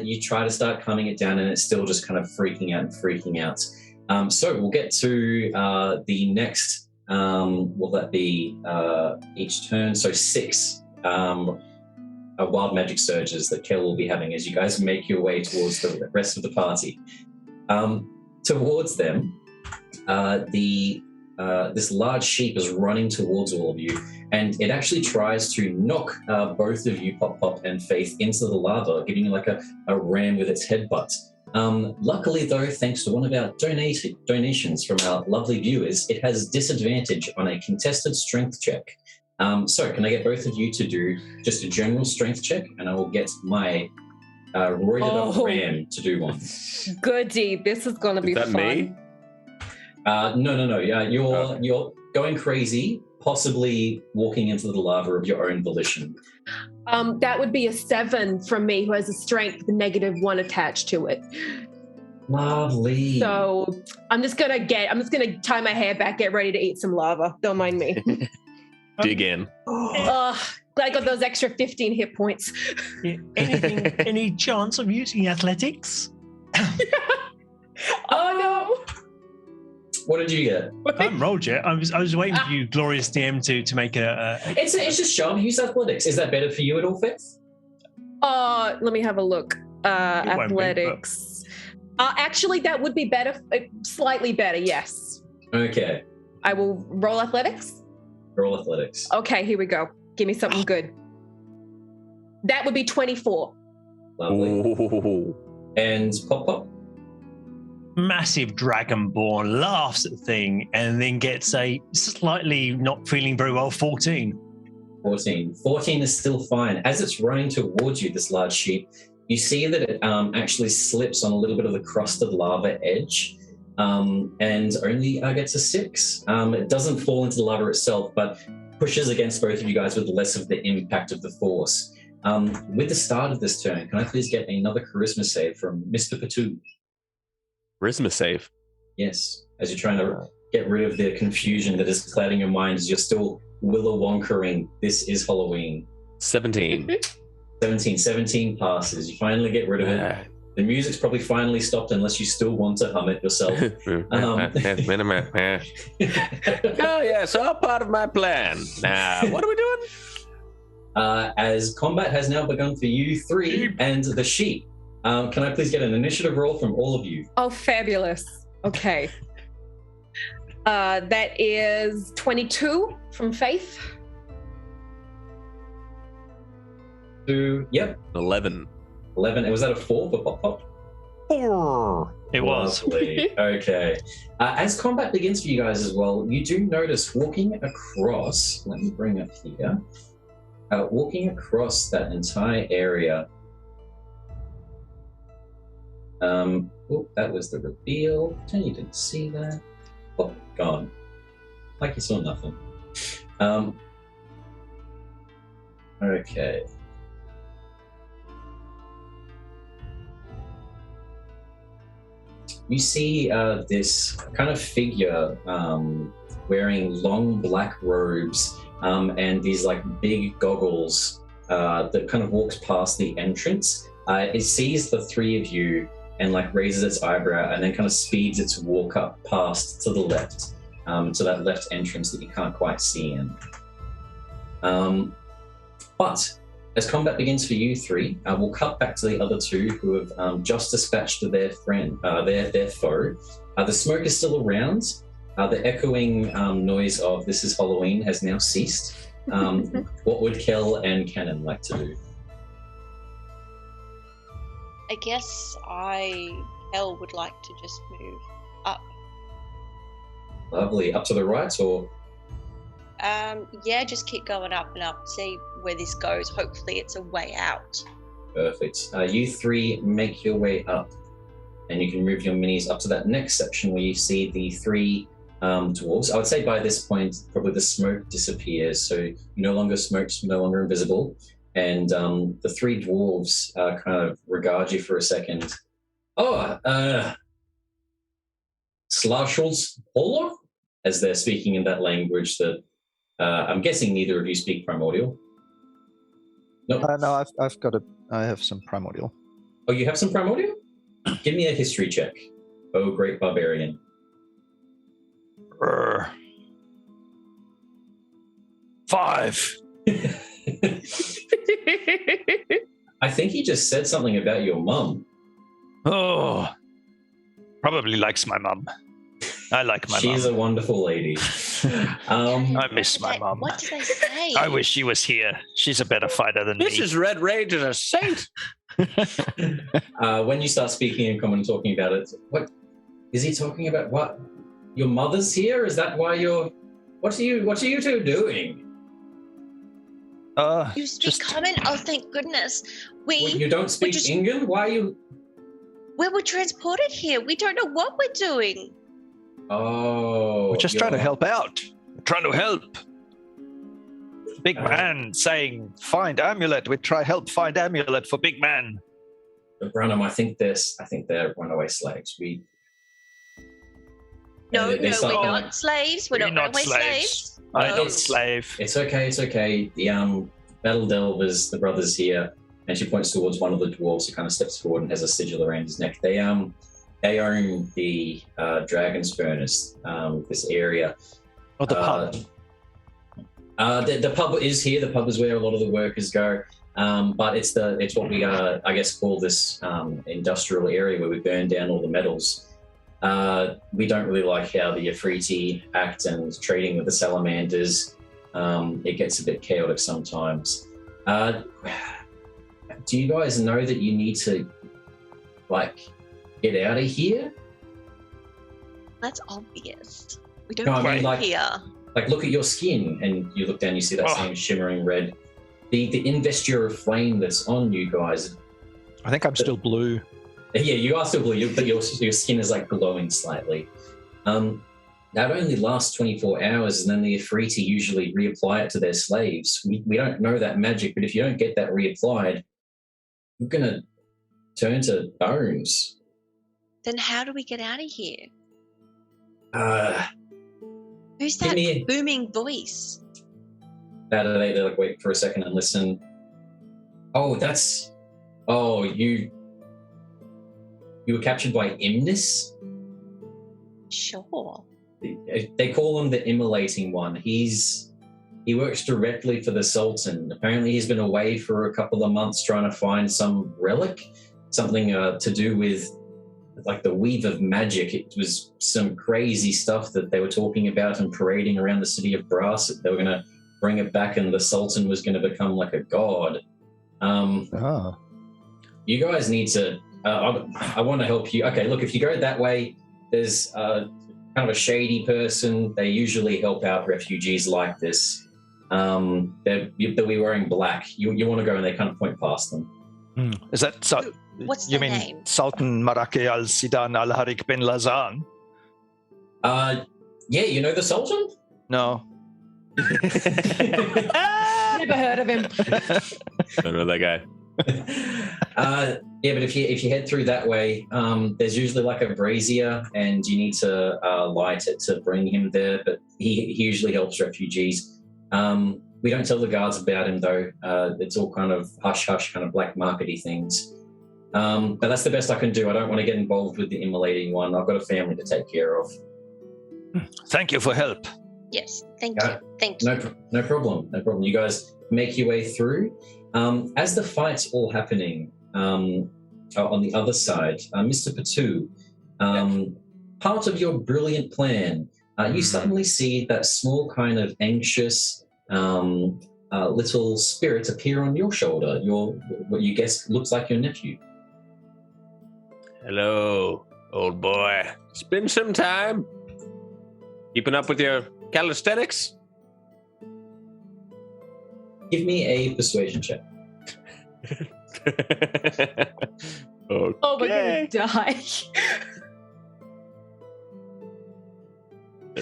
you try to start calming it down and it's still just kind of freaking out. So we'll get to the next, will that be each turn? So 6 wild magic surges that Kel will be having as you guys make your way towards the rest of the party. Towards them, this large sheep is running towards all of you, and it actually tries to knock both of you, Pop and Faith, into the lava, giving you like a ram with its headbutt. Luckily, though, thanks to one of our donations from our lovely viewers, it has disadvantage on a contested strength check. So can I get both of you to do just a general strength check, and I will get my roided up ram to do one. Goody, this is going to be fun. Me? No. Yeah, you're going crazy, possibly walking into the lava of your own volition. That would be a 7 from me, who has a strength with a -1 attached to it. Lovely. So I'm just gonna tie my hair back, get ready to eat some lava. Don't mind me. Dig in. Glad I got those extra 15 hit points. Any chance of using athletics? Oh no! What did you get? I haven't rolled yet. I was waiting for you, glorious DM, to make a. It's just shove. Use athletics. Is that better for you at all, Faith? Let me have a look. Athletics. Actually, that would be better. Slightly better, yes. Okay. I will roll athletics. Roll athletics. Okay, here we go. Give me something good. That would be 24. Lovely. Ooh. And Pop. Massive dragonborn laughs at the thing and then gets a slightly not feeling very well 14. 14 is still fine. As it's running towards you, this large sheep, you see that it actually slips on a little bit of the crusted lava edge and only gets a 6. It doesn't fall into the lava itself, but pushes against both of you guys with less of the impact of the force. With the start of this turn, can I please get another charisma save from Mr. Patu? Charisma save. Yes, as you're trying to get rid of the confusion that is clouding your mind as you're still Willowonkering, this is Halloween. 17. 17 passes. You finally get rid of it. The music's probably finally stopped unless you still want to hum it yourself. Oh, yeah, it's all part of my plan. What are we doing? As combat has now begun for you 3 and the sheep. Can I please get an initiative roll from all of you? Oh, fabulous. Okay. That is 22 from Faith. 2, yep. 11. 11. Was that a 4 for Pop? 4. It was. Lovely. Okay. As combat begins for you guys as well, you do notice walking across, let me bring up here, walking across that entire area. That was the reveal. Pretend you didn't see that. Oh, gone. Like you saw nothing. Okay. You see this kind of figure wearing long black robes and these like big goggles that kind of walks past the entrance. It sees the 3 of you and like raises its eyebrow and then kind of speeds its walk up past to the left, to that left entrance that you can't quite see in. But as combat begins for you 3, we'll cut back to the other 2 who have just dispatched their friend, their foe. The smoke is still around. The echoing noise of "This is Halloween" has now ceased. What would Kel and Cannon like to do? I guess Kel would like to just move up. Lovely. Up to the right or? Yeah, just keep going up and up, see where this goes. Hopefully it's a way out. Perfect. You 3 make your way up and you can move your minis up to that next section where you see the 3 dwarves. I would say by this point, probably the smoke disappears, so you're no longer smoked, no longer invisible, and the three dwarves kind of regard you for a second. Oh, Slashels Polo? As they're speaking in that language that I'm guessing neither of you speak Primordial. No, No, I have some Primordial. Oh, you have some Primordial? Give me a history check. Oh, great barbarian. 5. I think he just said something about your mum. Oh, probably likes my mum. I like my mum. She's a wonderful lady. I miss my mum. What did they say? I wish she was here. She's a better fighter than me. This is Red Rage as a saint. When you start speaking in common, talking about it, what is he talking about? What? Your mother's here? Is that why you're? What are you two doing? You speak common? Oh, thank goodness. You don't speak Ingan? Why are you? We were transported here. We don't know what we're doing. Oh. We're just trying to help out. We're trying to help. Big man saying, find amulet. We try help find amulet for big man. Branham, I think they're runaway slaves. No, we're not slaves. We're not runaway slaves. I'm not slave. It's okay. The Battle Delvers, the brothers here, and she points towards one of the dwarves who kind of steps forward and has a sigil around his neck. They own the Dragon's Furnace, this area. Oh, the pub. The pub is here. The pub is where a lot of the workers go. But it's what we I guess call this industrial area where we burn down all the metals. We don't really like how the Afriti act and trading with the salamanders. It gets a bit chaotic sometimes. Do you guys know that you need to get out of here? That's obvious. We don't here. Look at your skin, and you look down, you see that same shimmering red. The investure of flame that's on you guys. I think I'm still blue. Yeah, you are still blue, but your skin is glowing slightly. That only lasts 24 hours, and then the Afriti usually reapply it to their slaves. We don't know that magic, but if you don't get that reapplied, you're going to turn to bones. Then how do we get out of here? Who's that booming voice? They wait for a second and listen. You were captured by Imnis? Sure. They call him the Immolating One. He works directly for the Sultan. Apparently he's been away for a couple of months trying to find some relic, something to do with the weave of magic. It was some crazy stuff that they were talking about and parading around the city of Brass. They were going to bring it back and the Sultan was going to become like a god. You guys need to... I want to help you. Okay, look, if you go that way, there's kind of a shady person. They usually help out refugees like this. They'll be wearing black. You want to go and they kind of point past them. Is that... What's you their mean name? Sultan Maraki al-Sidan al-Harik bin Lazan? Yeah, you know the Sultan? No. Never heard of him. I don't know that guy. Yeah, but if you head through that way, there's usually a brazier, and you need to light it to bring him there. But he usually helps refugees. We don't tell the guards about him though. It's all kind of hush hush, kind of black markety things. But that's the best I can do. I don't want to get involved with the Immolating One. I've got a family to take care of. Thank you for help. Yes, thank you. Thank you. No problem. You guys make your way through. As the fight's all happening on the other side, Mr. Patu, part of your brilliant plan, you suddenly see that small kind of anxious little spirit appear on your shoulder, what you guess looks like your nephew. Hello, old boy. It's been some time. Keeping up with your calisthenics? Give me a persuasion check. Okay. Oh, we're gonna die.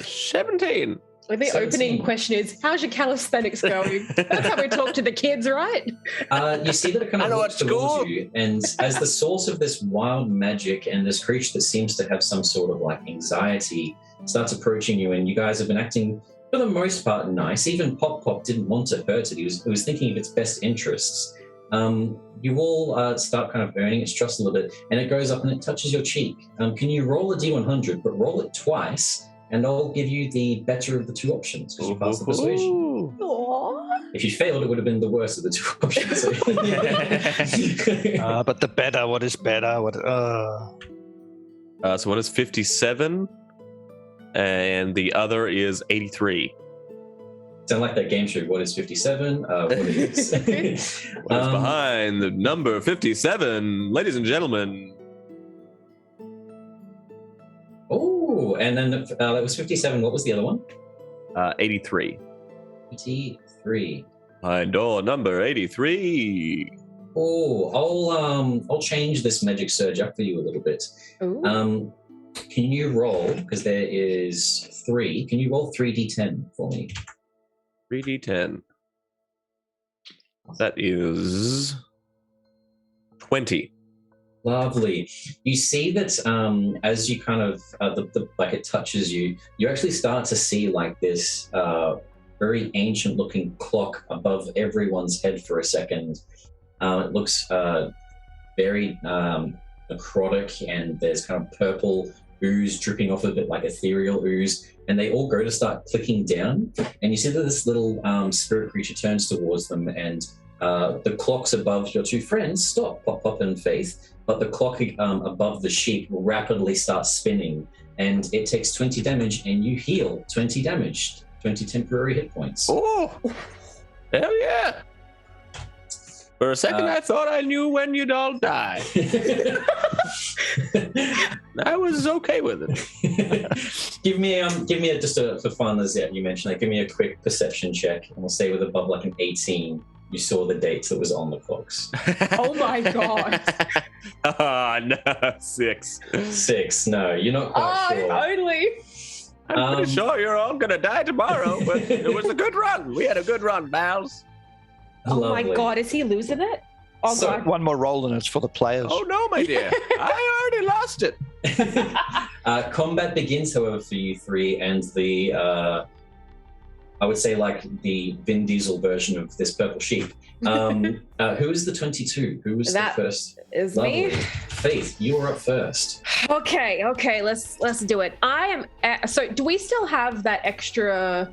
17. Like the 17. opening question is, how's your calisthenics going? That's how we talk to the kids, right? You see that it kind I of know looks what towards school. you, and as the source of this wild magic and this creature that seems to have some sort of like anxiety starts approaching you, and you guys have been acting for the most part nice. Even Pop didn't want to hurt it. He was thinking of its best interests. You all start kind of earning its trust a little bit, and it goes up and it touches your cheek. Can you roll a D100, but roll it twice, and I'll give you the better of the two options because you passed the persuasion. Aww. If you failed, it would have been the worst of the two options. But the better, what is better? So one is 57, and the other is 83. Sound like that game show. What is 57? What is? What's behind the number 57, ladies and gentlemen? Oh, and then that was 57. What was the other one? 83. 83. Behind door number 83. Oh, I'll change this magic surge up for you a little bit. Ooh. Can you roll, because there is 3, can you roll 3d10 for me? 3d10. That is 20. Lovely. You see that as you kind of, like it touches you, you actually start to see like this very ancient looking clock above everyone's head for a second. It looks very necrotic, and there's kind of purple ooze dripping off of it, like ethereal ooze, and they all go to start clicking down, and you see that this little spirit creature turns towards them, and the clocks above your two friends stop, Pop and Faith, but the clock above the sheep will rapidly start spinning, and it takes 20 damage, and you heal 20 damage, 20 temporary hit points. Oh, hell yeah. For a second, I thought I knew when you'd all die. I was okay with it. give me just for fun, as you mentioned, like, give me a quick perception check, and we'll say with above like an 18, you saw the dates that was on the clocks. Oh my god. Oh, no, 6. 6. No, you're not quite sure. Only. I'm pretty sure you're all gonna die tomorrow, but it was a good run. We had a good run, pals. Oh Lovely. my god, is he losing it? Oh So- god. One more roll and it's for the players. Oh no, my dear. I already lost it. Combat begins, however, for you three, and the I would say like the Vin Diesel version of this purple sheep. Who is the 22? Who was That the first? Is Lovely. me? Faith, you were up first. Okay, let's do it. So do we still have that extra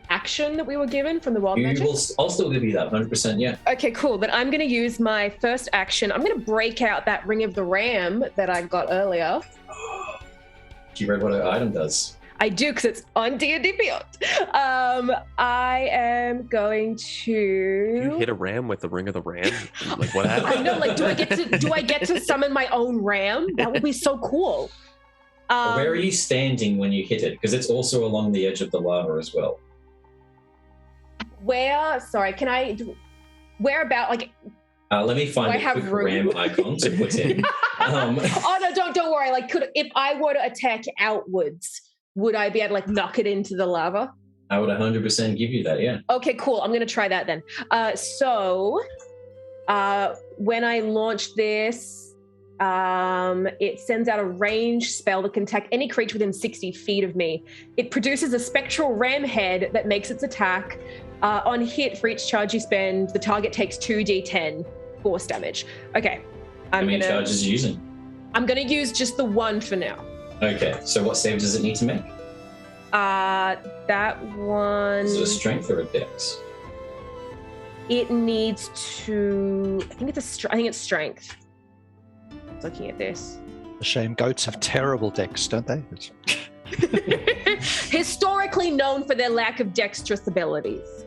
action that we were given from the wild magic? I'll still give you that 100%. Yeah. Okay, cool. Then I'm going to use my first action. I'm going to break out that Ring of the Ram that I got earlier. You read what her item does. I do, because it's on D&D Beyond. I am going to. You hit a ram with the Ring of the Ram? Like, what happened? I know. Like, do I get to summon my own ram? That would be so cool. Where are you standing when you hit it? Because it's also along the edge of the lava as well. Sorry, can I? Where about? Like. Let me find I a have quick room? ram icon to put in. Oh no! Don't worry. Like, if I were to attack outwards, would I be able to like knock it into the lava? I would 100% give you that. Yeah. Okay, cool. I'm gonna try that then. When I launch this, it sends out a ranged spell that can attack any creature within 60 feet of me. It produces a spectral ram head that makes its attack. On hit, for each charge you spend, the target takes 2d10 force damage. Okay. How many charges are you using? I'm gonna use just the one for now. Okay. So what save does it need to make? That one. Is it a strength or a dex? It needs to. I think it's strength. Looking at this. A shame goats have terrible decks, don't they? Historically known for their lack of dexterous abilities.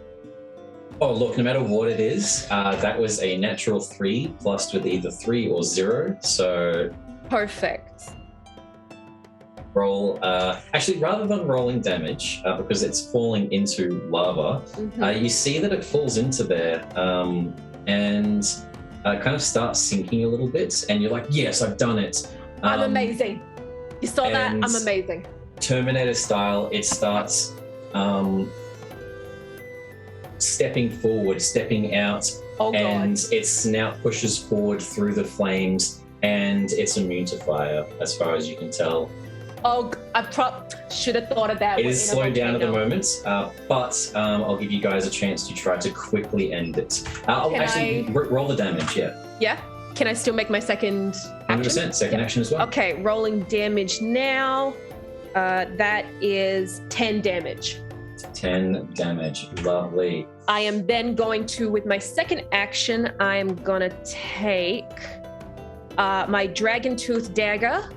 Oh, look, no matter what it is, that was a natural 3 plus with either 3 or 0. So Perfect. roll. Actually, rather than rolling damage, because it's falling into lava, you see that it falls into there and kind of starts sinking a little bit. And you're like, yes, I've done it. I'm amazing. You saw that? and I'm amazing. Terminator style, it starts stepping forward, stepping out, and its snout pushes forward through the flames, and it's immune to fire, as far as you can tell. Oh, I should have thought of that. It is slowed down at the moment, but I'll give you guys a chance to try to quickly end it. Roll the damage, Yeah? Can I still make my second action? 100%, second action as well. Okay, rolling damage now. That is 10 damage. 10 damage, lovely. I am then going to, with my second action, I'm gonna take my dragon tooth dagger,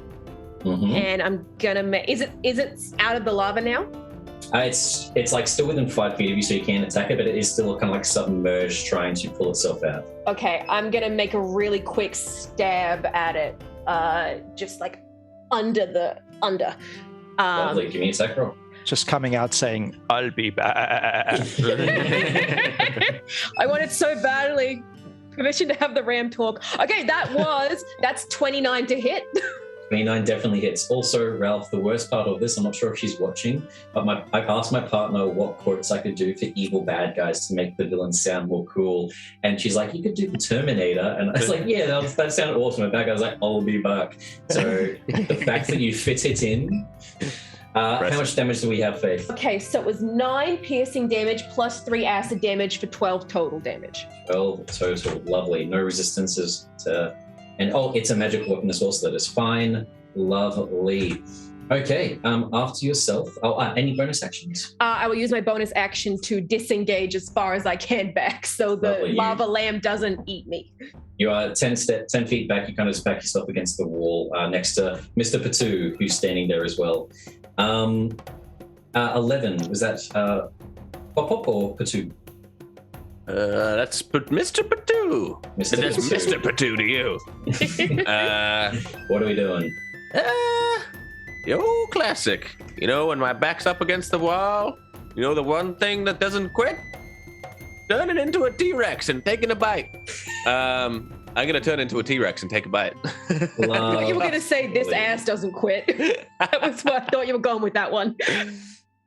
and I'm gonna make. Is it out of the lava now? It's like still within 5 feet of you, so you can attack it, but it is still kind of like submerged, trying to pull itself out. Okay, I'm gonna make a really quick stab at it, just like under. Lovely, give me a attack roll. Just coming out saying, "I'll be back." I wanted so badly permission to have the ram talk. Okay, that's 29 to hit. 29 definitely hits. Also, Ralph, the worst part of this, I'm not sure if she's watching, but I asked my partner what quotes I could do for evil bad guys to make the villains sound more cool. And she's like, you could do the Terminator. And I was like, yeah, that sounded awesome. And bad guy was like, I'll be back. So the fact that you fit it in. How much damage do we have, Faith? Okay, so it was 9 piercing damage plus 3 acid damage for 12 total damage. 12 total. Lovely. No resistances to... And it's a magical weapon as well, so that is fine. Lovely. Okay, after yourself. Any bonus actions? I will use my bonus action to disengage as far as I can back, so the lava lamb doesn't eat me. You are 10 feet back. You kind of just back yourself against the wall next to Mr. Patu, who's standing there as well. 11. Was that Pop or Patu? That's Mr. Patu. That's Mr. Patu to you. What are we doing? The old classic. You know, when my back's up against the wall, you know the one thing that doesn't quit? Turning into a T-Rex and taking a bite. I'm going to turn into a T-Rex and take a bite. I thought you were going to say this ass doesn't quit. That was what I thought you were going with that one.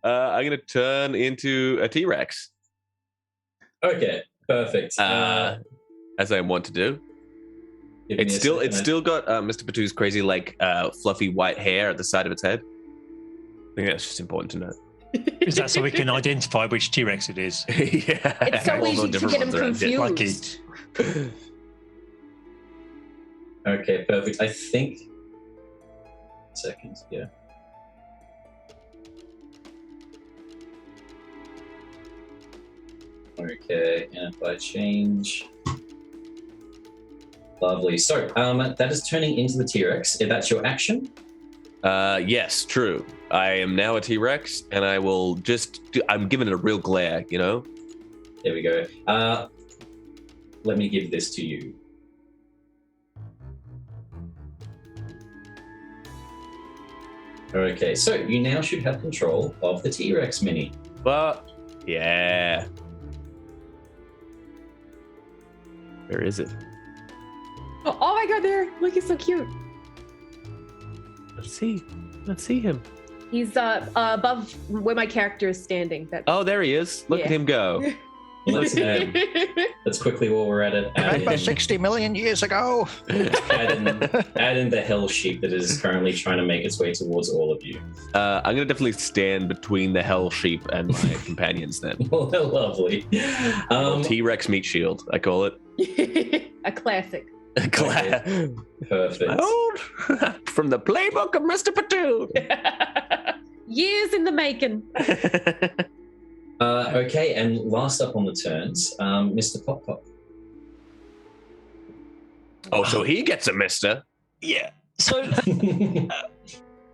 I'm going to turn into a T-Rex. Okay, perfect. As I want to do. It's still got Mr. Patu's crazy, like, fluffy white hair at the side of its head. I think that's just important to know. Is that so we can identify which T-Rex it is? Yeah. It's so easy to get him confused. Okay, perfect. I think... Seconds, yeah. Okay, and if I change... Lovely. So, that is turning into the T-Rex. If that's your action? Yes, true. I am now a T-Rex, and I will I'm giving it a real glare, you know? There we go. Let me give this to you. Okay, so you now should have control of the T-Rex mini. But, yeah. Where is it? Oh my god, there! Look, he's so cute. Let's see him. He's above where my character is standing. Oh, there he is. Look at him go. Let's quickly, while we're at it, add in 60 million years ago. add in the hell sheep that is currently trying to make its way towards all of you. I'm going to definitely stand between the hell sheep and my companions then. Lovely. T-Rex meat shield, I call it. A classic. Perfect. From the playbook of Mr. Patu. Years in the making. Okay, and last up on the turns, Mr. Pop Pop. Oh, so he gets a mister. Yeah. So,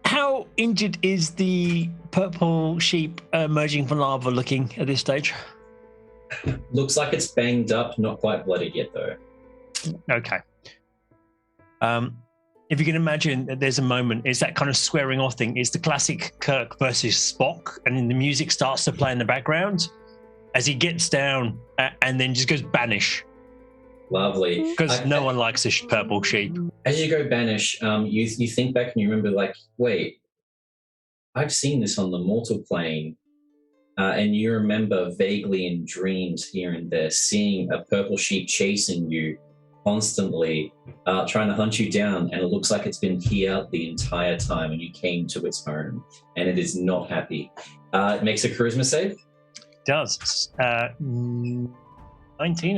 how injured is the purple sheep emerging from lava looking at this stage? Looks like it's banged up, not quite bloodied yet, though. Okay. If you can imagine that there's a moment, it's that kind of squaring off thing. It's the classic Kirk versus Spock, and then the music starts to play in the background as he gets down and then just goes banish. Lovely. Because no one likes this purple sheep. As you go banish, you think back and you remember, like, wait, I've seen this on the mortal plane. And you remember vaguely in dreams here and there seeing a purple sheep chasing you constantly, trying to hunt you down, and it looks like it's been here the entire time and you came to its home, and it is not happy. It makes a charisma save. It does. 19,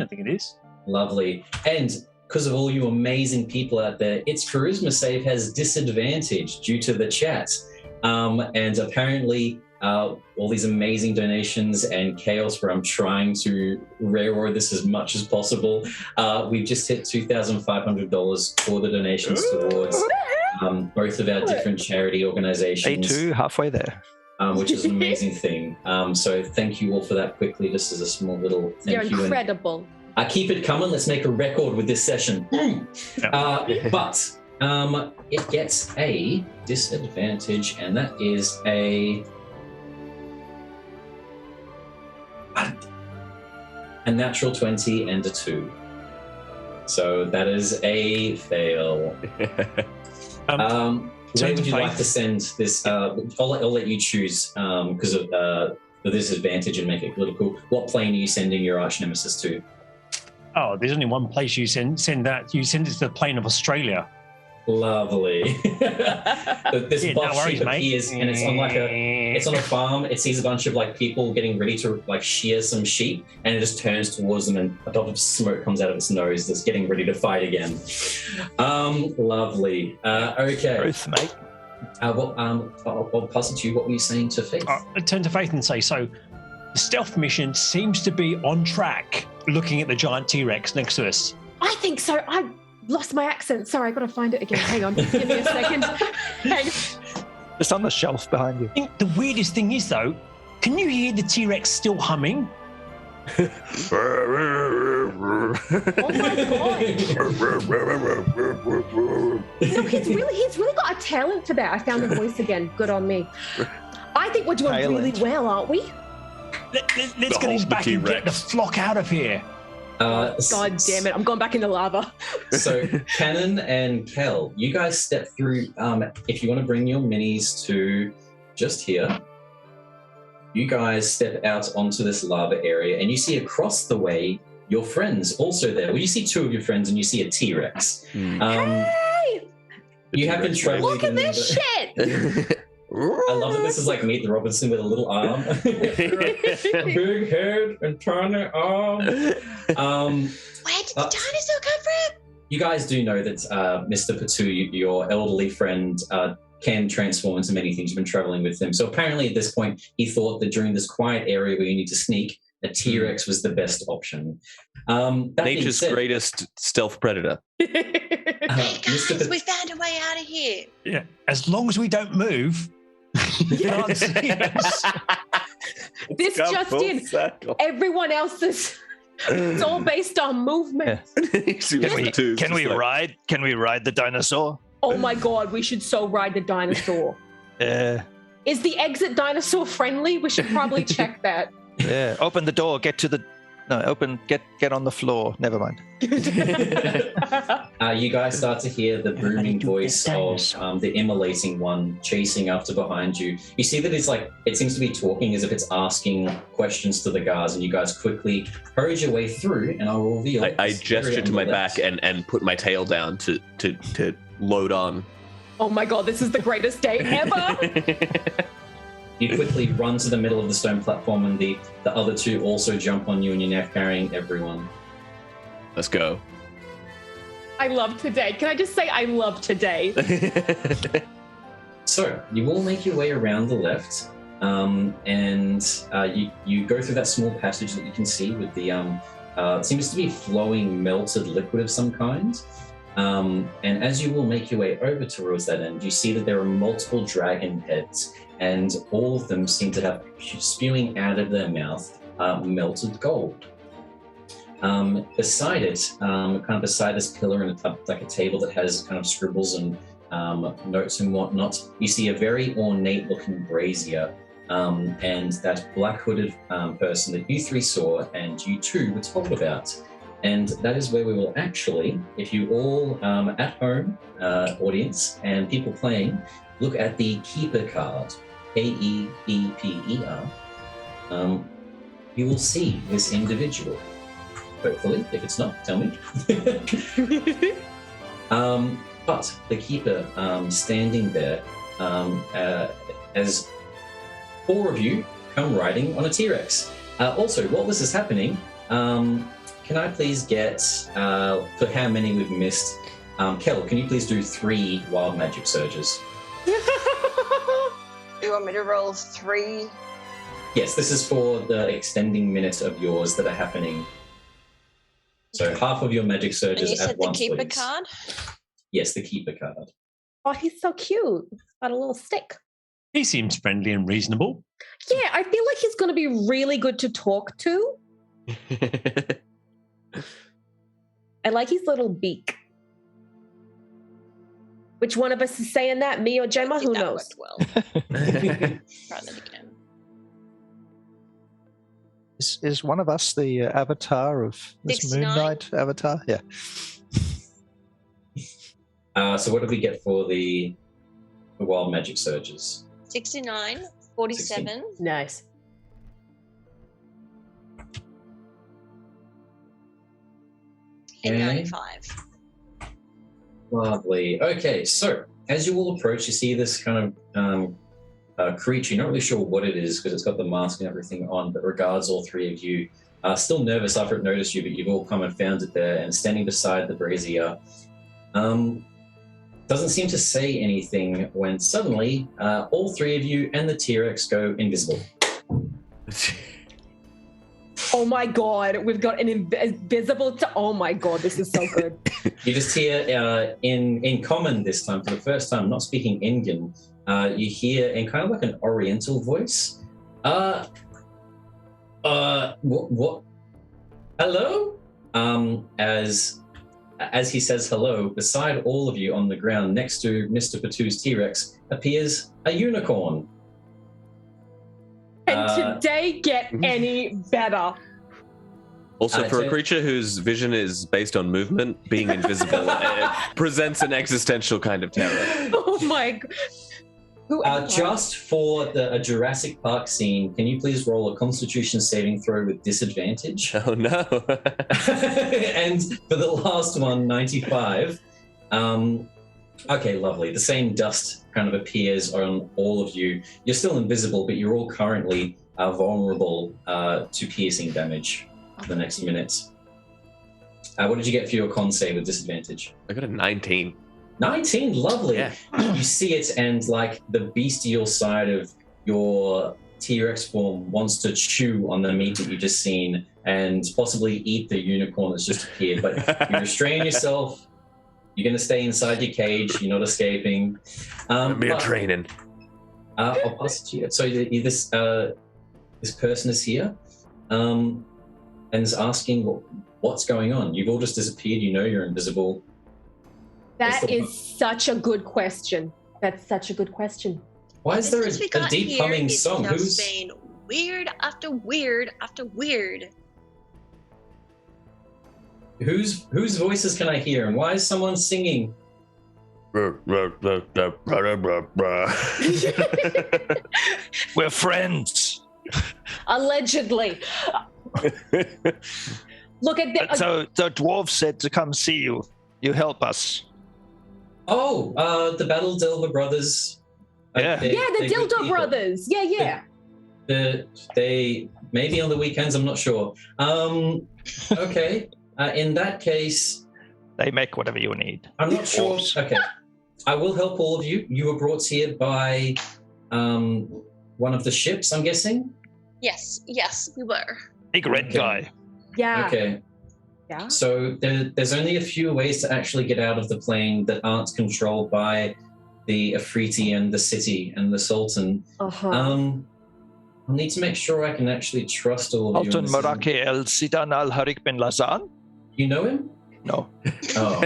I think it is. Lovely. And because of all you amazing people out there, its charisma save has disadvantage due to the chat. And apparently all these amazing donations and chaos where I'm trying to railroad this as much as possible. We've just hit $2,500 for the donations towards both of our different charity organizations. A2, halfway there. Which is an amazing thing. So thank you all for that quickly, just as a small little thank you. You're incredible. Keep it coming. Let's make a record with this session. But it gets a disadvantage, and that is a natural 20 and a 2. So that is a fail. Where would you like to send this? I'll let you choose because of the disadvantage and make it political. What plane are you sending your arch nemesis to? Oh, there's only one place you send that. You send it to the plane of Australia. Lovely. This buff sheep appears, and it's on a farm. It sees a bunch of people getting ready to shear some sheep, and it just turns towards them, and a dot of smoke comes out of its nose that's getting ready to fight again. Lovely. Okay. Truth, mate. I'll pass it to you. What were you saying to Faith? I turn to Faith and say, so the stealth mission seems to be on track, looking at the giant T-Rex next to us. I think so. I lost my accent. Sorry, I got to find it again. Hang on. Give me a second. Just on the shelf behind you. I think the weirdest thing is, though, can you hear the T-Rex still humming? Oh my god. No, he's really got a talent for that. I found the voice again. Good on me. I think we're doing really well, aren't we? Let's get him back and get the flock out of here. God damn it, I'm going back in the lava. So Cannon and Kel, you guys step through. If you want to bring your minis to just here, you guys step out onto this lava area, and you see across the way your friends also there. Well, you see two of your friends, and you see a T-Rex. Hey! You have been traveling. Look at this shit! I love that this is like Meet the Robinson with a little arm. Big head and tiny arm. Where did the dinosaur come from? You guys do know that Mr. Patu, your elderly friend, can transform into many things. You've been traveling with him. So apparently at this point, he thought that during this quiet area where you need to sneak, a T-Rex was the best option. Nature's greatest stealth predator. Hey guys, we found a way out of here. Yeah, as long as we don't move. You can't see us. This just in. Everyone else is. It's all based on movement. Can we ride the dinosaur? Oh my god, we should so ride the dinosaur. Is the exit dinosaur friendly? We should probably check that. Yeah. Open the door. Get on the floor. Never mind. You guys start to hear the booming voice of the immolating one chasing after behind you. You see that it seems to be talking as if it's asking questions to the guards, and you guys quickly hurried your way through, and I'll reveal. I gesture to my back and put my tail down to load on. Oh my god, this is the greatest day ever! You quickly run to the middle of the stone platform, and the other two also jump on you, and you're now carrying everyone. Let's go. I love today. Can I just say I love today? So you all make your way around the left, and you go through that small passage that you can see with the it seems to be flowing melted liquid of some kind. And as you will make your way over towards that end, you see that there are multiple dragon heads, and all of them seem to have spewing out of their mouth melted gold. Beside it, beside this pillar and like a table that has kind of scribbles and notes and whatnot, you see a very ornate looking brazier, and that black hooded person that you three saw and you two were told about. And that is where we will actually, if you all at home, audience and people playing, look at the Keeper card. Keeper, you will see this individual. Hopefully, if it's not, tell me. But the Keeper standing there as 4 of you come riding on a T-Rex. Also, while this is happening, can I please get, for how many we've missed, Kel, can you please do 3 wild magic surges? You want me to roll 3? Yes, this is for the extending minute of yours that are happening. So half of your magic surges And you at said the once, keeper please. card? Yes, the Keeper card. Oh, he's so cute. He's got a little stick. He seems friendly and reasonable. Yeah, I feel like he's going to be really good to talk to. I like his little beak. Which one of us is saying that? Me or Gemma? Who That knows? worked well. Try that again. Is one of us the avatar of this 69? Moon Knight avatar? Yeah. So what did we get for the wild magic surges? 69, 47. Nice. And Okay. 95. Lovely. Okay, so as you all approach, you see this kind of creature. You're not really sure what it is because it's got the mask and everything on, but regards all 3 of you. Still nervous after it noticed you, but you've all come and found it there and standing beside the brazier. Doesn't seem to say anything when suddenly all 3 of you and the T-Rex go invisible. Oh my god, we've got an invisible... oh my god, this is so good. You just hear in common this time, for the first time, not speaking Ingan, you hear in kind of like an oriental voice, what? Hello? As he says hello, beside all of you on the ground next to Mr. Patu's T-Rex appears a unicorn. Can today get any better? Also, for a creature whose vision is based on movement, being invisible presents an existential kind of terror. Oh my god. Just for a Jurassic Park scene, can you please roll a Constitution saving throw with disadvantage? Oh no. And for the last one, 95. Okay, lovely. The same dust kind of appears on all of you. You're still invisible, but you're all currently vulnerable to piercing damage for the next minute. What did you get for your con save with disadvantage? I got a 19. 19, lovely. Yeah. You see it, and like the bestial side of your T-Rex form wants to chew on the meat that you've just seen and possibly eat the unicorn that's just appeared. But you restrain yourself. You're going to stay inside your cage. You're not escaping. Mere training. I'll pass it to you. So this person is here and is asking what's going on. You've all just disappeared. You know you're invisible. That is such a good question. That's such a good question. Why is there a deep humming song? Who's been weird after weird after weird? Whose voices can I hear, and why is someone singing? We're friends. Allegedly. Look at the... So the dwarf said to come see you. You help us. Oh, the Battle Delver brothers. Yeah. the Dildo Brothers. Yeah. They maybe on the weekends. I'm not sure. Okay. In that case, they make whatever you need. I'm not sure. Okay. I will help all of you. You were brought here by one of the ships, I'm guessing? Yes, we were. Big red guy. Yeah. Okay. Yeah. So there's only a few ways to actually get out of the plane that aren't controlled by the Afriti and the city and the Sultan. Uh-huh. I'll need to make sure I can actually trust all of you. Sultan Marake El Sidan Al Harik bin Lazan? You know him? No. Oh.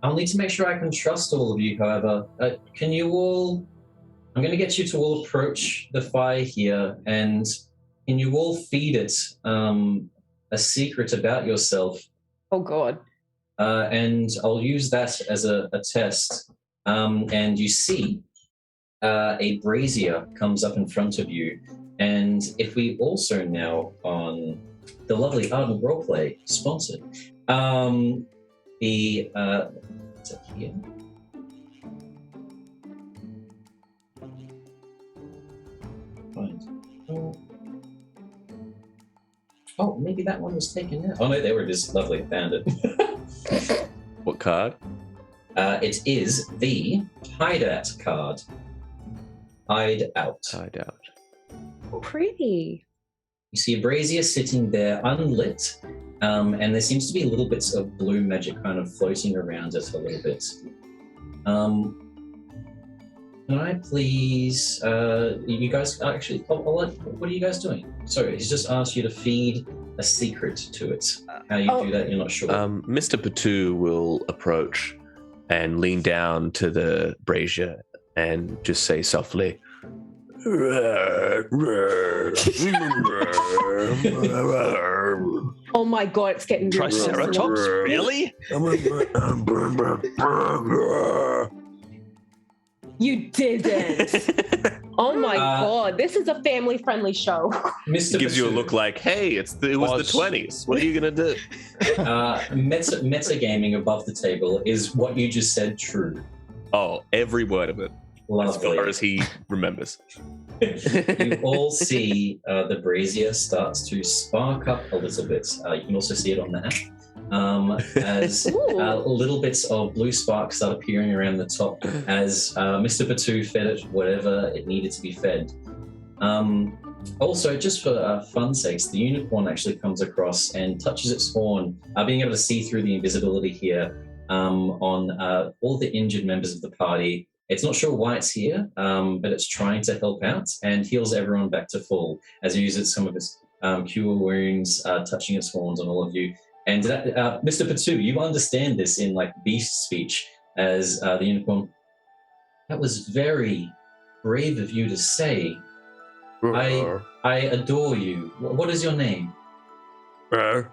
I'll need to make sure I can trust all of you, however. Can you all... I'm going to get you to all approach the fire here, and can you all feed it a secret about yourself? Oh, God. And I'll use that as a test. and you see a brazier comes up in front of you. And if we also now on the lovely Ardent Roleplay sponsored, is it here? Oh, maybe that one was taken out. Oh no, there it is. Lovely, found it. What card? It is the Hideout card. Hide out. Hide out. Pretty. You see a brazier sitting there, unlit, and there seems to be little bits of blue magic kind of floating around it a little bit. Can I please, you guys, actually, what are you guys doing? Sorry, he's just asked you to feed a secret to it. How you do that, you're not sure. Mr. Patu will approach and lean down to the brazier and just say softly, Oh my god, it's getting really Triceratops, really? You didn't. Oh my god, this is a family-friendly show. Mr. gives you a Patu, look like, hey, it was the 20s. What are you going to do? Metagaming above the table is what you just said true. Oh, every word of it. As Lovely. far as he remembers. You all see the brazier starts to spark up a little bit. You can also see it on the app. As little bits of blue sparks start appearing around the top as Mr. Patu fed it whatever it needed to be fed. Also, just for fun sakes, the unicorn actually comes across and touches its horn, being able to see through the invisibility here on all the injured members of the party. It's not sure why it's here, but it's trying to help out and heals everyone back to full as it uses some of its cure wounds, touching its horns on all of you. And Mr. Patu, you understand this in like beast speech as the unicorn. That was very brave of you to say. I adore you. What is your name? If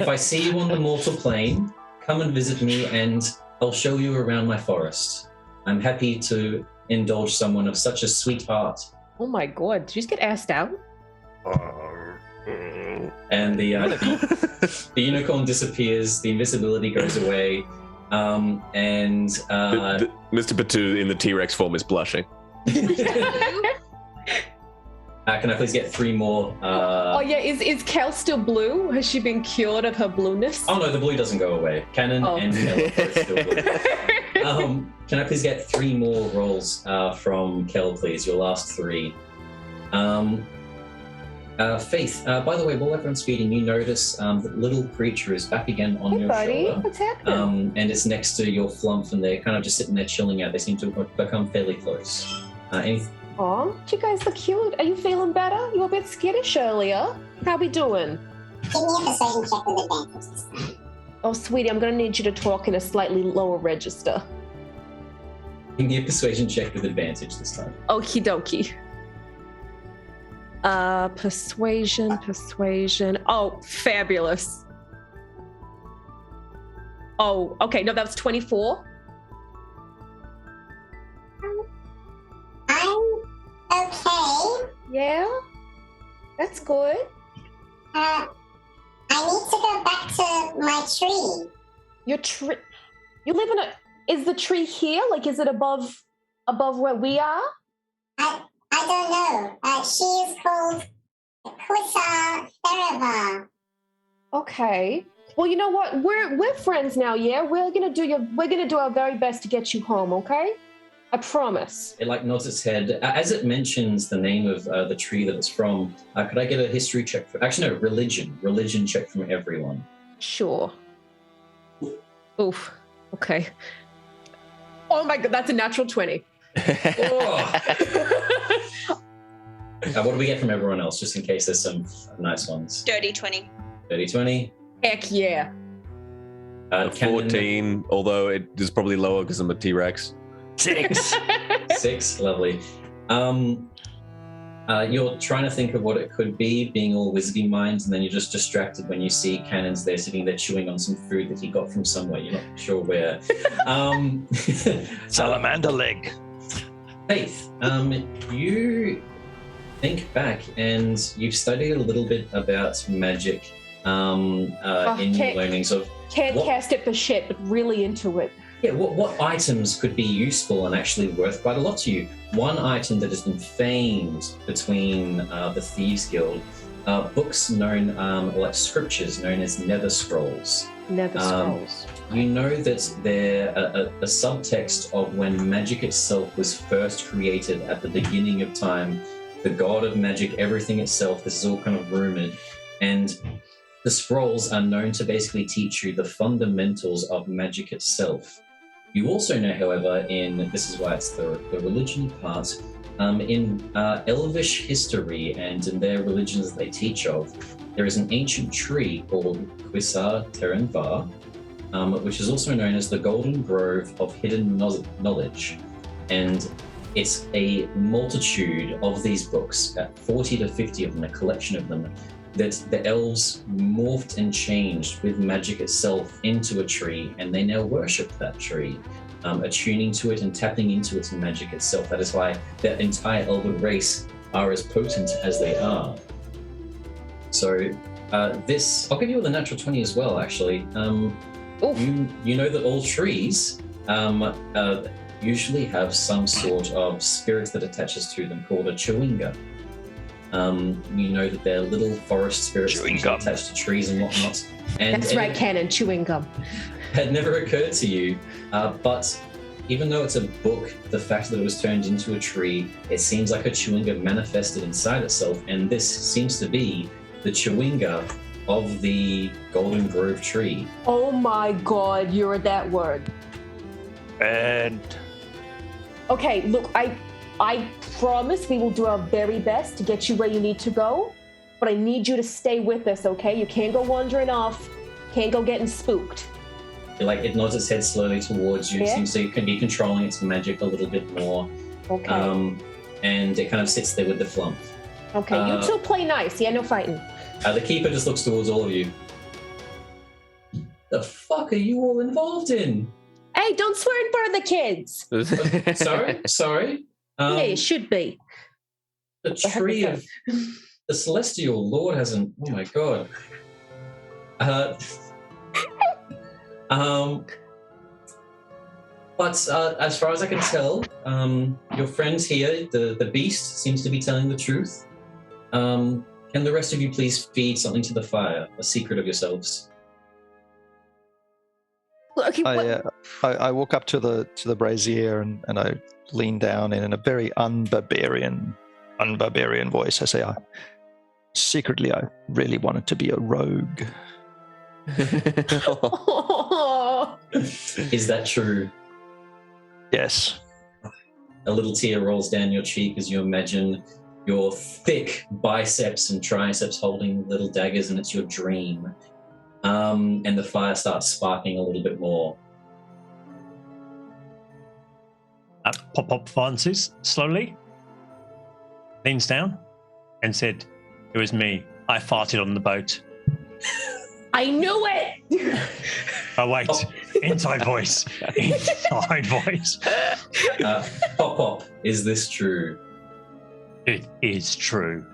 I see you on the mortal plane, come and visit me and I'll show you around my forest. I'm happy to indulge someone of such a sweet heart. Oh my god, did you just get asked out? And the unicorn disappears, the invisibility goes away, and Mr. Patu in the T-Rex form is blushing. Can I please get 3 more? Oh yeah, is Kel still blue? Has she been cured of her blueness? Oh no, the blue doesn't go away. Cannon and Kel are both still blue. Can I please get 3 more rolls from Kel, please? Your last 3. Faith, by the way, while everyone's feeding, you notice that little creature is back again on your shoulder. What's happening? And it's next to your flump, and they're kind of just sitting there chilling out. They seem to have become fairly close. Aw, you guys look cute. Are you feeling better? You were a bit skittish earlier. How we doing? Give me a persuasion check with advantage this time. Oh, sweetie, I'm going to need you to talk in a slightly lower register. Give me a persuasion check with advantage this time. Okie dokie. Persuasion. Oh, fabulous. Oh, okay. No, that was 24. I'm okay. Yeah? That's good. I need to go back to my tree. Your tree... You live in a... Is the tree here? Like, is it above where we are? I don't know. She is called Kusa Therava. Okay. Well, you know what? We're friends now, yeah? We're gonna do our very best to get you home, okay? I promise. It like nods its head. As it mentions the name of the tree that it's from, could I get a history check? Actually, no, religion check from everyone. Sure. Oof. Okay. Oh my god, that's a natural 20. What do we get from everyone else, just in case there's some nice ones? Dirty 20. Dirty 20. Heck yeah. 14, although it is probably lower because I'm a T-Rex. 6. 6, lovely. You're trying to think of what it could be, being all wizardy minds, and then you're just distracted when you see Cannon's there sitting there chewing on some food that he got from somewhere. You're not sure where. Salamander leg. Faith, you think back and you've studied a little bit about magic in your learnings of... Can't cast it for shit, but really into it. Yeah, what items could be useful and actually worth quite a lot to you? One item that has been famed between the Thieves Guild, books known, like scriptures known as Nether Scrolls. Nether Scrolls. You know that they're a subtext of when magic itself was first created at the beginning of time. The god of magic, everything itself, this is all kind of rumored. And the scrolls are known to basically teach you the fundamentals of magic itself. You also know, however, this is why it's the religion part, in Elvish history and in their religions that they teach of, there is an ancient tree called Quisar Terenvar, which is also known as the Golden Grove of Hidden Knowledge. And it's a multitude of these books, 40 to 50 of them, a collection of them, that the elves morphed and changed with magic itself into a tree, and they now worship that tree, attuning to it and tapping into its magic itself. That is why the entire elven race are as potent as they are. So this, I'll give you the natural 20 as well, actually. You know that all trees usually have some sort of spirit that attaches to them called a chewinga. You know that they're little forest spirits attached to trees and whatnot. And that's right, Cannon, chewing gum. Had never occurred to you, but even though it's a book, the fact that it was turned into a tree, it seems like a chewinga manifested inside itself, and this seems to be the chewinga of the Golden Grove tree. Oh my god, you're that word. And okay, look, I promise we will do our very best to get you where you need to go, but I need you to stay with us, okay? You can't go wandering off, can't go getting spooked. Like, it nods its head slowly towards you. Yeah. It seems so you can be controlling its magic a little bit more. Okay. And it kind of sits there with the flump. Okay, you two play nice. Yeah, no fighting. The keeper just looks towards all of you. The fuck are you all involved in? Hey, don't swear in front of the kids. Sorry. Yeah, you should be. The tree of the celestial lord hasn't. Oh my god. But as far as I can tell, your friends here, the beast, seems to be telling the truth. Can the rest of you please feed something to the fire, a secret of yourselves? Okay, I walk up to the brazier and I lean down and in a very unbarbarian voice I say, secretly I really wanted to be a rogue. Is that true? Yes. A little tear rolls down your cheek as you imagine your thick biceps and triceps holding little daggers, and it's your dream. And the fire starts sparking a little bit more. Pop Francis slowly leans down and said, "It was me. I farted on the boat." I knew it! Oh, wait. Inside voice. Inside voice. Pop, is this true? It is true.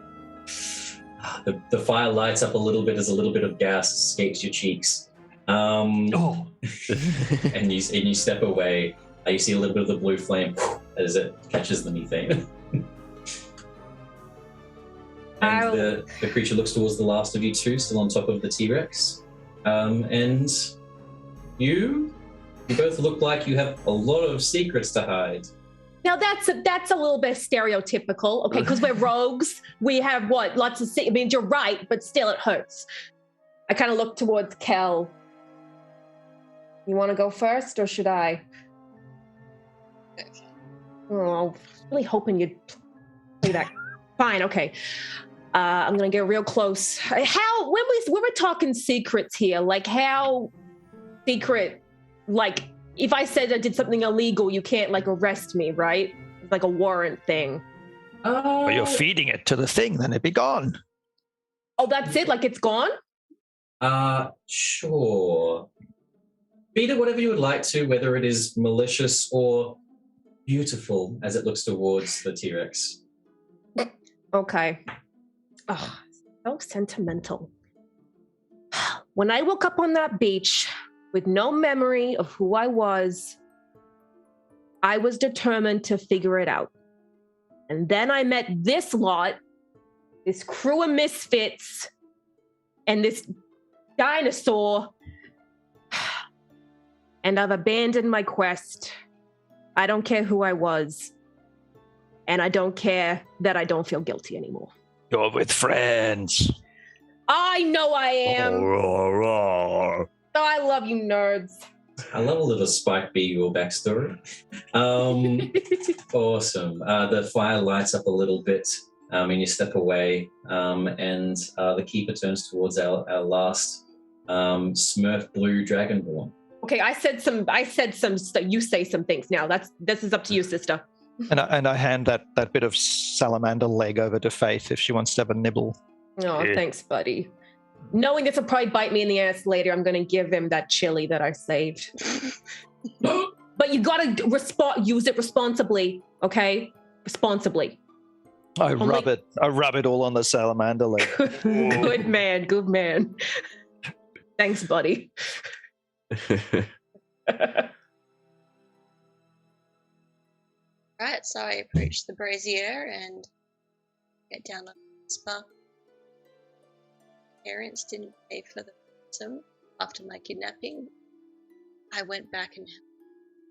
The fire lights up a little bit as a little bit of gas escapes your cheeks. And you step away. You see a little bit of the blue flame as it catches the methane. And the creature looks towards the last of you two, still on top of the T-Rex. And you both look like you have a lot of secrets to hide. Now that's a little bit stereotypical, okay? Because we're rogues. We have lots of. I mean, you're right, but still, it hurts. I kind of look towards Kel. You want to go first, or should I? Oh, I was really hoping you'd play that. Fine, okay. I'm gonna get real close. How? When we're talking secrets here, like how secret? Like if I said I did something illegal, you can't like arrest me, right? It's like a warrant thing. Or you're feeding it to the thing, then it'd be gone. Oh, that's it? Like it's gone? Sure. Feed it whatever you would like to, whether it is malicious or beautiful as it looks towards the T-Rex. Okay. Oh, so sentimental. When I woke up on that beach with no memory of who I was determined to figure it out. And then I met this lot, this crew of misfits, and this dinosaur. And I've abandoned my quest. I don't care who I was. And I don't care that I don't feel guilty anymore. You're with friends. I know I am. Oh, I love you nerds. I love a little Spike Beagle backstory. Awesome. The fire lights up a little bit, and you step away, and the keeper turns towards our last Smurf Blue Dragonborn. Okay, I said some. You say some things now. This is up to you, sister. And I hand that bit of salamander leg over to Faith if she wants to have a nibble. Oh, thanks, buddy. Knowing this will probably bite me in the ass later, I'm going to give him that chili that I saved. But you got to use it responsibly, okay? Responsibly. I rub it all on the salamander leg. Good man. Thanks, buddy. Right, so I approach the brazier and get down on the spa. Parents didn't pay for the ransom after my kidnapping. I went back and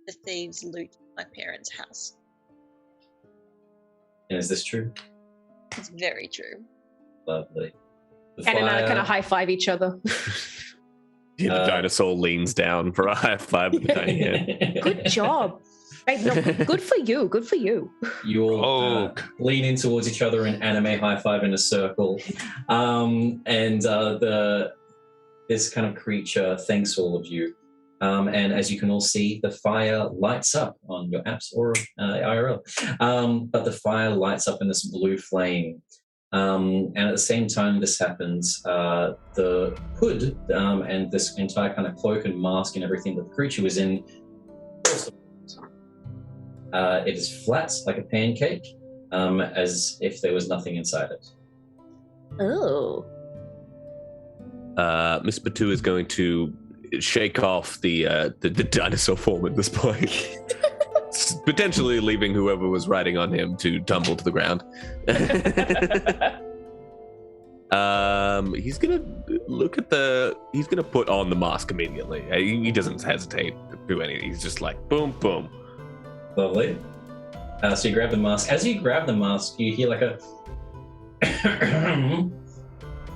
the thieves looted my parents' house. And is this true? It's very true. Lovely. And then I kind of high five each other. The dinosaur leans down for a high five with the tiny hand. Good job. Right, no, good for you. You all lean in towards each other and anime high five in a circle. This kind of creature thanks all of you. And as you can all see, the fire lights up on your apps or IRL. But the fire lights up in this blue flame. And at the same time this happens, the hood and this entire kind of cloak and mask and everything that the creature was in, it is flat like a pancake, as if there was nothing inside it. Oh. Miss Batu is going to shake off the dinosaur form at this point. Potentially leaving whoever was riding on him to tumble to the ground. He's gonna put on the mask immediately. He doesn't hesitate to do anything. He's just like boom, boom. Lovely. So you grab the mask. As you grab the mask, you hear like a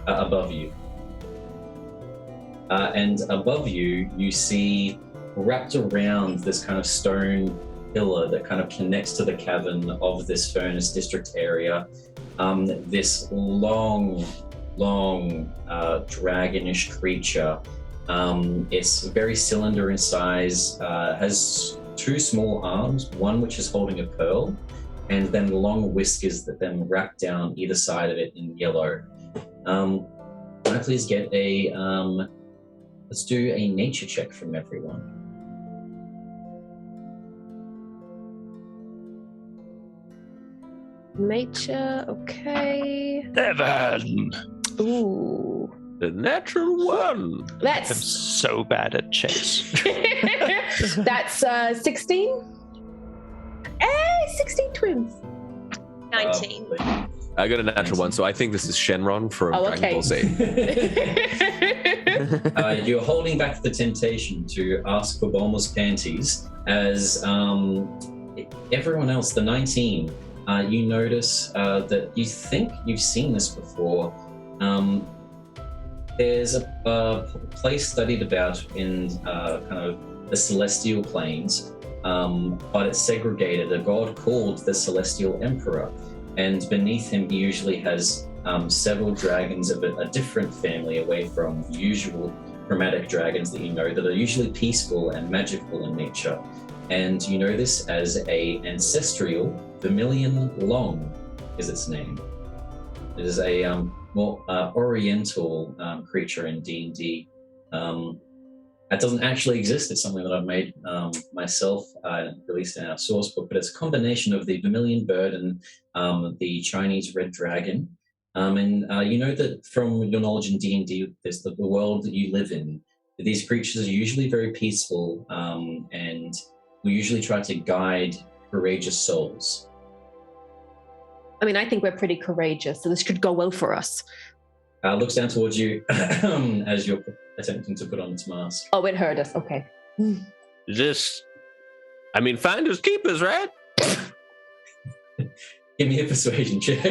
above you. And above you, you see wrapped around this kind of stone pillar that kind of connects to the cavern of this furnace district area. This long, dragonish creature. It's very cylinder in size, has two small arms, one which is holding a pearl, and then long whiskers that then wrap down either side of it in yellow. Can I please get a, let's do a nature check from everyone. Nature, okay. 7. Ooh. The natural one. I'm That's so bad at chess. that's 16. 16 twins. 19. I got a natural one, so I think this is Shenron from Dragon Ball Z. You're holding back the temptation to ask for Bulma's panties as everyone else, the 19, you notice that you think you've seen this before. There's a place studied about in kind of the celestial planes, but it's segregated, a god called the Celestial Emperor. And beneath him, he usually has several dragons of a different family away from the usual chromatic dragons that you know that are usually peaceful and magical in nature. And you know this as a ancestral vermilion long is its name. It is a more oriental creature in D&D. That doesn't actually exist. It's something that I've made myself, released in our source book, but it's a combination of the vermilion bird and the Chinese red dragon. You know that from your knowledge in D&D, there's the world that you live in. These creatures are usually very peaceful, and we usually try to guide courageous souls. I mean, I think we're pretty courageous, so this could go well for us. Looks down towards you as you're attempting to put on its mask. Oh, it hurt us. Okay. Finders keepers, right? Give me a persuasion check.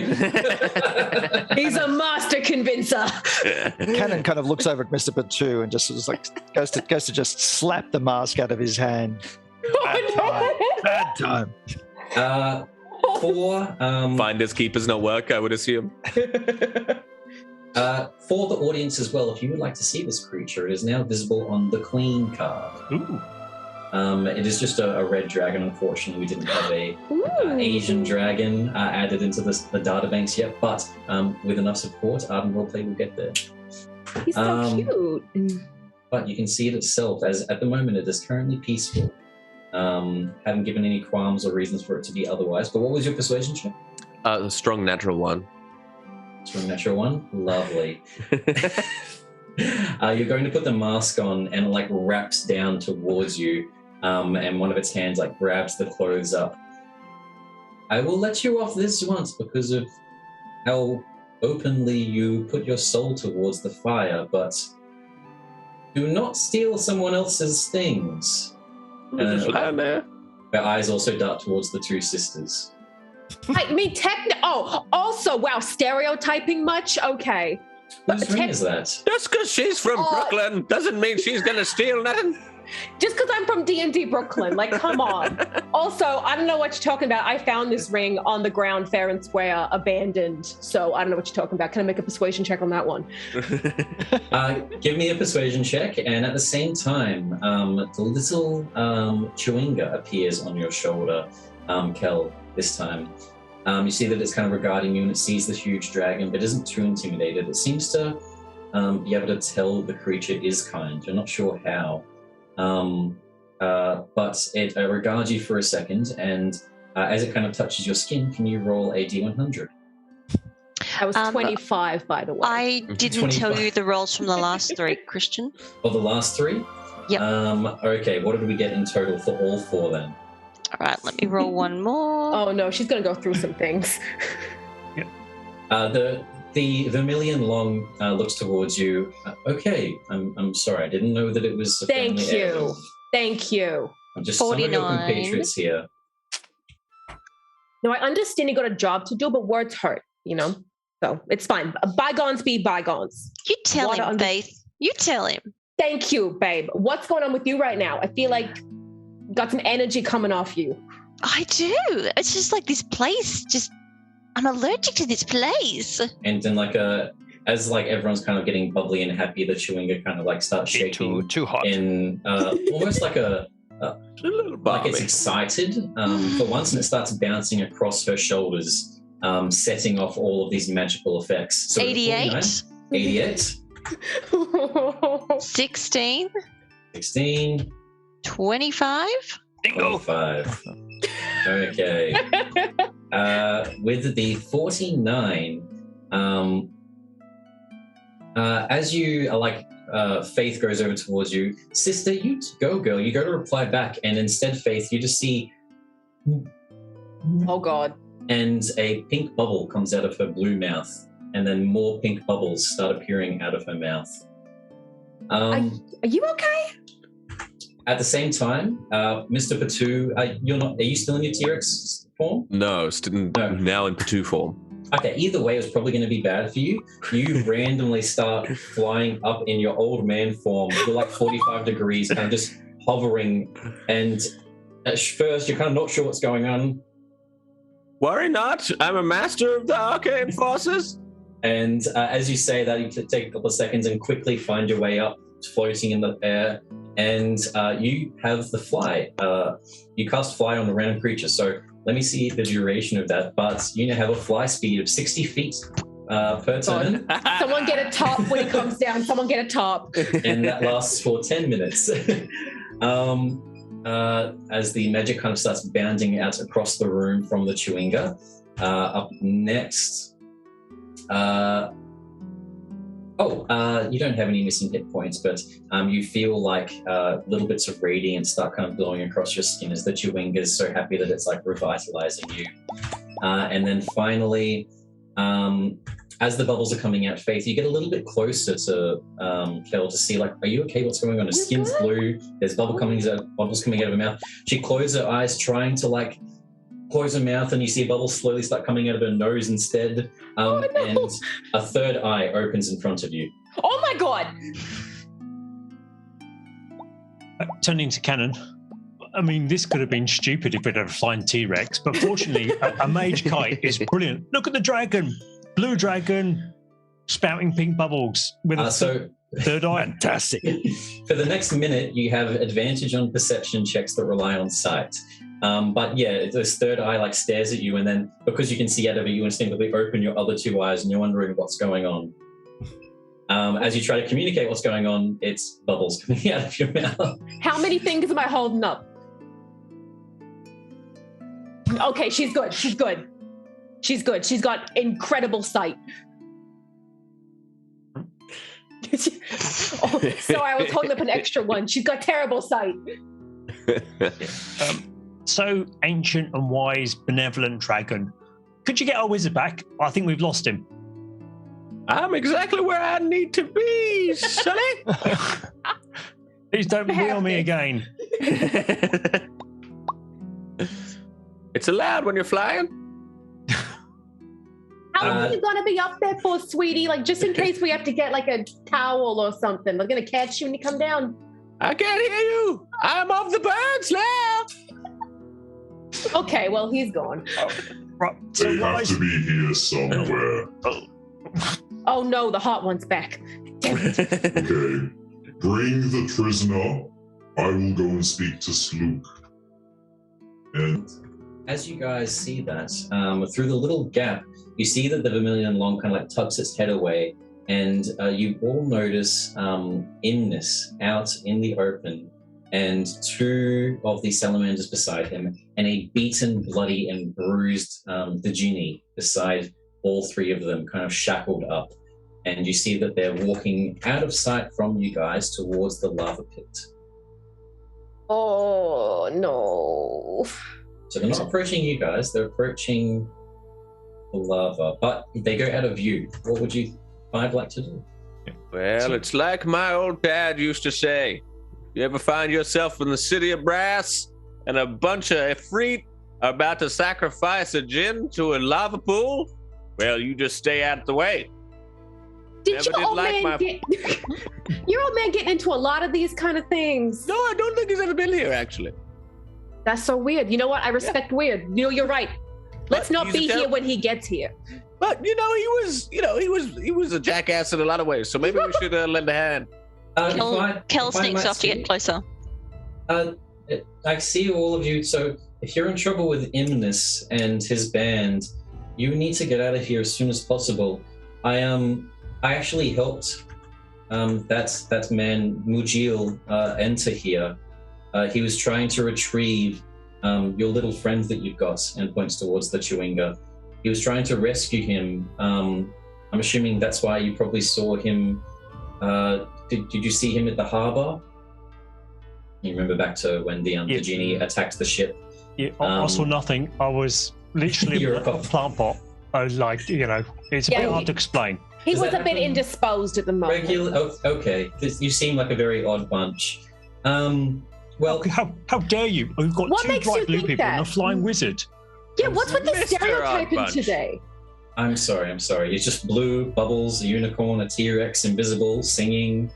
He's a master convincer. Cannon kind of looks over at Mr. Batu and just was like goes to just slap the mask out of his hand. Bad time. For Finders keepers not work, I would assume. For the audience as well, if you would like to see this creature, it is now visible on the Queen card. Ooh. It is just a red dragon. Unfortunately, we didn't have a Asian dragon added into the databanks yet, but with enough support, Ardent Roleplay will get there. He's so cute. But you can see it itself, as at the moment it is currently peaceful. Haven't given any qualms or reasons for it to be otherwise. But what was your persuasion check? A strong natural one. Strong natural one? Lovely. You're going to put the mask on, and it like wraps down towards you, and one of its hands like grabs the clothes up. I will let you off this once because of how openly you put your soul towards the fire, but do not steal someone else's things. Her eyes also dart towards the two sisters. I mean, also, wow, stereotyping much? Okay. Whose ring is that? Just because she's from Brooklyn doesn't mean she's going to steal nothing. Just because I'm from D&D Brooklyn, like, come on. Also, I don't know what you're talking about. I found this ring on the ground, fair and square, abandoned. So I don't know what you're talking about. Can I make a persuasion check on that one? Give me a persuasion check, and at the same time, the little chewinga appears on your shoulder, Kel, this time. You see that it's kind of regarding you, and it sees the huge dragon, but isn't too intimidated. It seems to be able to tell the creature is kind. You're not sure how. But it regards you for a second, and as it kind of touches your skin, can you roll a D100? I was 25, by the way. I didn't 25. tell you the rolls from the last three, Christian. For the last three? Yep. Okay, what did we get in total for all four then? All right, let me roll one more. Oh no, she's going to go through some things. The vermilion long looks towards you. Okay, I'm sorry. I didn't know that it was. Thank you. Thank you. I'm just some of your compatriots here. No, I understand you got a job to do, but words hurt, you know? So it's fine. Bygones be bygones. You tell him, Faith. You tell him. Thank you, babe. What's going on with you right now? I feel like you got some energy coming off you. I do. It's just like this place just... I'm allergic to this place. And then as everyone's kind of getting bubbly and happy, the chewinga kind of like starts shaking. Too hot. In almost like a little like it's excited for once, and it starts bouncing across her shoulders, setting off all of these magical effects. So 88. 88. 16. 16. 25. 25. Okay. With the 49, as you are Faith goes over towards you, sister, you go, girl. You go to reply back, and instead, Faith, you just see. Oh God. And a pink bubble comes out of her blue mouth, and then more pink bubbles start appearing out of her mouth. Are you okay? At the same time, Mr. Patu, are you still in your T-Rex form? No, now in Patu form. Okay, either way, it's probably going to be bad for you. You randomly start flying up in your old man form. You're like 45 degrees, kind of just hovering. And at first, you're kind of not sure what's going on. Worry not. I'm a master of the arcane forces. And as you say that, you take a couple of seconds and quickly find your way up, floating in the air. and you have the fly. You cast fly on the random creature. So let me see the duration of that. But you now have a fly speed of 60 feet per turn. Someone get a top when it comes down. Someone get a top. And that lasts for 10 minutes. As the magic kind of starts bounding out across the room from the Chewinga. Up next... you don't have any missing hit points, but you feel like little bits of radiance start kind of blowing across your skin as the Chewinga is so happy that it's like revitalizing you. And then finally, as the bubbles are coming out, Faith, you get a little bit closer to Kel to see, like, are you okay? What's going on? Her skin's blue. There's bubbles coming out of her mouth. She closes her eyes, trying to like close her mouth, and you see bubbles slowly start coming out of her nose instead. And a third eye opens in front of you. Oh my god! Turning to Cannon, I mean, this could have been stupid if it had a flying T-Rex, but fortunately, a mage kite is brilliant. Look at the dragon, blue dragon, spouting pink bubbles with a third eye. Fantastic. For the next minute, you have advantage on perception checks that rely on sight. But yeah, this third eye like stares at you, and then because you can see out of it, you instinctively open your other two eyes and you're wondering what's going on. As you try to communicate what's going on, it's bubbles coming out of your mouth. How many fingers am I holding up? Okay, she's good. She's good. She's good. She's got incredible sight. So I was holding up an extra one. She's got terrible sight. So ancient and wise, benevolent dragon. Could you get our wizard back? I think we've lost him. I'm exactly where I need to be, Sonny. Please don't wheel me again. It's allowed when you're flying. How long are you gonna be up there for, sweetie? Like, just in case we have to get like a towel or something. We're gonna catch you when you come down. I can't hear you. I'm off the birds now. Okay, well, he's gone. Right. They have to be here somewhere. Oh no, the hot one's back. Okay. Bring the prisoner. I will go and speak to Slook. And as you guys see that, through the little gap, you see that the Vermilion Long kind of like tucks its head away, and you all notice Imnis out in the open, and two of the salamanders beside him, and a beaten, bloody, and bruised the genie beside all three of them, kind of shackled up. And you see that they're walking out of sight from you guys towards the lava pit. Oh, no. So they're not approaching you guys, they're approaching the lava, but they go out of view. What would you five like to do? Well, it's like my old dad used to say. You ever find yourself in the city of brass and a bunch of Ifrit are about to sacrifice a djinn to a lava pool? Well, you just stay out of the way. Did your old man your old man getting into a lot of these kind of things? No, I don't think he's ever been here, actually. That's so weird. You know what? I respect weird. You know, you're right. Let's not be here when he gets here. But he was a jackass in a lot of ways. So maybe we should lend a hand. Kel sneaks off to get closer. I see all of you. So if you're in trouble with Imnis and his band, you need to get out of here as soon as possible. I actually helped that man Mujil enter here. He was trying to retrieve your little friend that you've got, and points towards the Chewinga. He was trying to rescue him. I'm assuming that's why you probably saw him. Did you see him at the harbor? You remember back to when the genie attacked the ship? Yeah, I saw nothing. I was literally a plant pot. I was like, it's a bit hard to explain. He was a bit indisposed at the moment. Okay. You seem like a very odd bunch. Well, how dare you? We've got two bright blue people and a flying wizard. Yeah, what's with the stereotyping today? I'm sorry. It's just blue, bubbles, a unicorn, a T-Rex, invisible, singing.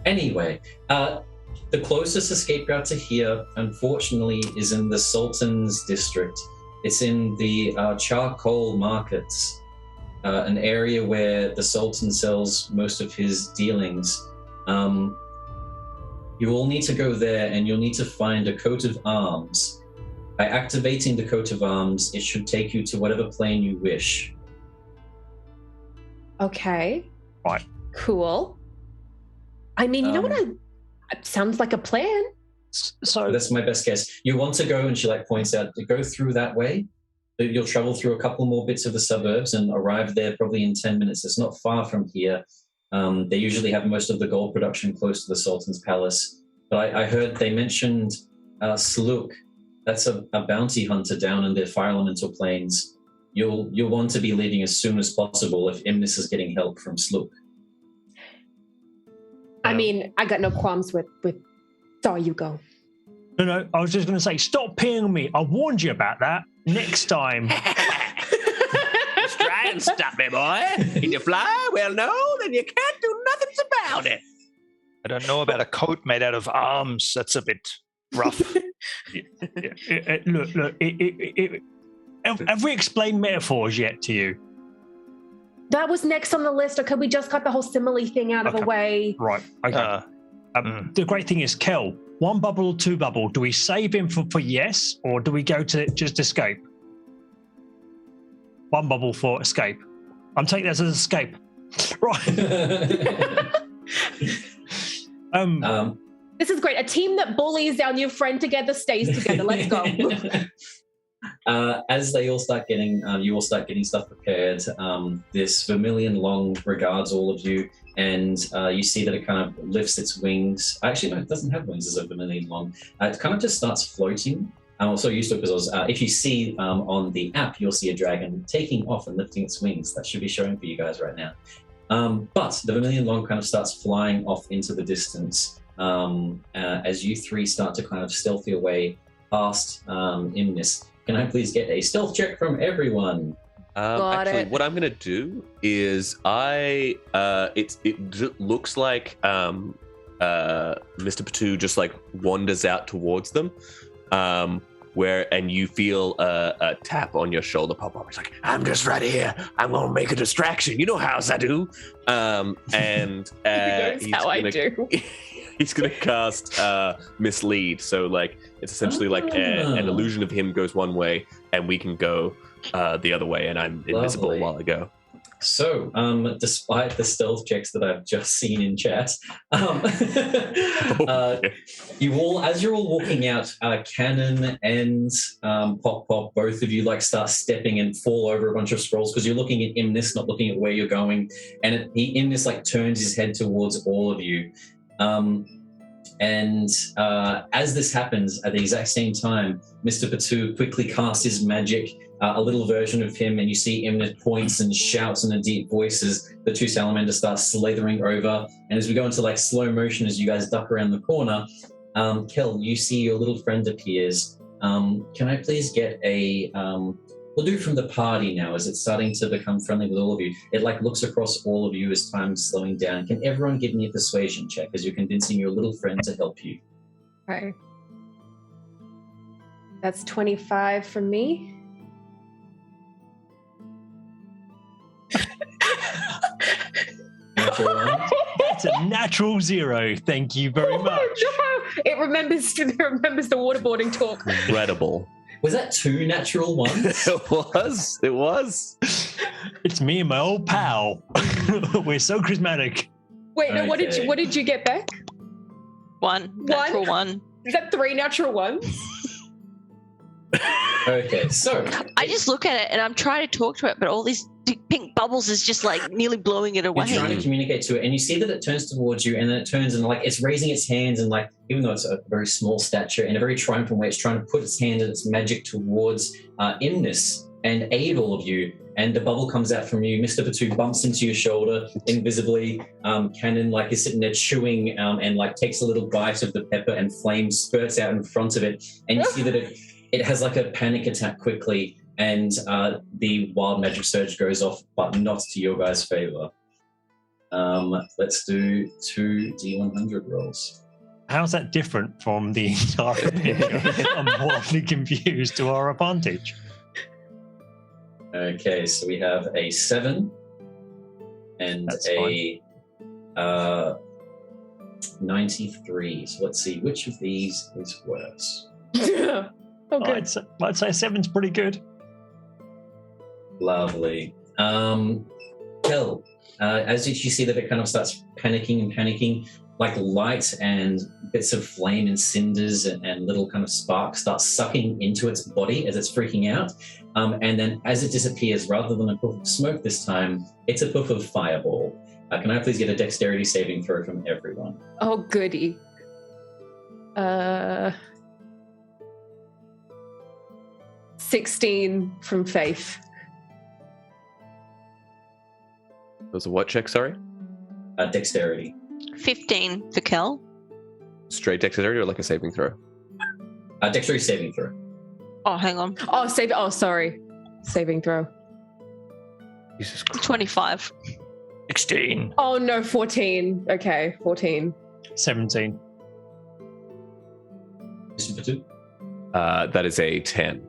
Anyway, the closest escape route to here, unfortunately, is in the Sultan's district. It's in the charcoal markets, an area where the Sultan sells most of his dealings. You all need to go there, and you'll need to find a coat of arms. By activating the coat of arms, it should take you to whatever plane you wish. Okay. Right. Cool. I mean, you know what? It sounds like a plan. So that's my best guess. You want to go, and she points out, to go through that way. You'll travel through a couple more bits of the suburbs and arrive there probably in 10 minutes. It's not far from here. They usually have most of the gold production close to the Sultan's palace. But I heard they mentioned Sluk. That's a bounty hunter down in the Fire Elemental Plains. You'll want to be leaving as soon as possible if Imnis is getting help from Sluk. I mean, I got no qualms with sorry, you go. No, I was just going to say, stop peeing on me. I warned you about that. Next time. Just try and stop me, boy. Can you fly? Well, no, then you can't do nothing about it. I don't know about a coat made out of arms. That's a bit rough. Look. Have we explained metaphors yet to you? That was next on the list. Okay, we just got the whole simile thing out of the way. Right. Okay. The great thing is, Kel, 1 bubble or 2 bubble, do we save him for yes, or do we go to just escape? 1 bubble for escape. I'm taking this as escape. Right. This is great. A team that bullies our new friend together stays together. Let's go. As they all start getting, you all start getting stuff prepared. This vermilion long regards all of you, and you see that it kind of lifts its wings. Actually, no, it doesn't have wings. It's a vermilion long. It kind of just starts floating. I'm also used to it because if you see on the app, you'll see a dragon taking off and lifting its wings. That should be showing for you guys right now. But the vermilion long kind of starts flying off into the distance as you three start to kind of stealthy away past Imnis. Can I please get a stealth check from everyone? Actually, what I'm going to do is it looks like Mr. Patu just wanders out towards them, and you feel a tap on your shoulder pop up. It's like, I'm just right here. I'm going to make a distraction. You know how I do. And how I do. He's going to cast Mislead. So it's essentially an illusion of him goes one way and we can go the other way, and I'm invisible while I go. So, despite the stealth checks that I've just seen in chat, you all, as you're all walking out, Cannon and Pop, both of you start stepping and fall over a bunch of scrolls because you're looking at Imnis, not looking at where you're going, and Imnis turns his head towards all of you. As this happens, at the exact same time, Mr. Patu quickly casts his magic, a little version of him, and you see Imnis points and shouts in the deep voices. The 2 salamanders start slithering over, and as we go into slow motion, as you guys duck around the corner, Kel, you see your little friend appears. Can I please get a... we'll do from the party now, as it's starting to become friendly with all of you. It looks across all of you as time's slowing down. Can everyone give me a persuasion check as you're convincing your little friend to help you? Okay. That's 25 from me. That's a natural 0. Thank you very much. Oh, no. It remembers the waterboarding talk. Incredible. Was that 2 natural ones? It was. It's me and my old pal. We're so charismatic. Wait, no, what did you get back? 1 natural 1. Is that 3 natural ones? Okay, so I just look at it and I'm trying to talk to it, but all these pink bubbles is just nearly blowing it away. You're trying to communicate to it, and you see that it turns towards you, and then it turns and it's raising its hands, and even though it's a very small stature, in a very triumphant way, it's trying to put its hand and its magic towards Imnis and aid all of you. And the bubble comes out from you. Mr. Patu bumps into your shoulder invisibly. Cannon is sitting there chewing and takes a little bite of the pepper, and flame spurts out in front of it, and you see that it has a panic attack quickly. And the wild magic surge goes off, but not to your guys' favor. Let's do 2 D100 rolls. How's that different from the entire picture? I'm wildly confused to our advantage. Okay, so we have a 7 and That's a 93. So let's see, which of these is worse? Oh, good. I'd say 7's pretty good. Lovely. Kel, as you see that it kind of starts panicking, like light and bits of flame and cinders and little kind of sparks start sucking into its body as it's freaking out. And then as it disappears, rather than a puff of smoke this time, it's a puff of fireball. Can I please get a dexterity saving throw from everyone? Oh, goody. 16 from Faith. Was a what check, sorry? Dexterity. 15 for Kel. Straight dexterity or like a saving throw? Dexterity saving throw. Oh, hang on. Oh, sorry. Saving throw. Jesus Christ. 25. 16. Oh, no, 14. Okay, 14. 17. Mr. Patu? That is a 10.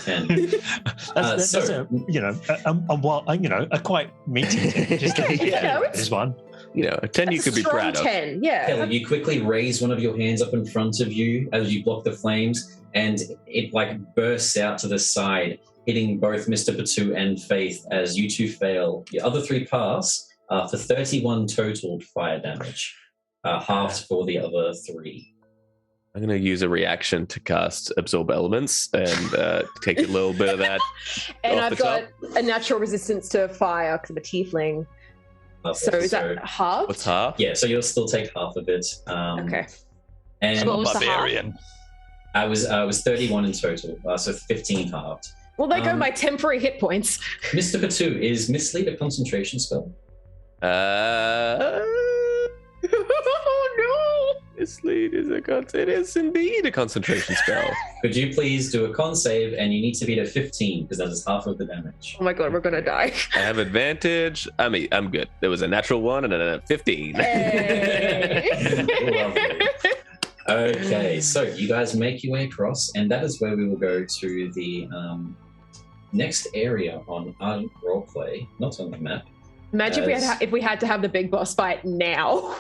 10. That's a quite meaty 10. Just this one. A 10 you could be proud of. 10, yeah. Kelly, you quickly raise one of your hands up in front of you as you block the flames, and it like bursts out to the side, hitting both Mr. Patu and Faith as you two fail. The other 3 pass for 31 total fire damage, halved for the other 3. I'm going to use a reaction to cast Absorb Elements and take a little bit of that. And off I've the got top. a natural resistance to fire because I'm a tiefling. So is that half? What's half? Yeah, so you'll still take half of it. Okay. And What was the half? Barbarian. I was 31 in total, so 15 halved. Well, there go my temporary hit points. Mr. Patu, is Mislead a concentration spell? Oh, no. Mislead is it is indeed a concentration spell. Could you please do a con save, and you need to beat a 15 because that is half of the damage. Oh, my God, we're going to die. I have advantage. I mean, I'm good. There was a natural 1 and a 15. Hey. Lovely. Okay, so you guys make your way across, and that is where we will go to the next area on Ardent Roleplay, not on the map. Imagine if we had to have the big boss fight now.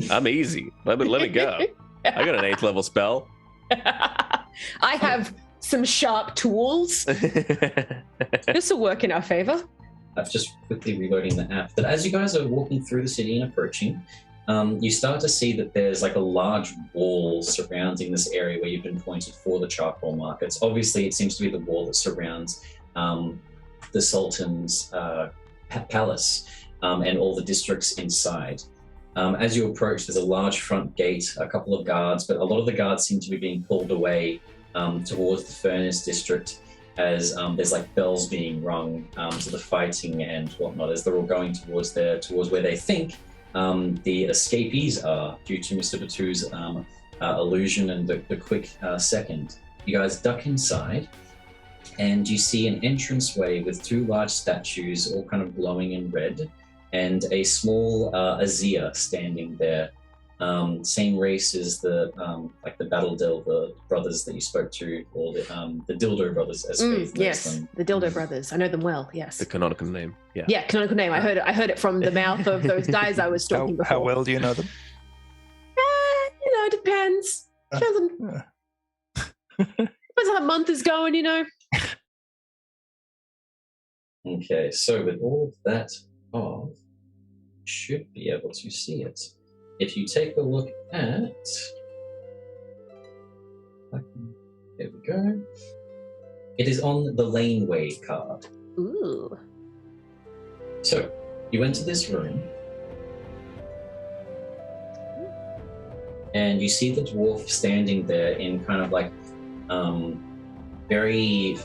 I'm easy. Let me go. I got an 8th level spell. I have some sharp tools. This will work in our favor. I'm just quickly reloading the app. But as you guys are walking through the city and approaching, you start to see that there's like a large wall surrounding this area where you've been pointed for the charcoal markets. Obviously, it seems to be the wall that surrounds the Sultan's palace and all the districts inside. As you approach, there's a large front gate, a couple of guards, but a lot of the guards seem to be being pulled away towards the furnace district as there's like bells being rung to the fighting and whatnot as they're all going towards where they think the escapees are due to Mr. Patu's illusion and the quick second. You guys duck inside and you see an entranceway with 2 large statues all kind of glowing in red and a small Azir standing there. Same race as the Battle Delver brothers that you spoke to, or the Dildo brothers, as Faith knows yes, them. the Dildo brothers. I know them well. Yes. The canonical name. Yeah. Yeah, canonical name. I heard it from the mouth of those guys I was talking before. How well do you know them? It depends. Depends how the month is going. Okay, so with all of that off, you should be able to see it. If you take a look at... There we go. It is on the laneway card. Ooh. So, you enter this room, and you see the dwarf standing there in kind of like very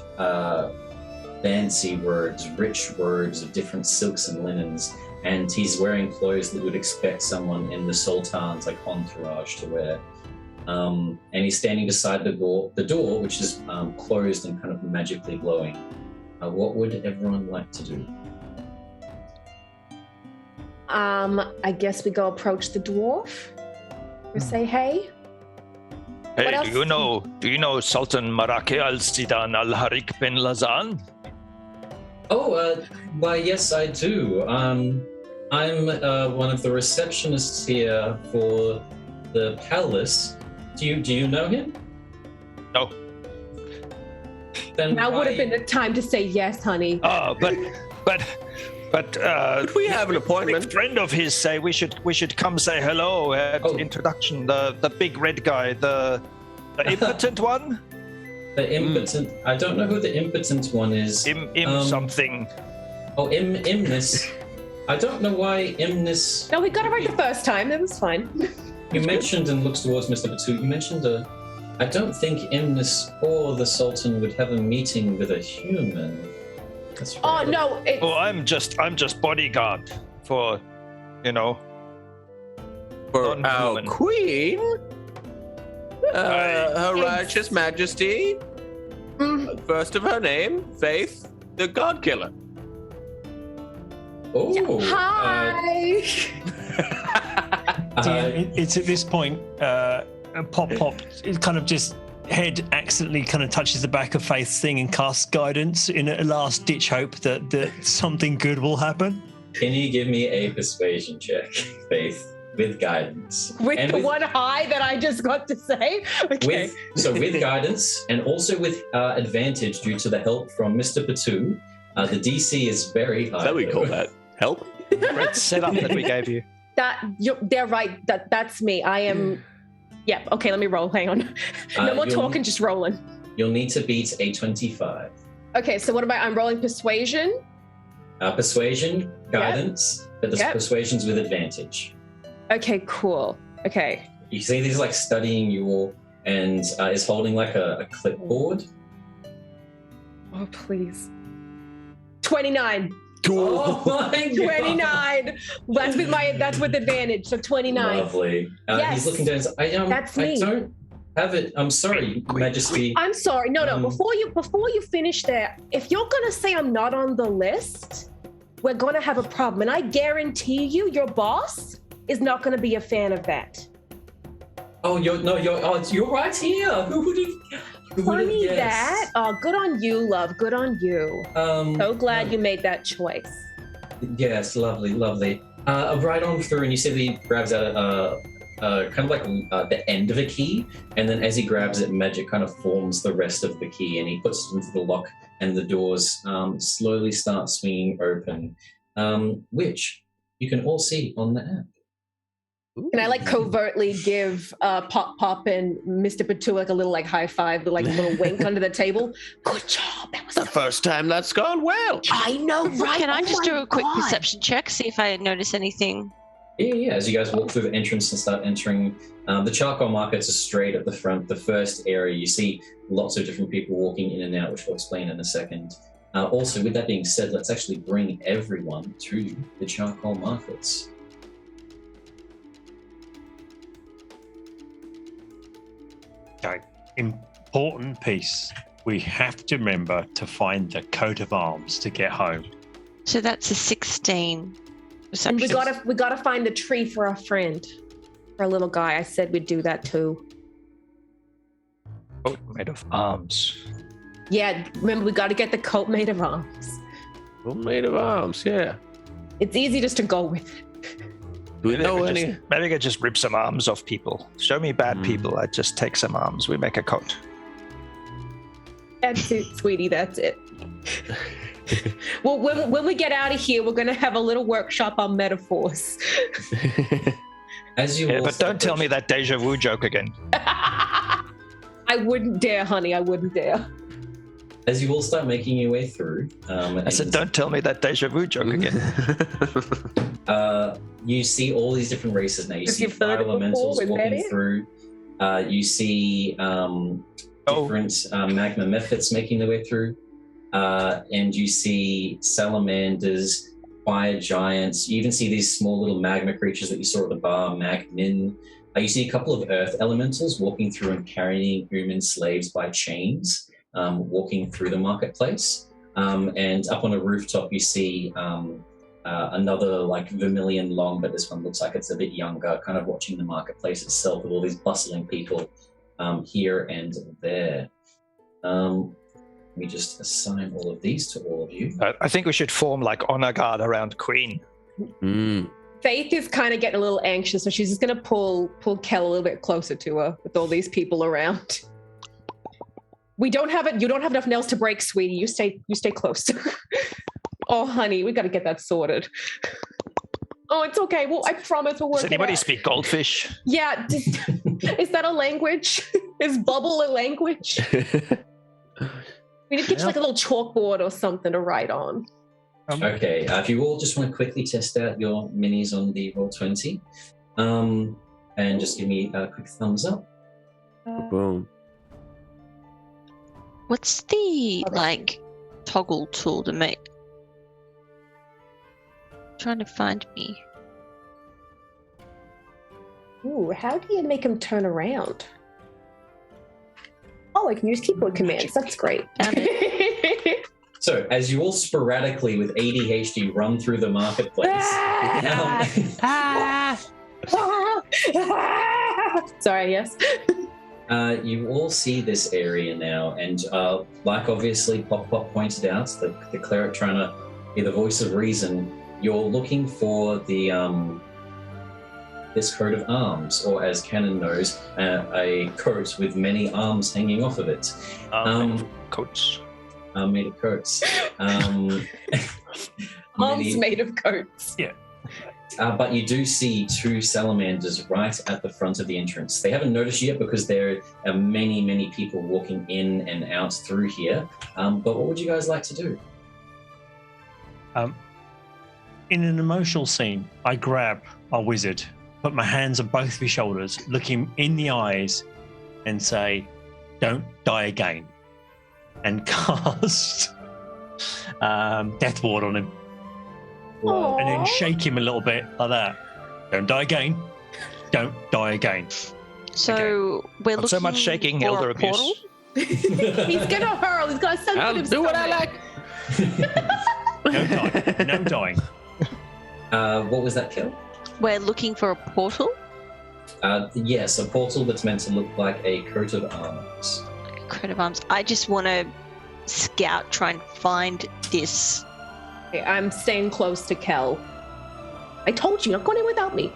fancy robes, rich robes of different silks and linens, and he's wearing clothes that you would expect someone in the Sultan's like entourage to wear. And he's standing beside the door, which is closed and kind of magically glowing. What would everyone like to do? I guess we go approach the dwarf. We say hey. Hey, What do you know Sultan Maraki al-Sidan al-Harik bin Lazan? Oh, why, yes, I do. I'm one of the receptionists here for the palace. Do you know him? No. Then Now would have been the time to say yes, honey. Oh, but we have an appointment. A friend of his say we should come say hello at introduction. The big red guy, the impotent one. The impotent. I don't know who the impotent one is. Something. Oh, Imnis. I don't know why Imnis. No, we got it right the first time. That was fine. You mentioned and looks towards Mr. Batu. You mentioned I don't think Imnis or the Sultan would have a meeting with a human. That's right. Oh no! I'm just bodyguard for, for our queen, Her Righteous Majesty. First of her name, Faith, the God Killer. Oh, hi. It's at this point, Pop, it kind of just head accidentally kind of touches the back of Faith's thing and casts guidance in a last ditch hope that something good will happen. Can you give me a persuasion check, Faith, with guidance? With the one high that I just got to say? Okay. With guidance and also with advantage due to the help from Mr. Batu. The DC is very high. Is that what we call that? Help? Great setup that we gave you. They're right. That's me. I am. Yeah. Okay. Let me roll. Hang on. No more talking. Just rolling. You'll need to beat a 25. Okay. So what about? I'm rolling persuasion. Persuasion, guidance, but the persuasion's with advantage. Okay. Cool. Okay. You see, these like studying you all, and is holding like a clipboard. Oh please. 29. Oh my 29. That's with advantage. So 29. Lovely. Yes. He's looking down. That's me. I don't have it. I'm sorry, Majesty. I'm sorry. No. Before you finish there, if you're gonna say I'm not on the list, we're gonna have a problem. And I guarantee you, your boss is not gonna be a fan of that. You're right here. Who would have? Funny that. Oh, good on you, love. Good on you. So glad you made that choice. Yes, lovely. Right on through, and you see that he grabs out kind of like the end of a key, and then as he grabs it, magic kind of forms the rest of the key, and he puts it into the lock, and the doors slowly start swinging open, which you can all see on the app. Can I covertly give Pop and Mr. Batu a little high five, a little wink under the table? Good job. That was the first time that's gone well. I know, right? Can I just do a quick perception check, see if I notice anything? Yeah. As you guys walk through the entrance and start entering, the charcoal markets are straight at the front. The first area, you see lots of different people walking in and out, which we'll explain in a second. Also, with that being said, let's actually bring everyone to the charcoal markets. Okay. Important piece. We have to remember to find the coat of arms to get home. So that's a 16. And we gotta find a tree for our friend, for our little guy. I said we'd do that too. Coat made of arms. Yeah, remember we gotta get the coat made of arms. Coat made of arms, yeah. It's easy just to go with it. Do we know any? Maybe I could just rip some arms off people. Show me bad people. I just take some arms. We make a coat. That's it, sweetie. That's it. Well, when we get out of here, we're going to have a little workshop on metaphors. But don't tell me that deja vu joke again. I wouldn't dare, honey. I wouldn't dare. As you all start making your way through, I said, don't tell me that deja vu joke again. You see all these different races now. You see fire elementals walking through. You see different magma mephits making their way through. And you see salamanders, fire giants. You even see these small little magma creatures that you saw at the bar, magmin. You see a couple of earth elementals walking through and carrying human slaves by chains, walking through the marketplace. And up on a rooftop, you see another vermilion long, but this one looks like it's a bit younger, kind of watching the marketplace itself with all these bustling people here and there. Let me just assign all of these to all of you. I think we should form honor guard around Queen. Faith is kind of getting a little anxious, so she's just going to pull Kel a little bit closer to her with all these people around. You don't have enough nails to break, sweetie. You stay close. Oh, honey, we got to get that sorted. Oh, it's okay. Well, I promise we'll work. Does anybody speak goldfish? Yeah. Is that a language? Is bubble a language? We need to get you like a little chalkboard or something to write on. Okay, if you all just want to quickly test out your minis on the Roll20, and just give me a quick thumbs up. Boom. What's the toggle tool to make? Trying to find me. Ooh, how do you make him turn around? Oh, I can use keyboard commands. That's great. So, as you all sporadically with ADHD run through the marketplace, sorry, yes. You all see this area now, and like obviously Pop pointed out, the cleric trying to be the voice of reason, you're looking for the this coat of arms, or as Canon knows, a coat with many arms hanging off of it. Coats. Made of coats. Arms made of coats. Yeah. But you do see two salamanders right at the front of the entrance. They haven't noticed you yet because there are many, many people walking in and out through here. But what would you guys like to do? In an emotional scene, I grab our wizard, put my hands on both of his shoulders, look him in the eyes, and say, "Don't die again," and cast Death Ward on him. Aww. And then shake him a little bit like that. "Don't die again. Don't die again." So we're Not looking so much shaking, for elder a portal. abuse. He's gonna hurl. He's got a sensitive I'll do what I like. No dying. No dying. What was that, Kel? We're looking for a portal. Yes, a portal that's meant to look like a coat of arms. Like a coat of arms. I just want to scout, try and find this. Okay, I'm staying close to Kel. I told you, not going in without me.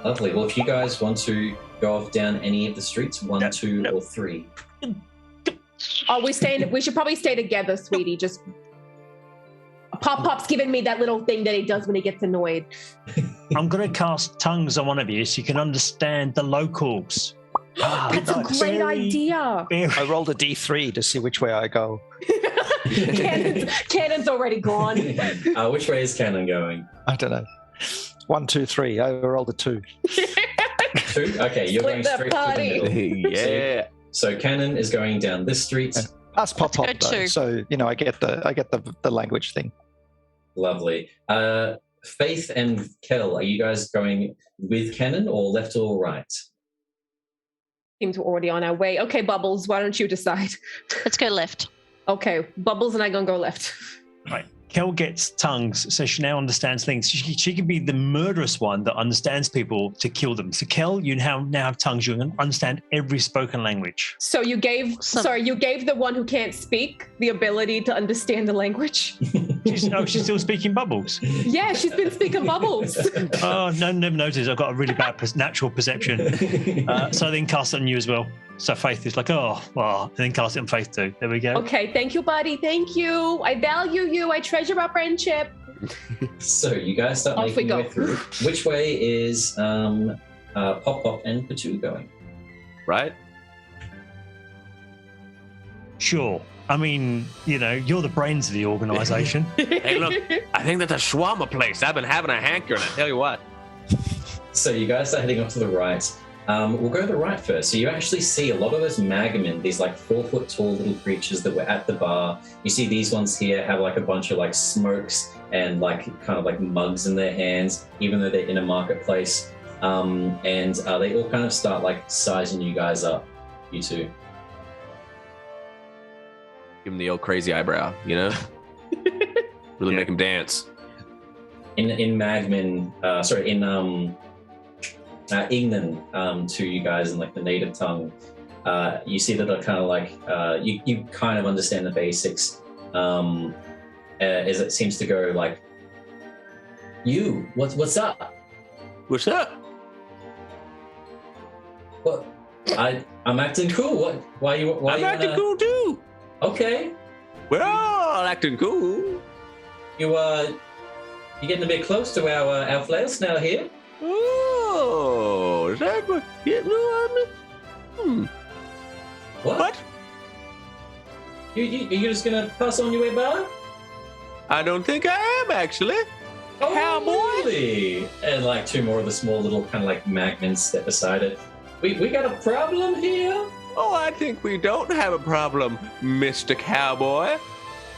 Lovely. Well, if you guys want to go off down any of the streets, 1, 2, or 3. Oh, we should probably stay together, sweetie. Just Pop's giving me that little thing that he does when he gets annoyed. I'm going to cast tongues on one of you so you can understand the locals. That's a great idea. I rolled a D3 to see which way I go. Cannon's already gone. Which way is Cannon going? I don't know. 1, 2, 3. I rolled a 2. 2? Okay, you're going straight to the middle. Yeah. So Cannon is going down this street. That's Pop, Let's go though, too. so I get the language thing. Lovely. Faith and Kel, are you guys going with Cannon or left or right? Seems we're already on our way. Okay, Bubbles, why don't you decide? Let's go left. Okay, Bubbles and I gonna go left. Right. Kel gets tongues, so she now understands things. She can be the murderous one that understands people to kill them. So Kel, you now have tongues. You can understand every spoken language. So you gave the one who can't speak the ability to understand the language? She's still speaking bubbles. Yeah, she's been speaking bubbles. Oh, no, never noticed. I've got a really bad natural perception. So I then cast it on you as well. So Faith is like, and then cast it on Faith too. There we go. Okay, thank you, buddy. Thank you. I value you. I treasure our friendship. So you guys start Off we making your way go. through. Which way is Pop and Patu going? Right? Sure. I mean, you're the brains of the organisation. Hey, look, I think that's a shawarma place. I've been having a hankering, I tell you what. So you guys are heading off to the right. We'll go to the right first. So you actually see a lot of those magamen, these 4-foot tall little creatures that were at the bar. You see these ones here have a bunch of smokes and kind of mugs in their hands, even though they're in a marketplace. And they all kind of start sizing you guys up, you two. Give him the old crazy eyebrow, Really make him dance. In Ignan, to you guys in the native tongue, you see that they're kind of you kind of understand the basics, as it seems to go You, what's up? What's up? What? I'm acting cool. What? Why you? Why I'm you acting cool too. Okay. We're all acting cool. You're getting a bit close to our flail snail here. Oh, is that what? Yeah, What? You just gonna pass on your way by? I don't think I am actually. Oh, Cowboy? really? And like two more of the small little kind of like magmen step beside it. We got a problem here? Oh, I think we don't have a problem, Mr. Cowboy.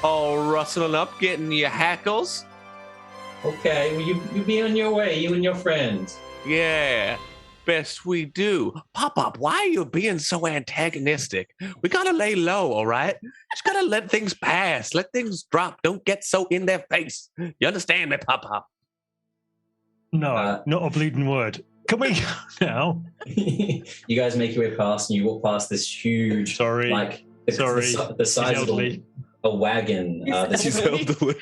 All rustling up, getting your hackles. Okay, well you be on your way, you and your friend. Yeah, best we do. Pop-Up, why are you being so antagonistic? We gotta lay low, all right? Just gotta let things pass, let things drop. Don't get so in their face. You understand me, Pop-Up? No, not a bleeding word. Can we go now? You guys make your way past, and you walk past this huge, the size of a wagon. He's elderly.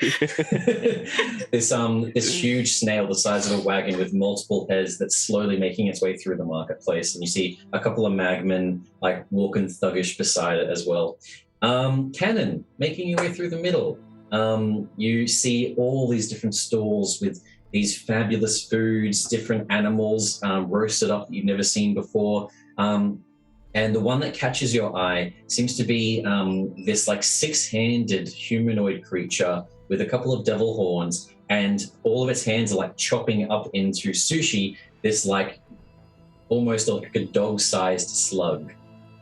This huge snail the size of a wagon with multiple heads that's slowly making its way through the marketplace, and you see a couple of magmen like walking thuggish beside it as well. Cannon making your way through the middle. You see all these different stalls with these fabulous foods, different animals roasted up that you've never seen before. And the one that catches your eye seems to be this like six-handed humanoid creature with a couple of devil horns, and all of its hands are like chopping up into sushi, this like almost like a dog-sized slug.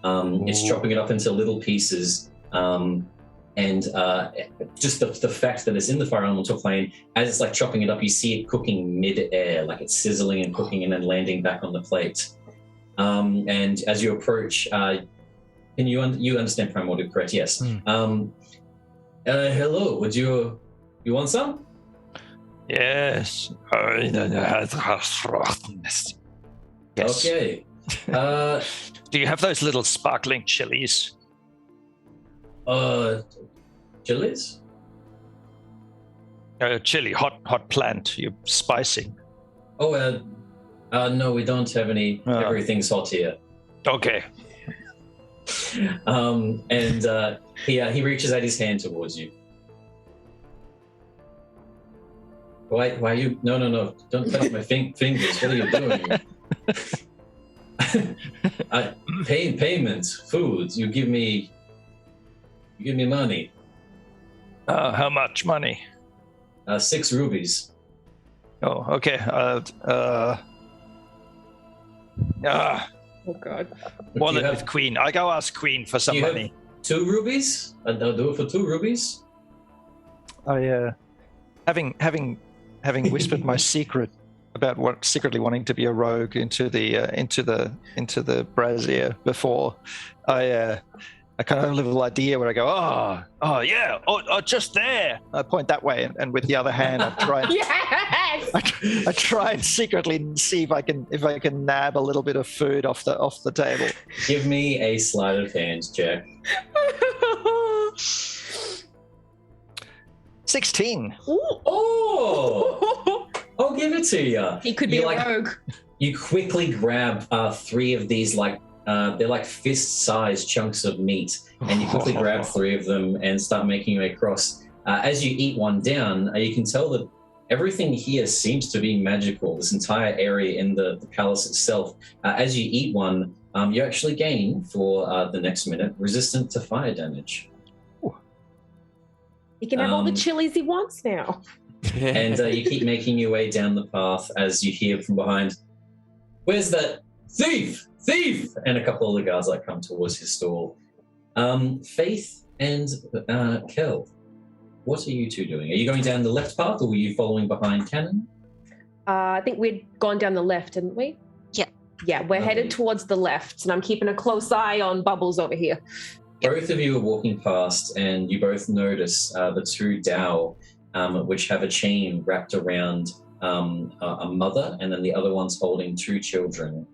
It's chopping it up into little pieces. And just the fact that it's in the fire elemental plane, as it's like chopping it up, you see it cooking mid-air, like it's sizzling and cooking and then landing back on the plate. And as you approach, can you understand primordial, correct? Yes. Hello, would you want some? Yes. Yes. Okay. Do you have those little sparkling chilies? Chilies? Chili, hot plant. You're spicing. Oh, no, we don't have any. Everything's hot here. Okay. And he reaches out his hand towards you. Why are you? No! Don't cut off my fingers. What are you doing? Payment, food. You give me money. How much money? 6 rubies. Oh, okay. Oh God. Wallet with Queen. I go ask Queen for some money. 2 rubies? I'll do it for 2 rubies. I having whispered my secret about secretly wanting to be a rogue into the brazier before, I kind of have a little idea where I go, oh yeah, just there. I point that way, and with the other hand, I try. Yes. I try and secretly see if I can nab a little bit of food off the table. Give me a sleight of hand check. 16. Oh! I'll give it to you. He could be a rogue. You quickly grab 3 of these they're like fist-sized chunks of meat, and you quickly grab 3 of them and start making your way across. As you eat one down, you can tell that everything here seems to be magical, this entire area in the palace itself. As you eat one, you actually gain, for the next minute, resistant to fire damage. He can have all the chilies he wants now. And you keep making your way down the path as you hear from behind, "Where's that thief? Thief!" And a couple of the guards come towards his stall. Faith and Kel, what are you two doing? Are you going down the left path, or were you following behind Cannon? I think we'd gone down the left, didn't we? Yeah. Yeah, we're headed towards the left, and I'm keeping a close eye on Bubbles over here. Both of you are walking past, and you both notice the 2 Dao, which have a chain wrapped around a mother, and then the other one's holding 2 children.